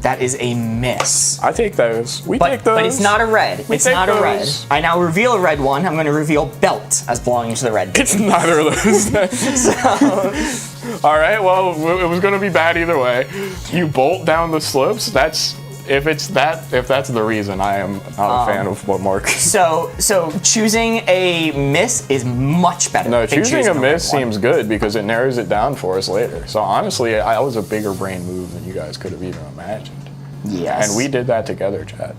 That is a miss. I take those. We take those. But it's not a red. It's take not a red. those. I now reveal a red one. I'm going to reveal belt as belonging to the red. It's neither of those. All right. Well, it was gonna be bad either way. You bolt down the slopes. If that's the reason, I am not a fan of what Mark. So choosing a miss is much better. No, than choosing a red miss one. seems good because it narrows it down for us later. So honestly, that was a bigger brain move than you guys could have even imagined. Yes. And we did that together, chat.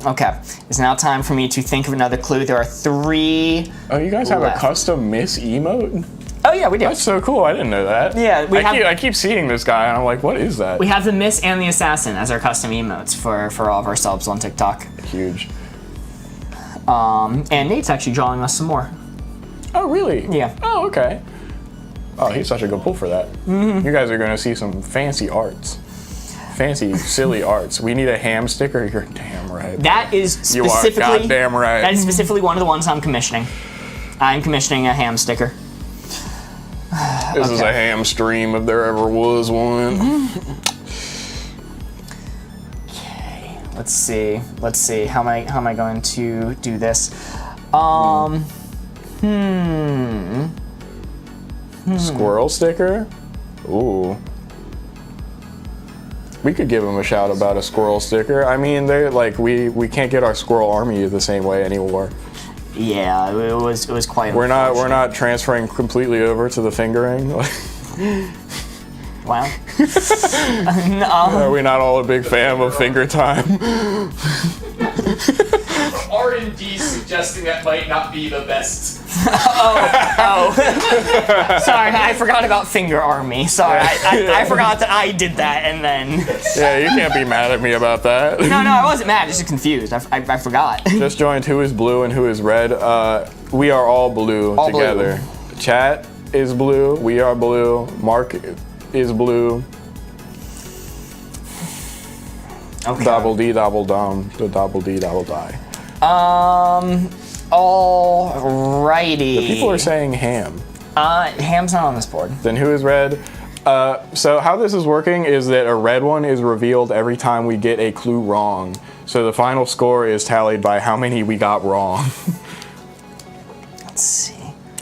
Okay. It's now time for me to think of another clue. There are 3. Oh, you guys have left. a custom miss emote? Oh yeah, we do. That's so cool. I didn't know that. Yeah, I keep seeing this guy and I'm like, what is that? We have the miss and the assassin as our custom emotes for all of our subs on TikTok. Huge. And Nate's actually drawing us some more. Oh, really? Yeah. Oh, okay. Oh, he's such a good pull for that. Mm-hmm. You guys are going to see some fancy arts. fancy, silly arts. We need a ham sticker. You're damn right. That is You specifically. are goddamn right. That is specifically one of the ones I'm commissioning. I'm commissioning a ham sticker. This is a ham stream if there ever was one. Okay, let's see. How am I going to do this? Squirrel sticker? Ooh. We could give them a shout about a squirrel sticker. I mean, they're like we can't get our squirrel army the same way anymore. Yeah, it was quite. We're not transferring completely over to the fingering. Wow. Are we not all a big fan of finger time? R&D suggesting that might not be the best. Oh. Sorry, I forgot about Finger Army. Sorry, I forgot that I did that, and then. Yeah, you can't be mad at me about that. No, I wasn't mad. Just confused. I forgot. Just joined who is blue and who is red. We are all blue All together. blue. Chat is blue. We are blue. Mark is blue. Okay. Double D, double dum. The double D, double die. Alrighty. People are saying ham. Ham's not on this board. Then who is red? So how this is working is that a red one is revealed every time we get a clue wrong. So the final score is tallied by how many we got wrong. Let's see.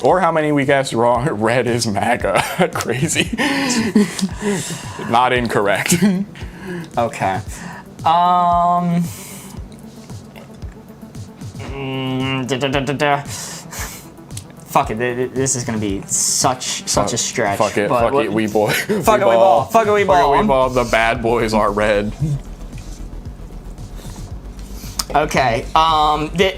Or how many we guessed wrong. Red is MAGA. Crazy. Not incorrect. Okay. Fuck it. This is gonna be such a stretch. Fuck it. but Fuck it. We boy. Fuck it, we ball. Fuck it, we ball. Fuck it, we ball. The bad boys are red. Okay.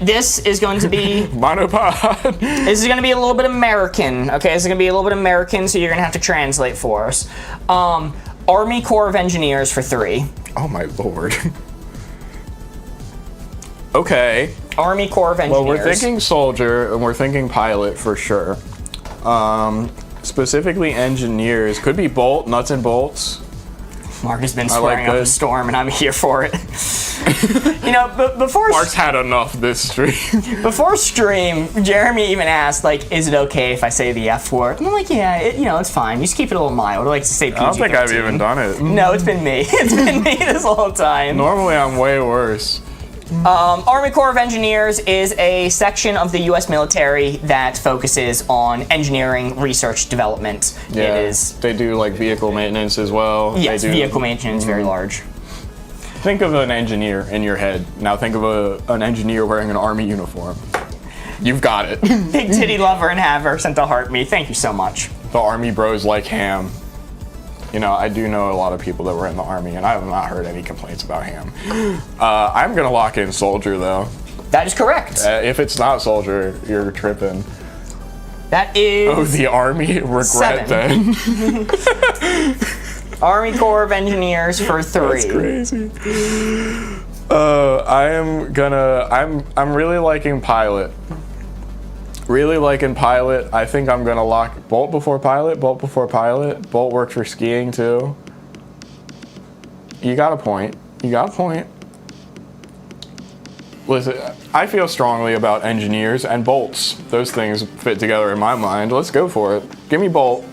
This is going to be. Monopod. This is gonna be a little bit American. Okay. This is gonna be a little bit American, so you're gonna have to translate for us. Army Corps of Engineers for 3. Oh my lord. Okay. Army Corps of Engineers. Well, we're thinking soldier and we're thinking pilot for sure. Specifically engineers. Could be bolt, nuts and bolts. Mark has been swearing up a storm, and I'm here for it. Before Mark's had enough this stream. before stream, Jeremy even asked, like, "Is it okay if I say the F word?" And I'm like, "Yeah, it's fine. You just keep it a little mild. I like to say PG-13." I don't think I've even done it. No, it's been me. It's been me this whole time. Normally I'm way worse. Army Corps of Engineers is a section of the U.S. military that focuses on engineering, research, development. Yeah, It is. they do like vehicle maintenance as well. Yes, they do, vehicle maintenance very large. Think of an engineer in your head. Now think of an engineer wearing an army uniform. You've got it. Big titty lover and haver sent a heart me. Thank you so much. The army bros like ham. You know, I do know a lot of people that were in the army, and I have not heard any complaints about ham. I'm gonna lock in soldier though. That is correct. If it's not soldier, you're tripping. That is. Oh, the army regret 7. then. Army Corps of Engineers for 3. That's crazy. I'm really liking pilot. Really liking pilot. I think I'm gonna lock bolt before pilot. Bolt before pilot. Bolt works for skiing too. You got a point. Listen, I feel strongly about engineers and bolts. Those things fit together in my mind. Let's go for it. Give me bolt.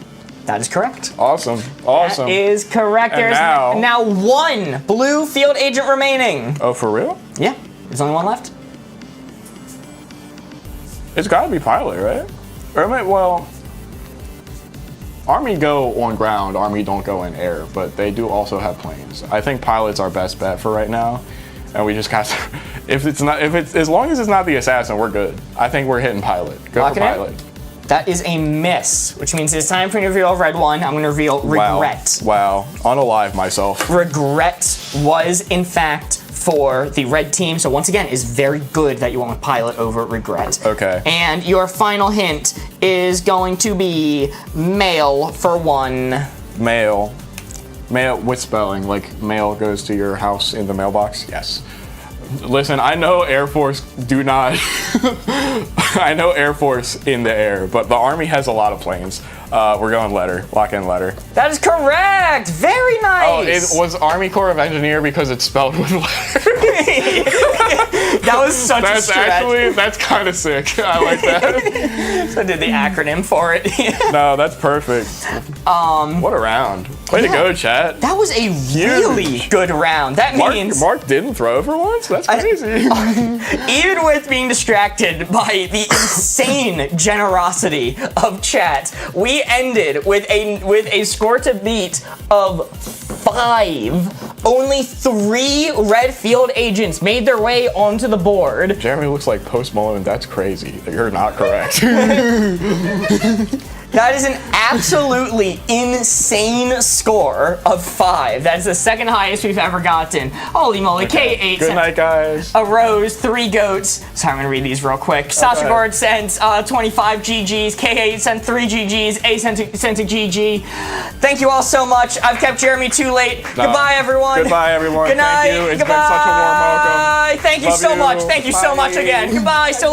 That is correct. Awesome. That is correct. And There's now 1 blue field agent remaining. Oh, for real? Yeah, there's only 1 left. It's gotta be pilot, right? Or well, Army go on ground, Army don't go in air, but they do also have planes. I think pilot's our best bet for right now, and we just got to, as long as it's not the assassin, we're good. I think we're hitting pilot. Go Lock for it in? pilot. That is a miss, which means it's time for me to reveal red one. I'm going to reveal regret. Wow. Unalive myself. Regret was, in fact, for the red team. So once again, it's very good that you went with pilot over regret. Okay. And your final hint is going to be mail for 1. Mail with spelling, like mail goes to your house in the mailbox? Yes. Listen, I know Air Force do not. I know Air Force in the air, but the Army has a lot of planes. We're going letter. Lock in letter. That is correct. Very nice. Oh, it was Army Corps of Engineer because it's spelled with letter. That was such a stretch. That's kind of sick. I like that. So I did the acronym for it. No, that's perfect. What a round. Way to go, chat. That was a really good round. That means Mark didn't throw for once? That's crazy. even with being distracted by the insane generosity of chat, we ended with a score to beat of 5. Only 3 red field agents made their way onto the board. Jeremy looks like Post Malone. That's crazy. You're not correct. That is an absolutely insane score of 5. That's the second highest we've ever gotten. Holy moly, K8 Good night, guys. a rose, 3 goats. Sorry, I'm gonna read these real quick. Sasha Gord sent 25 GGs, K8 sent 3 GGs, A sent a GG. Thank you all so much. I've kept Jeremy too late. Goodbye, everyone. Goodbye, everyone. Good night. Thank you. It's Goodbye. been such a warm welcome. Thank you Love so you. much. Thank you so much Bye. again. Goodbye. Still live.